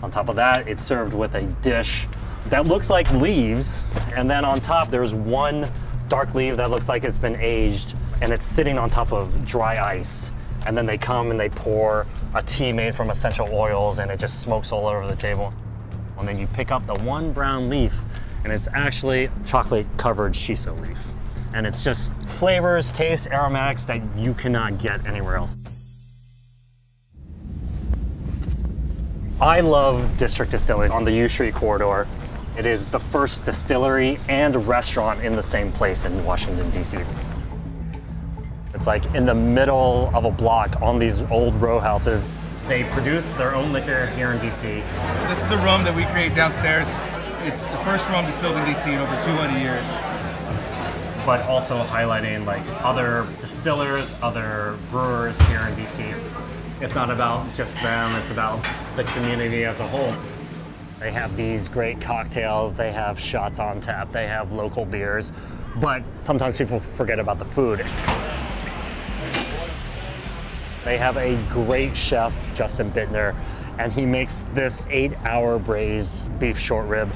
On top of that, it's served with a dish that looks like leaves, and then on top there's one dark leaf that looks like it's been aged, and it's sitting on top of dry ice. And then they come and they pour a tea made from essential oils, and it just smokes all over the table. And then you pick up the one brown leaf, and it's actually chocolate-covered shiso leaf. And it's just flavors, tastes, aromatics that you cannot get anywhere else. I love District Distillery on the U Street corridor. It is the first distillery and restaurant in the same place in Washington, D.C. It's like in the middle of a block on these old row houses. They produce their own liquor here in D.C. So this is a rum that we create downstairs. It's the first rum distilled in D.C. in over 200 years. But also highlighting like other distillers, other brewers here in D.C. It's not about just them, it's about the community as a whole. They have these great cocktails, they have shots on tap, they have local beers, but sometimes people forget about the food. They have a great chef, Justin Bittner, and he makes this 8-hour braised beef short rib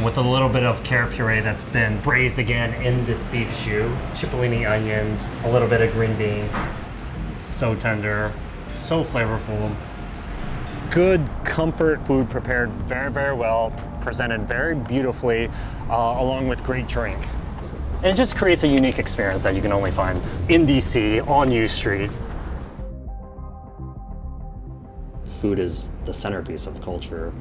with a little bit of carrot puree that's been braised again in this beef stew, cipollini onions, a little bit of green bean. So tender, so flavorful. Good comfort food prepared very, very well, presented very beautifully, along with great drink. And it just creates a unique experience that you can only find in DC, on U Street. Food is the centerpiece of culture.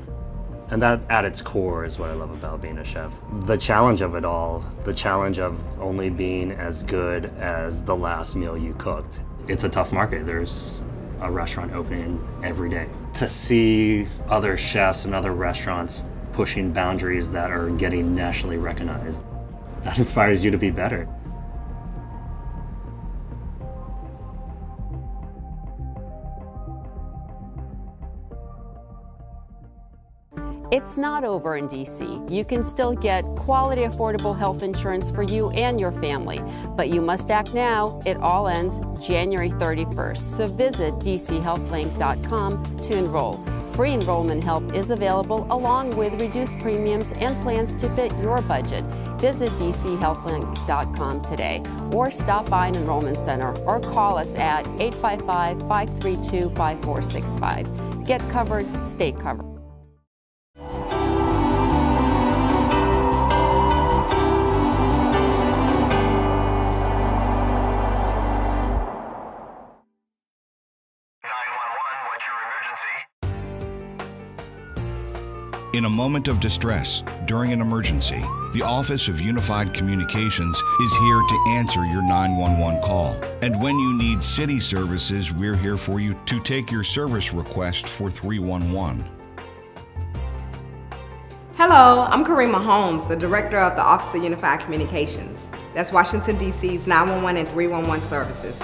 And that, at its core, is what I love about being a chef. The challenge of it all, the challenge of only being as good as the last meal you cooked. It's a tough market. There's a restaurant opening every day. To see other chefs and other restaurants pushing boundaries that are getting nationally recognized, that inspires you to be better. It's not over in DC. You can still get quality, affordable health insurance for you and your family, but you must act now. It all ends January 31st. So visit dchealthlink.com to enroll. Free enrollment help is available along with reduced premiums and plans to fit your budget. Visit dchealthlink.com today or stop by an enrollment center or call us at 855-532-5465. Get covered, stay covered. In a moment of distress, during an emergency, the Office of Unified Communications is here to answer your 911 call. And when you need city services, we're here for you to take your service request for 311. Hello, I'm Karima Holmes, the Director of the Office of Unified Communications. That's Washington, D.C.'s 911 and 311 services.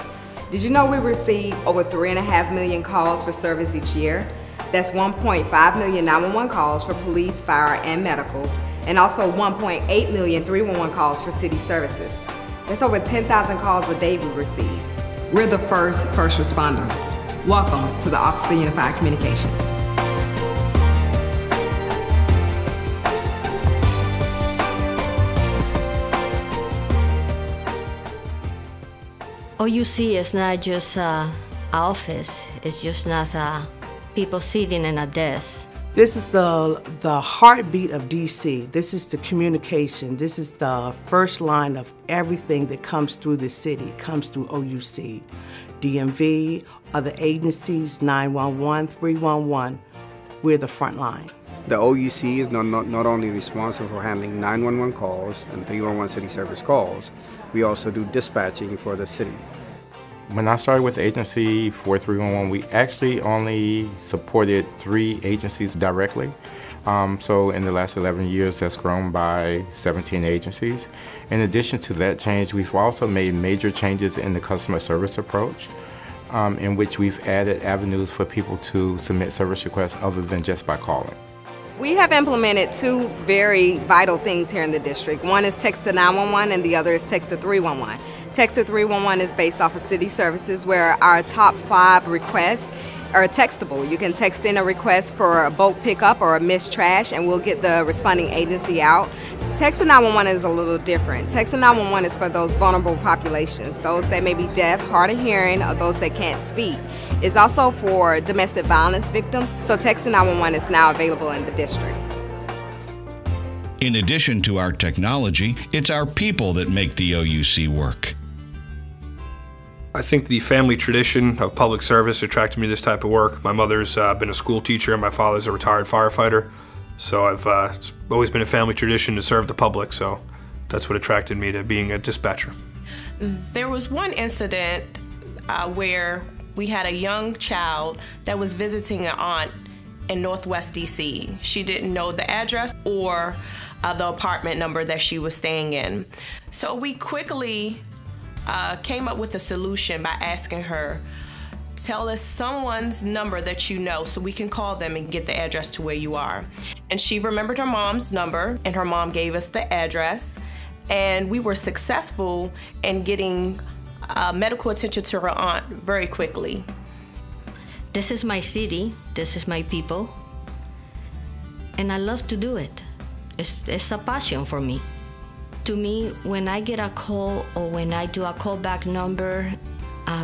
Did you know we receive over 3.5 million calls for service each year? That's 1.5 million 911 calls for police, fire, and medical, and also 1.8 million 311 calls for city services. There's over 10,000 calls a day we receive. We're the first responders. Welcome to the Office of Unified Communications. OUC is not just an office. It's just not people sitting in a desk. This is the heartbeat of DC. This is the communication. This is the first line of everything that comes through the city, comes through OUC. DMV, other agencies, 911, 311. we're the front line. The OUC is not only responsible for handling 911 calls and 311 city service calls, we also do dispatching for the city. When I started with the agency for 311, we actually only supported 3 agencies directly. So in the last 11 years, that's grown by 17 agencies. In addition to that change, we've also made major changes in the customer service approach, in which we've added avenues for people to submit service requests other than just by calling. We have implemented 2 very vital things here in the district. One is Text to 911 and the other is Text to 311. Text to 311 is based off of city services where our top 5 requests are textable. You can text in a request for a bulk pickup or a missed trash and we'll get the responding agency out. Text to 911 is a little different. Text to 911 is for those vulnerable populations, those that may be deaf, hard of hearing, or those that can't speak. It's also for domestic violence victims, so Text to 911 is now available in the district. In addition to our technology, it's our people that make the OUC work. I think the family tradition of public service attracted me to this type of work. My mother's been a school teacher and my father's a retired firefighter. So I've always been a family tradition to serve the public, so that's what attracted me to being a dispatcher. There was one incident where we had a young child that was visiting an aunt in Northwest DC. She didn't know the address or the apartment number that she was staying in. So we quickly came up with a solution by asking her, tell us someone's number that you know so we can call them and get the address to where you are. And she remembered her mom's number and her mom gave us the address and we were successful in getting medical attention to her aunt very quickly. This is my city, this is my people, and I love to do it. It's a passion for me. To me, when I get a call or when I do a callback number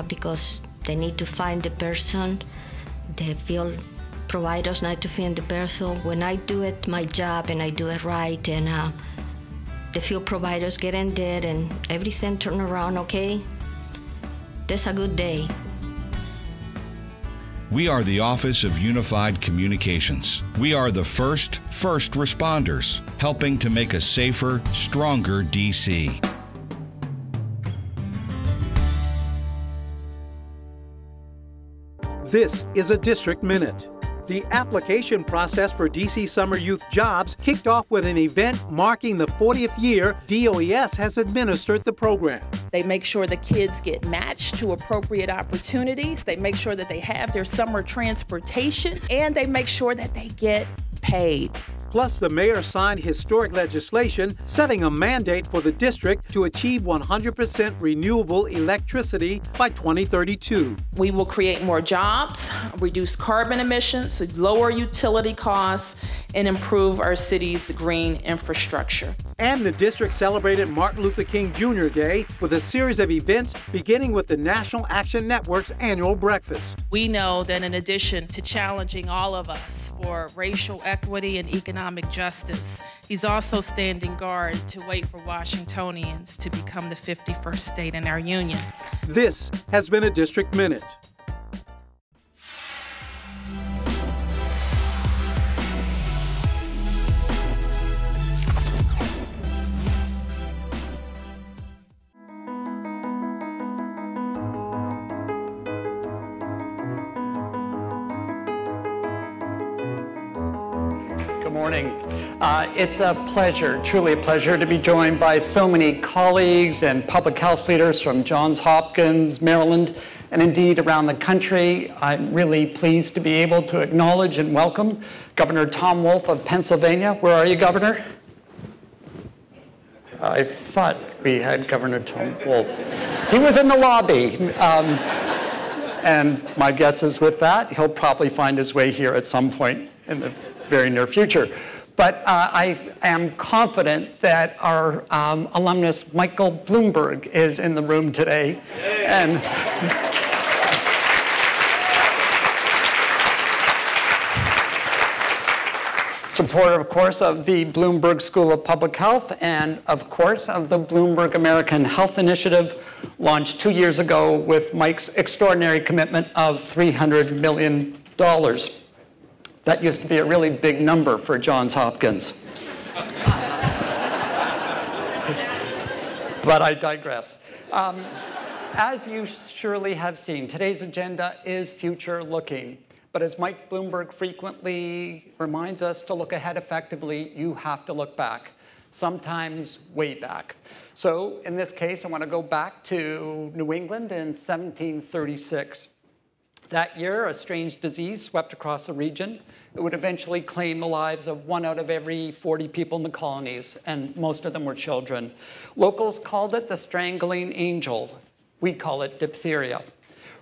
because they need to find the person, the field providers need to find the person. When I do it, my job, and I do it right, and the field providers get in there and everything turn around okay, that's a good day. We are the Office of Unified Communications. We are the first responders, helping to make a safer, stronger DC. This is a District Minute. The application process for DC Summer Youth Jobs kicked off with an event marking the 40th year DOES has administered the program. They make sure the kids get matched to appropriate opportunities. They make sure that they have their summer transportation, and they make sure that they get paid. Plus, the mayor signed historic legislation setting a mandate for the district to achieve 100% renewable electricity by 2032. We will create more jobs, reduce carbon emissions, lower utility costs, and improve our city's green infrastructure. And the district celebrated Martin Luther King Jr. Day with a series of events beginning with the National Action Network's annual breakfast. We know that in addition to challenging all of us for racial equity and economic justice, he's also standing guard to wait for Washingtonians to become the 51st state in our union. This has been a District Minute. Good morning. It's a pleasure, truly a pleasure, to be joined by so many colleagues and public health leaders from Johns Hopkins, Maryland, and indeed around the country. I'm really pleased to be able to acknowledge and welcome Governor Tom Wolf of Pennsylvania. Where are you, Governor? I thought we had Governor Tom Wolf. He was in the lobby. And my guess is with that, he'll probably find his way here at some point in the very near future. But I am confident that our alumnus Michael Bloomberg is in the room today. And supporter, of course, of the Bloomberg School of Public Health and, of course, of the Bloomberg American Health Initiative, launched 2 years ago with Mike's extraordinary commitment of $300 million. That used to be a really big number for Johns Hopkins. But I digress. As you surely have seen, today's agenda is future-looking. But as Mike Bloomberg frequently reminds us to look ahead effectively, you have to look back, sometimes way back. So in this case, I want to go back to New England in 1736. That year, a strange disease swept across the region. It would eventually claim the lives of 1 out of every 40 people in the colonies, and most of them were children. Locals called it the strangling angel. We call it diphtheria.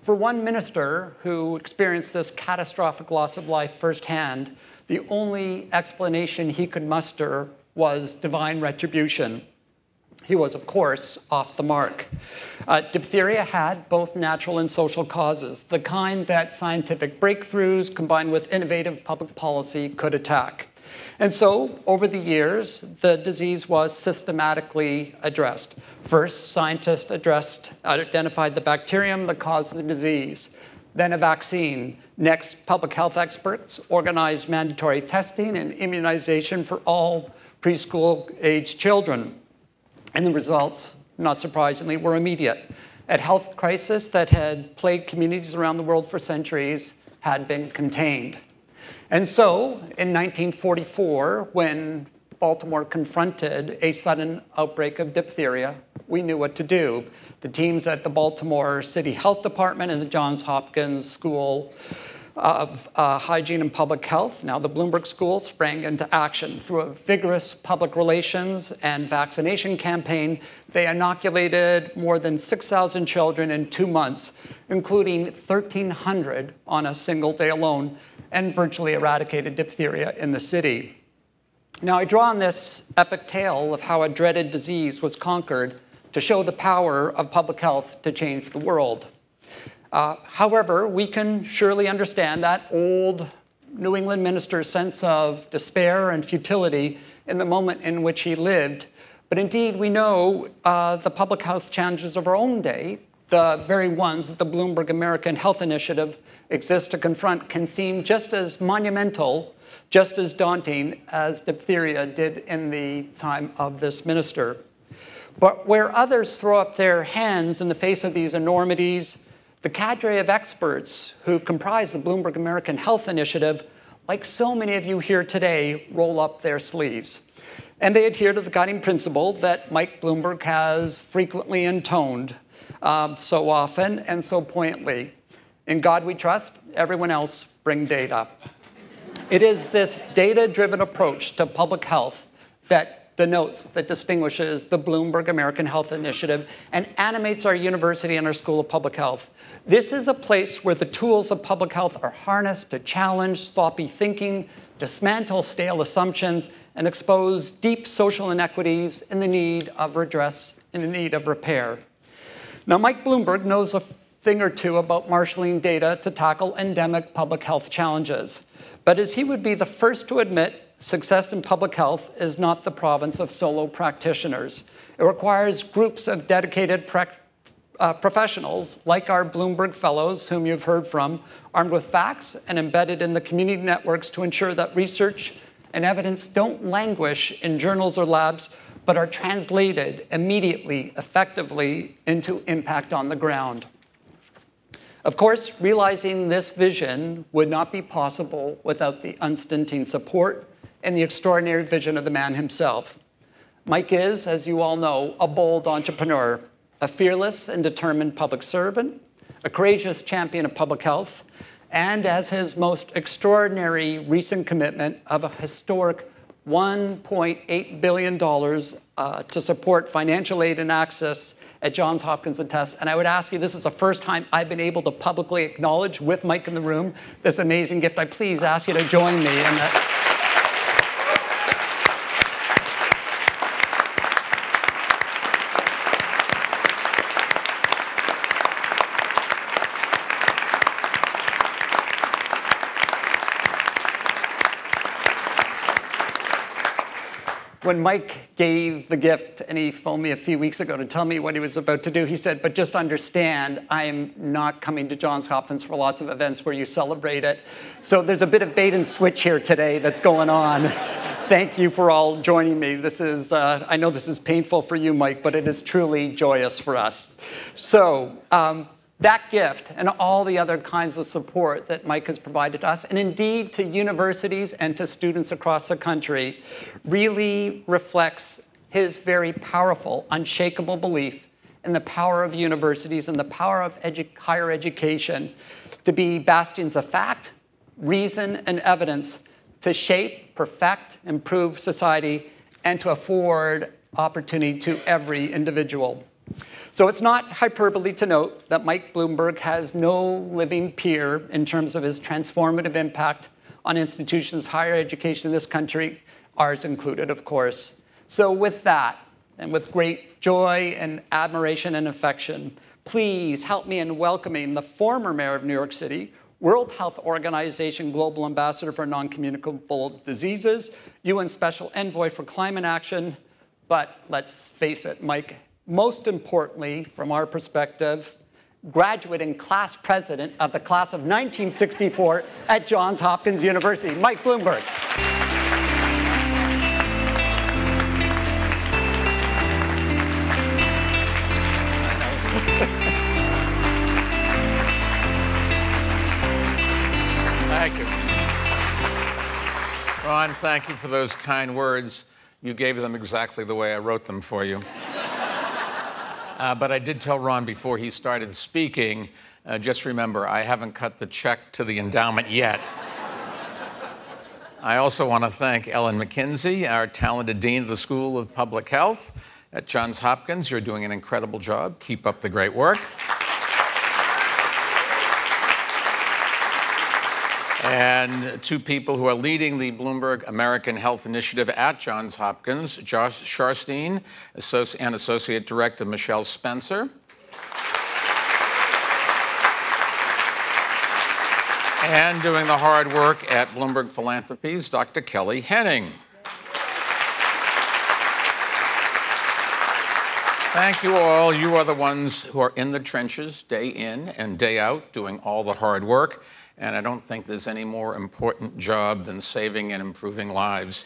For one minister who experienced this catastrophic loss of life firsthand, the only explanation he could muster was divine retribution. He was, of course, off the mark. Diphtheria had both natural and social causes, the kind that scientific breakthroughs combined with innovative public policy could attack. And so, over the years, the disease was systematically addressed. First, scientists identified the bacterium that caused the disease, then a vaccine. Next, public health experts organized mandatory testing and immunization for all preschool-age children. And the results, not surprisingly, were immediate. A health crisis that had plagued communities around the world for centuries had been contained. And so, in 1944, when Baltimore confronted a sudden outbreak of diphtheria, we knew what to do. The teams at the Baltimore City Health Department and the Johns Hopkins School of Hygiene and Public Health, now the Bloomberg School, sprang into action. Through a vigorous public relations and vaccination campaign, they inoculated more than 6,000 children in 2 months, including 1,300 on a single day alone, and virtually eradicated diphtheria in the city. Now, I draw on this epic tale of how a dreaded disease was conquered to show the power of public health to change the world. However, we can surely understand that old New England minister's sense of despair and futility in the moment in which he lived. But indeed, we know the public health challenges of our own day, the very ones that the Bloomberg American Health Initiative exists to confront, can seem just as monumental, just as daunting as diphtheria did in the time of this minister. But where others throw up their hands in the face of these enormities, the cadre of experts who comprise the Bloomberg American Health Initiative, like so many of you here today, roll up their sleeves. And they adhere to the guiding principle that Mike Bloomberg has frequently intoned so often and so poignantly. In God we trust, everyone else bring data. It is this data-driven approach to public health that distinguishes the Bloomberg American Health Initiative and animates our university and our School of Public Health. This is a place where the tools of public health are harnessed to challenge sloppy thinking, dismantle stale assumptions, and expose deep social inequities in the need of redress, in the need of repair. Now, Mike Bloomberg knows a thing or two about marshaling data to tackle endemic public health challenges. But as he would be the first to admit, success in public health is not the province of solo practitioners. It requires groups of dedicated professionals, like our Bloomberg Fellows, whom you've heard from, armed with facts and embedded in the community networks to ensure that research and evidence don't languish in journals or labs, but are translated immediately, effectively, into impact on the ground. Of course, realizing this vision would not be possible without the unstinting support and the extraordinary vision of the man himself. Mike is, as you all know, a bold entrepreneur, a fearless and determined public servant, a courageous champion of public health, and as his most extraordinary recent commitment of a historic $1.8 billion to support financial aid and access at Johns Hopkins and Tufts. And I would ask you, this is the first time I've been able to publicly acknowledge, with Mike in the room, this amazing gift. I please ask you to join me in that. When Mike gave the gift, and he phoned me a few weeks ago to tell me what he was about to do, he said, but just understand, I'm not coming to Johns Hopkins for lots of events where you celebrate it. So there's a bit of bait and switch here today that's going on. Thank you for all joining me. This is, I know this is painful for you, Mike, but it is truly joyous for us. So that gift and all the other kinds of support that Mike has provided us, and indeed to universities and to students across the country, really reflects his very powerful, unshakable belief in the power of universities and the power of higher education to be bastions of fact, reason, and evidence to shape, perfect, improve society, and to afford opportunity to every individual. So it's not hyperbole to note that Mike Bloomberg has no living peer in terms of his transformative impact on institutions of higher education in this country, ours included, of course. So with that, and with great joy and admiration and affection, please help me in welcoming the former mayor of New York City, World Health Organization Global Ambassador for Non-Communicable Diseases, UN Special Envoy for Climate Action, but let's face it, Mike, most importantly, from our perspective, graduate and class president of the class of 1964 at Johns Hopkins University, Mike Bloomberg. Thank you. Ron, thank you for those kind words. You gave them exactly the way I wrote them for you. But I did tell Ron before he started speaking, just remember, I haven't cut the check to the endowment yet. I also want to thank Ellen McKinsey, our talented dean of the School of Public Health at Johns Hopkins. You're doing an incredible job. Keep up the great work. And two people who are leading the Bloomberg American Health Initiative at Johns Hopkins, Josh Sharstein and Associate Director Michelle Spencer. And doing the hard work at Bloomberg Philanthropies, Dr. Kelly Henning. Thank you all. You are the ones who are in the trenches day in and day out doing all the hard work. And I don't think there's any more important job than saving and improving lives.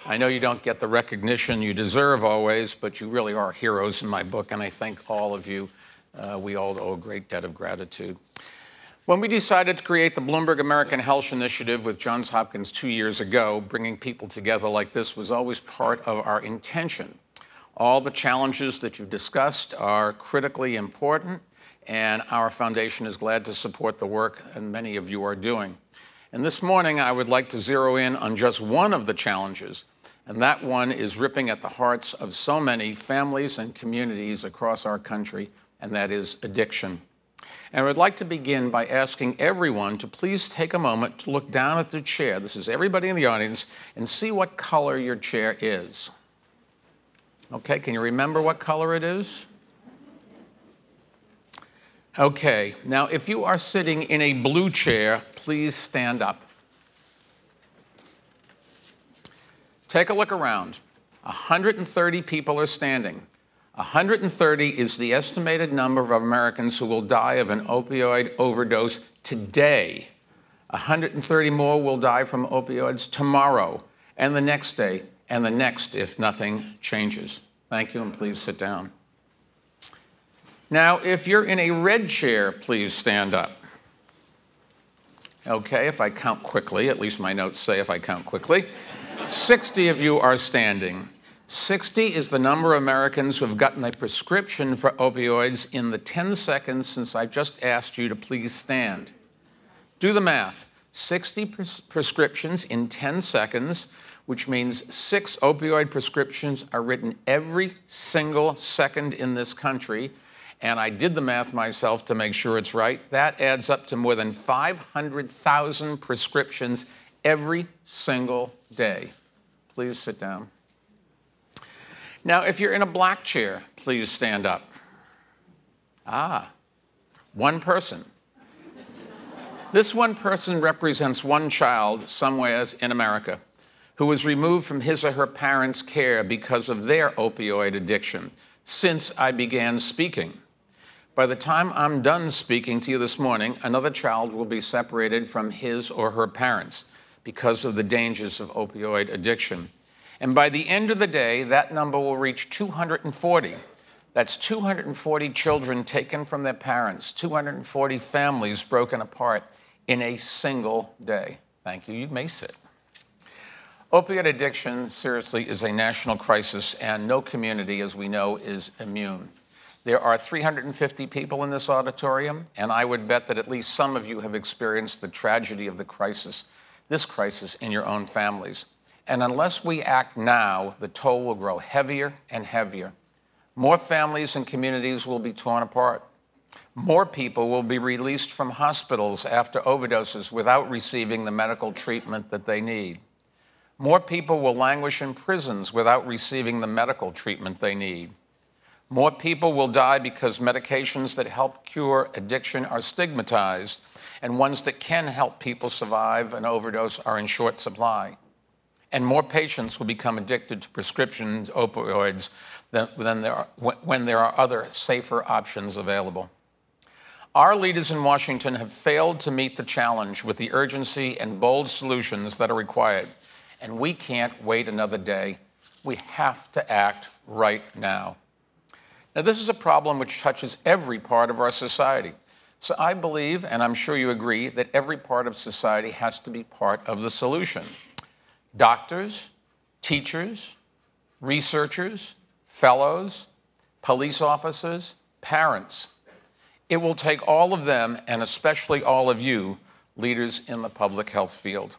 I know you don't get the recognition you deserve always, but you really are heroes in my book, and I thank all of you. We all owe a great debt of gratitude. When we decided to create the Bloomberg American Health Initiative with Johns Hopkins 2 years ago, bringing people together like this was always part of our intention. All the challenges that you've discussed are critically important, and our foundation is glad to support the work that many of you are doing. And this morning, I would like to zero in on just one of the challenges, and that one is ripping at the hearts of so many families and communities across our country, and that is addiction. And I would like to begin by asking everyone to please take a moment to look down at their chair. This is everybody in the audience, and see what color your chair is. Okay, can you remember what color it is? Okay, now if you are sitting in a blue chair, please stand up. Take a look around. 130 people are standing. 130 is the estimated number of Americans who will die of an opioid overdose today. 130 more will die from opioids tomorrow, and the next day, and the next if nothing changes. Thank you, and please sit down. Now, if you're in a red chair, please stand up. Okay, if I count quickly, at least my notes say if I count quickly, 60 of you are standing. 60 is the number of Americans who have gotten a prescription for opioids in the 10 seconds since I just asked you to please stand. Do the math. 60 prescriptions in 10 seconds, which means 6 opioid prescriptions are written every single second in this country. And I did the math myself to make sure it's right. That adds up to more than 500,000 prescriptions every single day. Please sit down. Now, if you're in a black chair, please stand up. Ah, one person. This one person represents one child somewhere in America who was removed from his or her parents' care because of their opioid addiction since I began speaking. By the time I'm done speaking to you this morning, another child will be separated from his or her parents because of the dangers of opioid addiction. And by the end of the day, that number will reach 240. That's 240 children taken from their parents, 240 families broken apart in a single day. Thank you. You may sit. Opioid addiction, seriously, is a national crisis, and no community, as we know, is immune. There are 350 people in this auditorium, and I would bet that at least some of you have experienced the tragedy of this crisis in your own families. And unless we act now, the toll will grow heavier and heavier. More families and communities will be torn apart. More people will be released from hospitals after overdoses without receiving the medical treatment that they need. More people will languish in prisons without receiving the medical treatment they need. More people will die because medications that help cure addiction are stigmatized, and ones that can help people survive an overdose are in short supply. And more patients will become addicted to prescription opioids when there are other, safer options available. Our leaders in Washington have failed to meet the challenge with the urgency and bold solutions that are required. And we can't wait another day. We have to act right now. Now, this is a problem which touches every part of our society. So I believe, and I'm sure you agree, that every part of society has to be part of the solution. Doctors, teachers, researchers, fellows, police officers, parents. It will take all of them, and especially all of you, leaders in the public health field.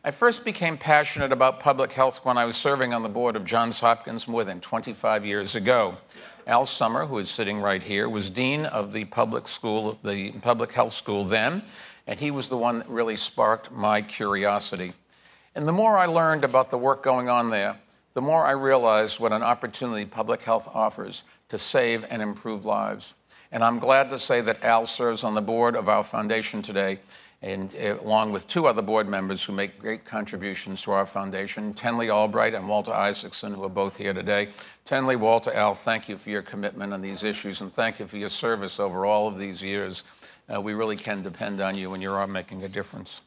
I first became passionate about public health when I was serving on the board of Johns Hopkins more than 25 years ago. Al Sommer, who is sitting right here, was dean of the public health school then, and he was the one that really sparked my curiosity. And the more I learned about the work going on there, the more I realized what an opportunity public health offers to save and improve lives. And I'm glad to say that Al serves on the board of our foundation today, and along with two other board members who make great contributions to our foundation, Tenley Albright and Walter Isaacson, who are both here today. Tenley, Walter, Al, thank you for your commitment on these issues, and thank you for your service over all of these years. We really can depend on you, and you're making a difference.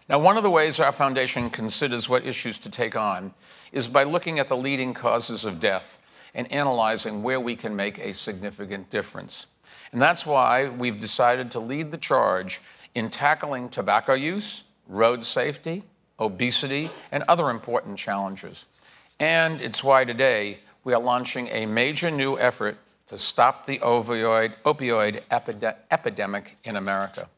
Now, one of the ways our foundation considers what issues to take on is by looking at the leading causes of death and analyzing where we can make a significant difference. And that's why we've decided to lead the charge in tackling tobacco use, road safety, obesity, and other important challenges. And it's why today we are launching a major new effort to stop the opioid epidemic in America.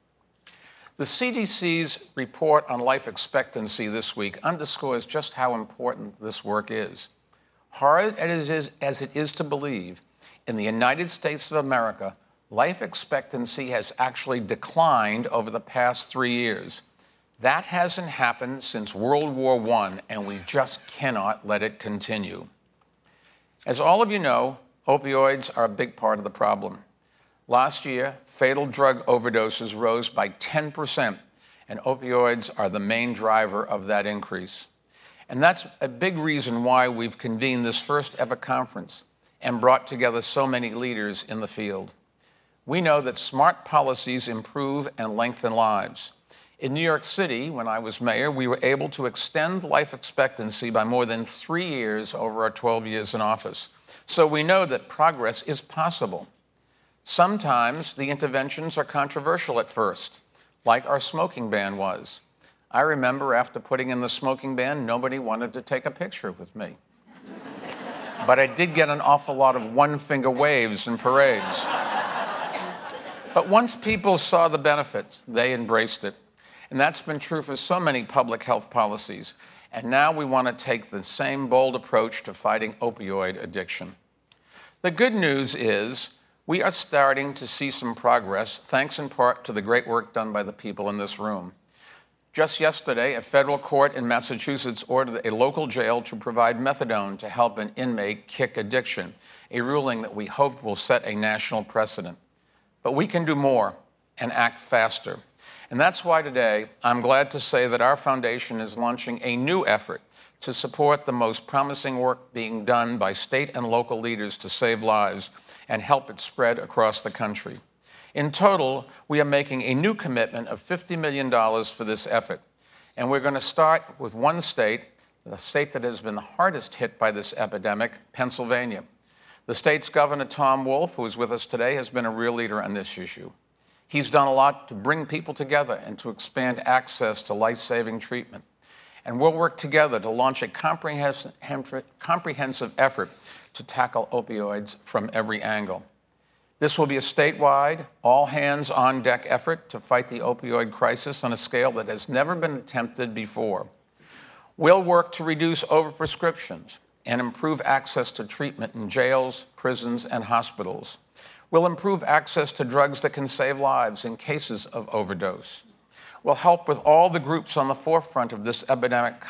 The CDC's report on life expectancy this week underscores just how important this work is. Hard as it is to believe, in the United States of America, life expectancy has actually declined over the past 3 years. That hasn't happened since World War I, and we just cannot let it continue. As all of you know, opioids are a big part of the problem. Last year, fatal drug overdoses rose by 10%, and opioids are the main driver of that increase. And that's a big reason why we've convened this first ever conference and brought together so many leaders in the field. We know that smart policies improve and lengthen lives. In New York City, when I was mayor, we were able to extend life expectancy by more than 3 years over our 12 years in office. So we know that progress is possible. Sometimes the interventions are controversial at first, like our smoking ban was. I remember after putting in the smoking ban, nobody wanted to take a picture with me. But I did get an awful lot of one-finger waves and parades. But once people saw the benefits, they embraced it. And that's been true for so many public health policies. And now we want to take the same bold approach to fighting opioid addiction. The good news is we are starting to see some progress, thanks in part to the great work done by the people in this room. Just yesterday, a federal court in Massachusetts ordered a local jail to provide methadone to help an inmate kick addiction, a ruling that we hope will set a national precedent. But we can do more and act faster. And that's why today I'm glad to say that our foundation is launching a new effort to support the most promising work being done by state and local leaders to save lives and help it spread across the country. In total, we are making a new commitment of $50 million for this effort. And we're going to start with one state, the state that has been the hardest hit by this epidemic, Pennsylvania. The state's Governor Tom Wolf, who is with us today, has been a real leader on this issue. He's done a lot to bring people together and to expand access to life-saving treatment. And we'll work together to launch a comprehensive effort to tackle opioids from every angle. This will be a statewide, all-hands-on-deck effort to fight the opioid crisis on a scale that has never been attempted before. We'll work to reduce overprescriptions and improve access to treatment in jails, prisons, and hospitals. We'll improve access to drugs that can save lives in cases of overdose. We'll help with all the groups on the forefront of this epidemic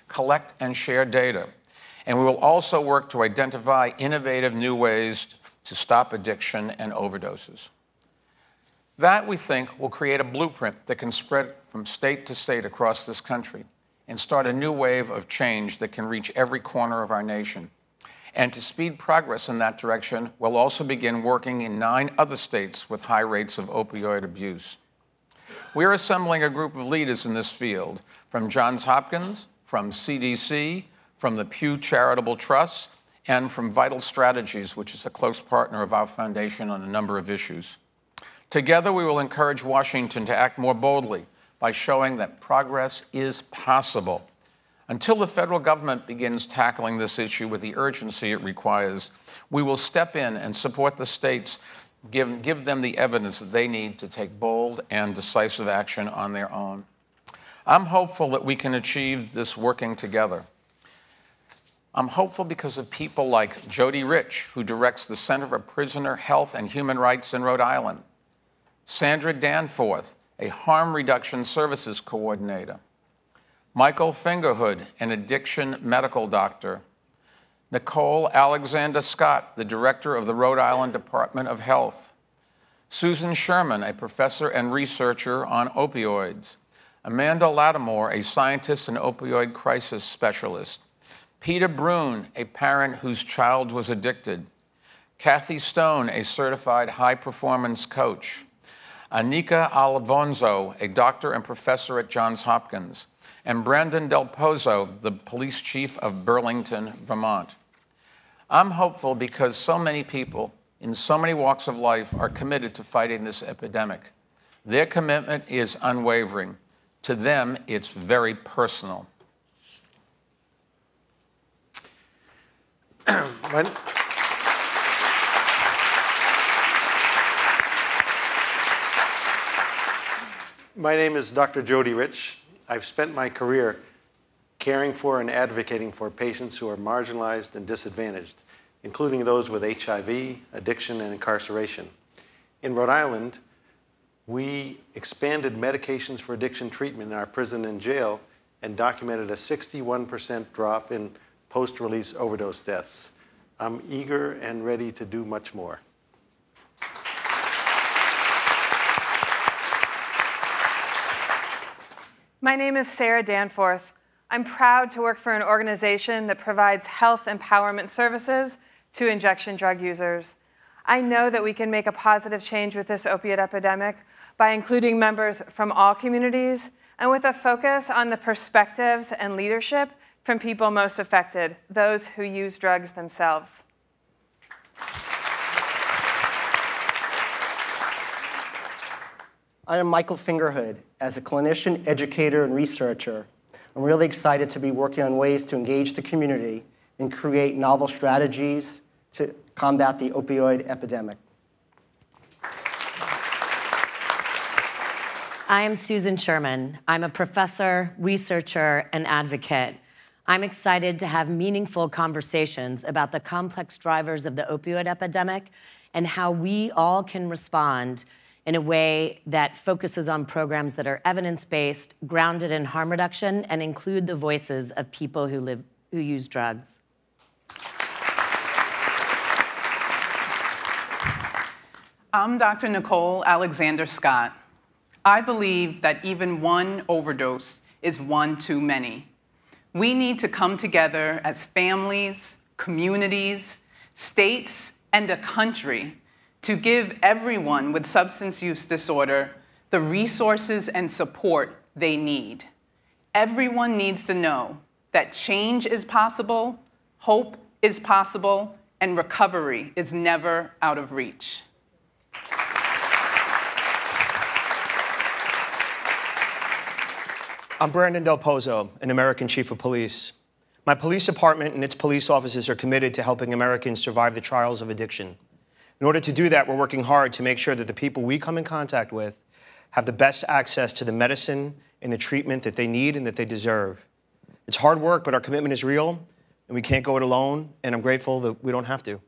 collect and share data. And we will also work to identify innovative new ways to stop addiction and overdoses. That, we think, will create a blueprint that can spread from state to state across this country and start a new wave of change that can reach every corner of our nation. And to speed progress in that direction, we'll also begin working in 9 other states with high rates of opioid abuse. We're assembling a group of leaders in this field from Johns Hopkins, from CDC, from the Pew Charitable Trust, and from Vital Strategies, which is a close partner of our foundation on a number of issues. Together, we will encourage Washington to act more boldly by showing that progress is possible. Until the federal government begins tackling this issue with the urgency it requires, we will step in and support the states, give them the evidence that they need to take bold and decisive action on their own. I'm hopeful that we can achieve this working together. I'm hopeful because of people like Jody Rich, who directs the Center for Prisoner Health and Human Rights in Rhode Island, Sandra Danforth, a harm reduction services coordinator, Michael Fingerhood, an addiction medical doctor, Nicole Alexander Scott, the director of the Rhode Island Department of Health, Susan Sherman, a professor and researcher on opioids, Amanda Lattimore, a scientist and opioid crisis specialist, Peter Brune, a parent whose child was addicted, Kathy Stone, a certified high-performance coach, Anika Alfonso, a doctor and professor at Johns Hopkins, and Brandon Del Pozo, the police chief of Burlington, Vermont. I'm hopeful because so many people in so many walks of life are committed to fighting this epidemic. Their commitment is unwavering. To them, it's very personal. My name is Dr. Jody Rich. I've spent my career caring for and advocating for patients who are marginalized and disadvantaged, including those with HIV, addiction, and incarceration. In Rhode Island, we expanded medications for addiction treatment in our prison and jail and documented a 61% drop in post-release overdose deaths. I'm eager and ready to do much more. My name is Sarah Danforth. I'm proud to work for an organization that provides health empowerment services to injection drug users. I know that we can make a positive change with this opiate epidemic by including members from all communities and with a focus on the perspectives and leadership from people most affected, those who use drugs themselves. I am Michael Fingerhood. As a clinician, educator, and researcher, I'm really excited to be working on ways to engage the community and create novel strategies to combat the opioid epidemic. I am Susan Sherman. I'm a professor, researcher, and advocate. I'm excited to have meaningful conversations about the complex drivers of the opioid epidemic and how we all can respond in a way that focuses on programs that are evidence-based, grounded in harm reduction, and include the voices of people who use drugs. I'm Dr. Nicole Alexander Scott. I believe that even one overdose is one too many. We need to come together as families, communities, states, and a country to give everyone with substance use disorder the resources and support they need. Everyone needs to know that change is possible, hope is possible, and recovery is never out of reach. I'm Brandon Del Pozo, an American Chief of Police. My police department and its police officers are committed to helping Americans survive the trials of addiction. In order to do that, we're working hard to make sure that the people we come in contact with have the best access to the medicine and the treatment that they need and that they deserve. It's hard work, but our commitment is real, and we can't go it alone, and I'm grateful that we don't have to.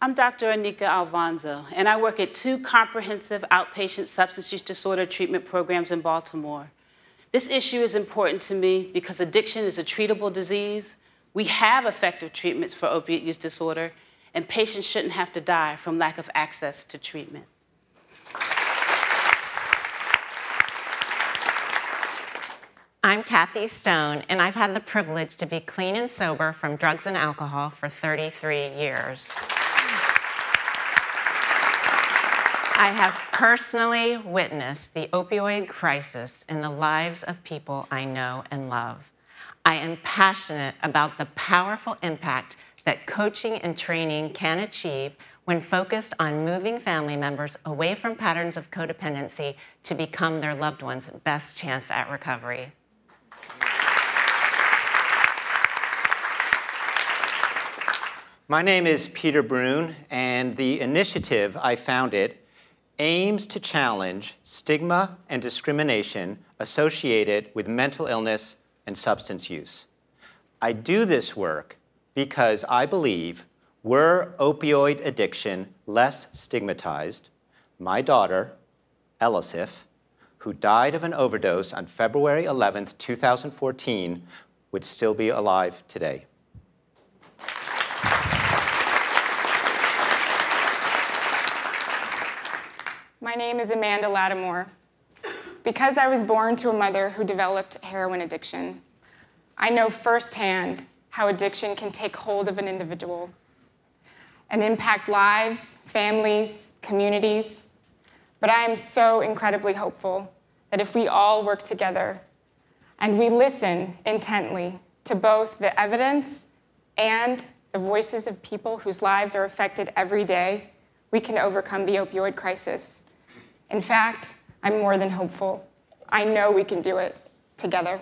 I'm Dr. Anika Alvanzo, and I work at 2 comprehensive outpatient substance use disorder treatment programs in Baltimore. This issue is important to me because addiction is a treatable disease. We have effective treatments for opiate use disorder, and patients shouldn't have to die from lack of access to treatment. I'm Kathy Stone, and I've had the privilege to be clean and sober from drugs and alcohol for 33 years. I have personally witnessed the opioid crisis in the lives of people I know and love. I am passionate about the powerful impact that coaching and training can achieve when focused on moving family members away from patterns of codependency to become their loved one's best chance at recovery. My name is Peter Brune, and the initiative I founded aims to challenge stigma and discrimination associated with mental illness and substance use. I do this work because I believe were opioid addiction less stigmatized, my daughter, Elisif, who died of an overdose on February 11th, 2014, would still be alive today. My name is Amanda Lattimore. Because I was born to a mother who developed heroin addiction, I know firsthand how addiction can take hold of an individual and impact lives, families, communities. But I am so incredibly hopeful that if we all work together and we listen intently to both the evidence and the voices of people whose lives are affected every day, we can overcome the opioid crisis. In fact, I'm more than hopeful. I know we can do it together.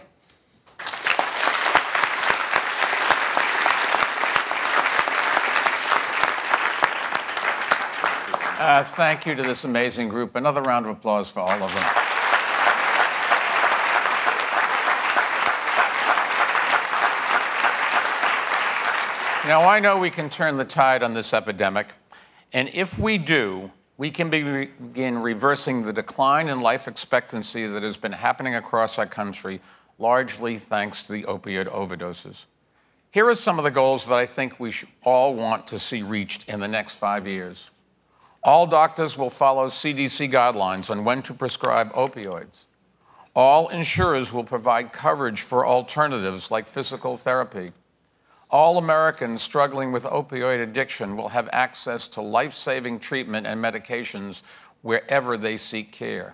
Thank you to this amazing group. Another round of applause for all of them. Now, I know we can turn the tide on this epidemic, and if we do, we can begin reversing the decline in life expectancy that has been happening across our country, largely thanks to the opioid overdoses. Here are some of the goals that I think we all want to see reached in the next 5 years. All doctors will follow CDC guidelines on when to prescribe opioids. All insurers will provide coverage for alternatives like physical therapy. All Americans struggling with opioid addiction will have access to life-saving treatment and medications wherever they seek care.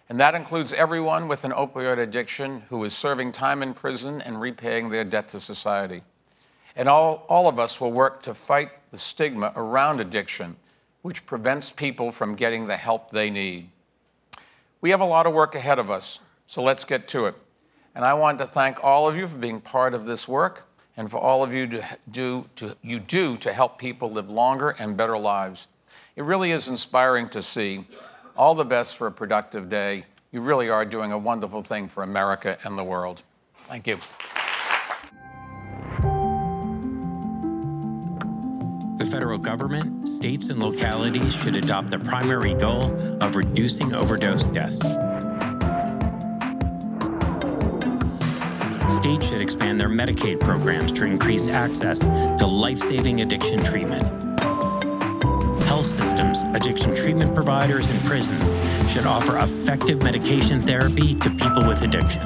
And that includes everyone with an opioid addiction who is serving time in prison and repaying their debt to society. And all of us will work to fight the stigma around addiction, which prevents people from getting the help they need. We have a lot of work ahead of us, so let's get to it. And I want to thank all of you for being part of this work and for all of you to help people live longer and better lives. It really is inspiring to see. All the best for a productive day. You really are doing a wonderful thing for America and the world. Thank you. The federal government, states, and localities should adopt the primary goal of reducing overdose deaths. States should expand their Medicaid programs to increase access to life-saving addiction treatment. health systems, addiction treatment providers, and prisons should offer effective medication therapy to people with addiction.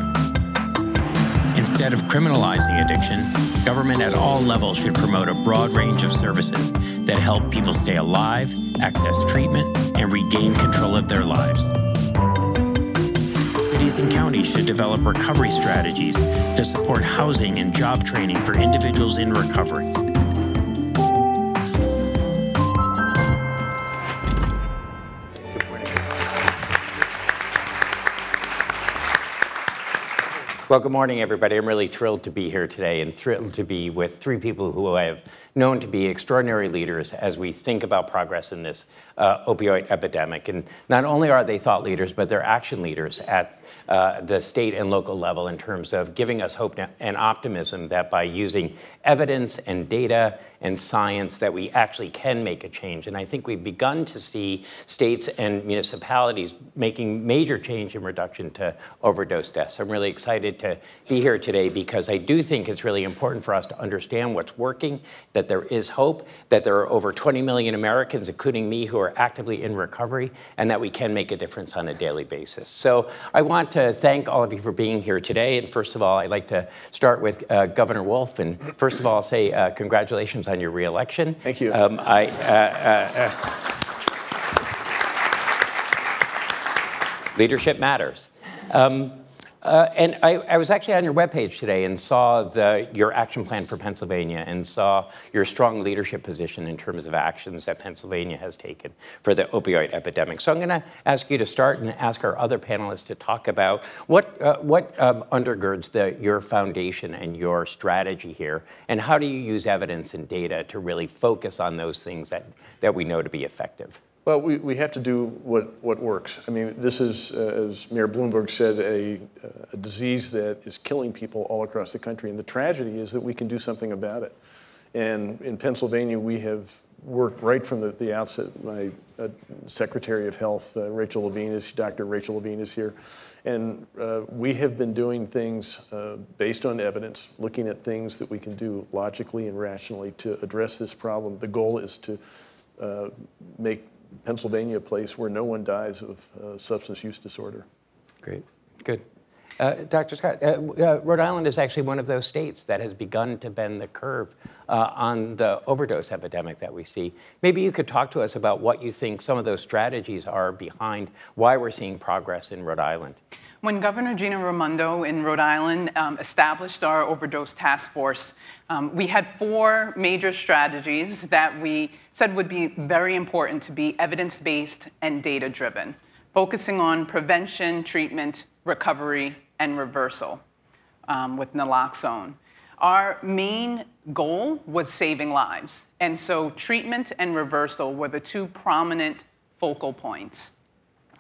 Instead of criminalizing addiction, government at all levels should promote a broad range of services that help people stay alive, access treatment, and regain control of their lives. Cities and counties should develop recovery strategies to support housing and job training for individuals in recovery. Well, good morning, everybody. I'm really thrilled to be here today and thrilled to be with three people who I have known to be extraordinary leaders as we think about progress in this opioid epidemic. And not only are they thought leaders, but they're action leaders at the state and local level in terms of giving us hope and optimism that by using evidence and data and science that we actually can make a change. And I think we've begun to see states and municipalities making major change in reduction to overdose deaths. I'm really excited to be here today because I do think it's really important for us to understand what's working, that there is hope, that there are over 20 million Americans, including me, who are actively in recovery, and that we can make a difference on a daily basis. So I want to thank all of you for being here today. And first of all, I'd like to start with Governor Wolf. And first of all, I'll say congratulations on your re-election. Thank you. Leadership matters. And I was actually on your webpage today and saw your action plan for Pennsylvania and saw your strong leadership position in terms of actions that Pennsylvania has taken for the opioid epidemic. So I'm going to ask you to start and ask our other panelists to talk about what undergirds your foundation and your strategy here, and how do you use evidence and data to really focus on those things that we know to be effective? Well, we have to do what works. I mean, this is, as Mayor Bloomberg said, a disease that is killing people all across the country. And the tragedy is that we can do something about it. And in Pennsylvania, we have worked right from the outset. My Secretary of Health, Dr. Rachel Levine is here. And we have been doing things based on evidence, looking at things that we can do logically and rationally to address this problem. The goal is to make Pennsylvania a place where no one dies of substance use disorder. Great, good. Dr. Scott, Rhode Island is actually one of those states that has begun to bend the curve on the overdose epidemic that we see. Maybe you could talk to us about what you think some of those strategies are behind why we're seeing progress in Rhode Island. When Governor Gina Raimondo in Rhode Island established our overdose task force, we had 4 major strategies that we said would be very important to be evidence-based and data-driven, focusing on prevention, treatment, recovery, and reversal with naloxone. Our main goal was saving lives, and so treatment and reversal were the 2 prominent focal points.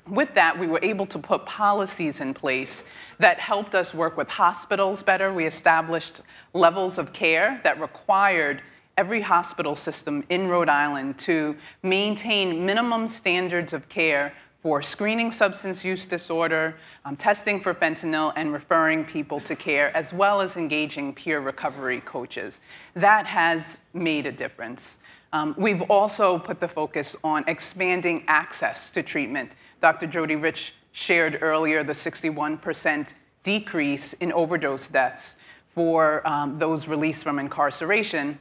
With that, we were able to put policies in place that helped us work with hospitals better. We established levels of care that required every hospital system in Rhode Island to maintain minimum standards of care for screening substance use disorder, testing for fentanyl, and referring people to care, as well as engaging peer recovery coaches. That has made a difference. We've also put the focus on expanding access to treatment. Dr. Jody Rich shared earlier the 61% decrease in overdose deaths for those released from incarceration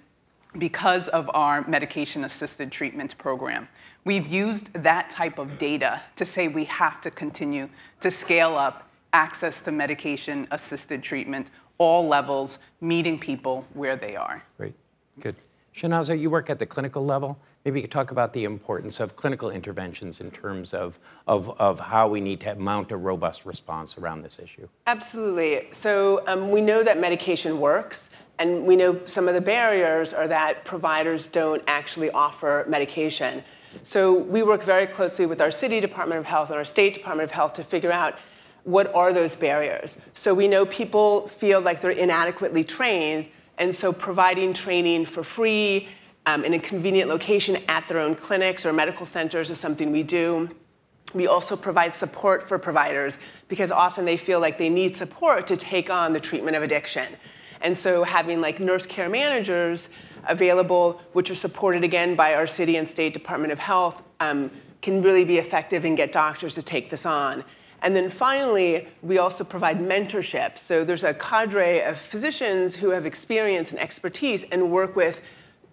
because of our medication-assisted treatment program. We've used that type of data to say we have to continue to scale up access to medication-assisted treatment, all levels, meeting people where they are. Great, good. Shanaza, you work at the clinical level. Maybe you could talk about the importance of clinical interventions in terms of how we need to mount a robust response around this issue. Absolutely. So we know that medication works, and we know some of the barriers are that providers don't actually offer medication. So we work very closely with our city Department of Health and our state Department of Health to figure out what are those barriers. So we know people feel like they're inadequately trained, and so providing training for free in a convenient location at their own clinics or medical centers is something we do. We also provide support for providers because often they feel like they need support to take on the treatment of addiction. And so having like nurse care managers available, which are supported again by our city and state Department of Health, can really be effective and get doctors to take this on. And then finally, we also provide mentorship. So there's a cadre of physicians who have experience and expertise and work with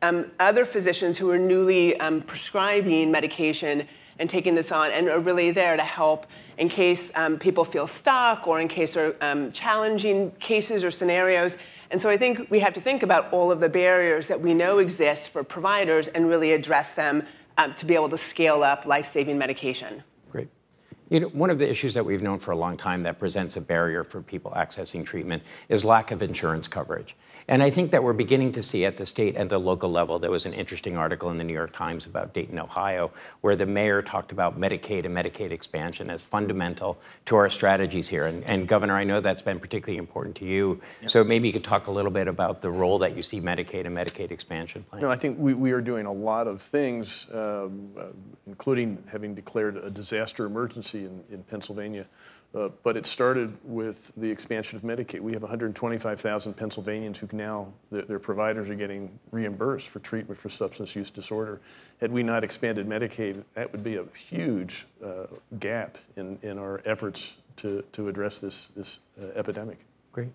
other physicians who are newly prescribing medication and taking this on, and are really there to help in case people feel stuck or in case there are challenging cases or scenarios. And so I think we have to think about all of the barriers that we know exist for providers and really address them to be able to scale up life-saving medication. Great. You know, one of the issues that we've known for a long time that presents a barrier for people accessing treatment is lack of insurance coverage. And I think that we're beginning to see at the state and the local level. There was an interesting article in the New York Times about Dayton, Ohio, where the mayor talked about Medicaid and Medicaid expansion as fundamental to our strategies here. And Governor, I know that's been particularly important to you. Yep. So maybe you could talk a little bit about the role that you see Medicaid and Medicaid expansion playing. No, I think we are doing a lot of things, including having declared a disaster emergency in Pennsylvania. But it started with the expansion of Medicaid. We have 125,000 Pennsylvanians who now, their providers are getting reimbursed for treatment for substance use disorder. Had we not expanded Medicaid, that would be a huge gap in our efforts to address this epidemic. Great.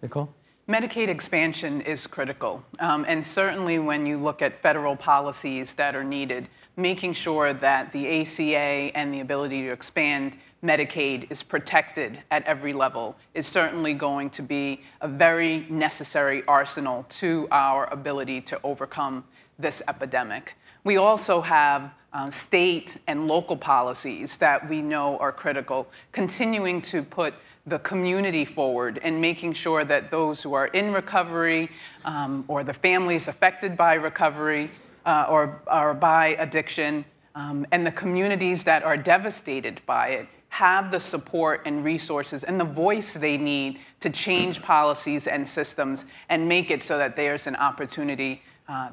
Nicole? Medicaid expansion is critical. And certainly when you look at federal policies that are needed, making sure that the ACA and the ability to expand Medicaid is protected at every level is certainly going to be a very necessary arsenal to our ability to overcome this epidemic. We also have state and local policies that we know are critical, continuing to put the community forward and making sure that those who are in recovery or the families affected by recovery or by addiction and the communities that are devastated by it have the support and resources and the voice they need to change policies and systems and make it so that there's an opportunity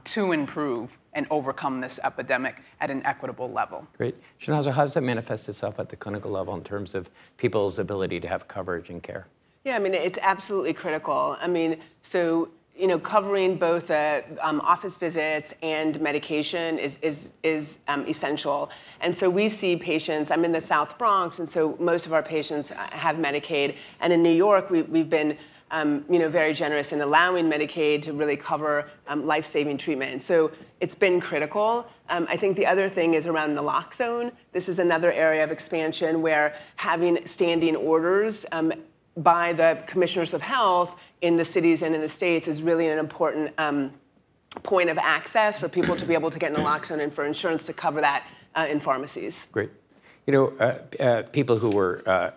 to improve and overcome this epidemic at an equitable level. Great. Shanaza, how does that manifest itself at the clinical level in terms of people's ability to have coverage and care? Yeah, I mean, it's absolutely critical. I mean, so, you know, covering both office visits and medication is essential. And so we see patients, I'm in the South Bronx, and so most of our patients have Medicaid. And in New York, we've been you know, very generous in allowing Medicaid to really cover life-saving treatment. So it's been critical. I think the other thing is around naloxone. This is another area of expansion where having standing orders by the commissioners of health in the cities and in the states is really an important point of access for people to be able to get naloxone and for insurance to cover that in pharmacies. Great. You know, people who were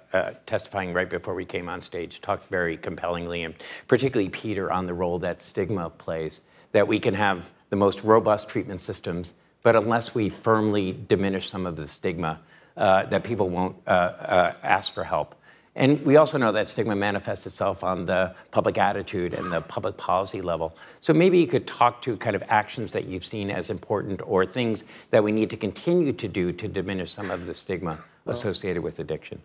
testifying right before we came on stage talked very compellingly, and particularly Peter, on the role that stigma plays, that we can have the most robust treatment systems, but unless we firmly diminish some of the stigma, that people won't ask for help. And we also know that stigma manifests itself on the public attitude and the public policy level. So maybe you could talk to kind of actions that you've seen as important or things that we need to continue to do to diminish some of the stigma associated with addiction.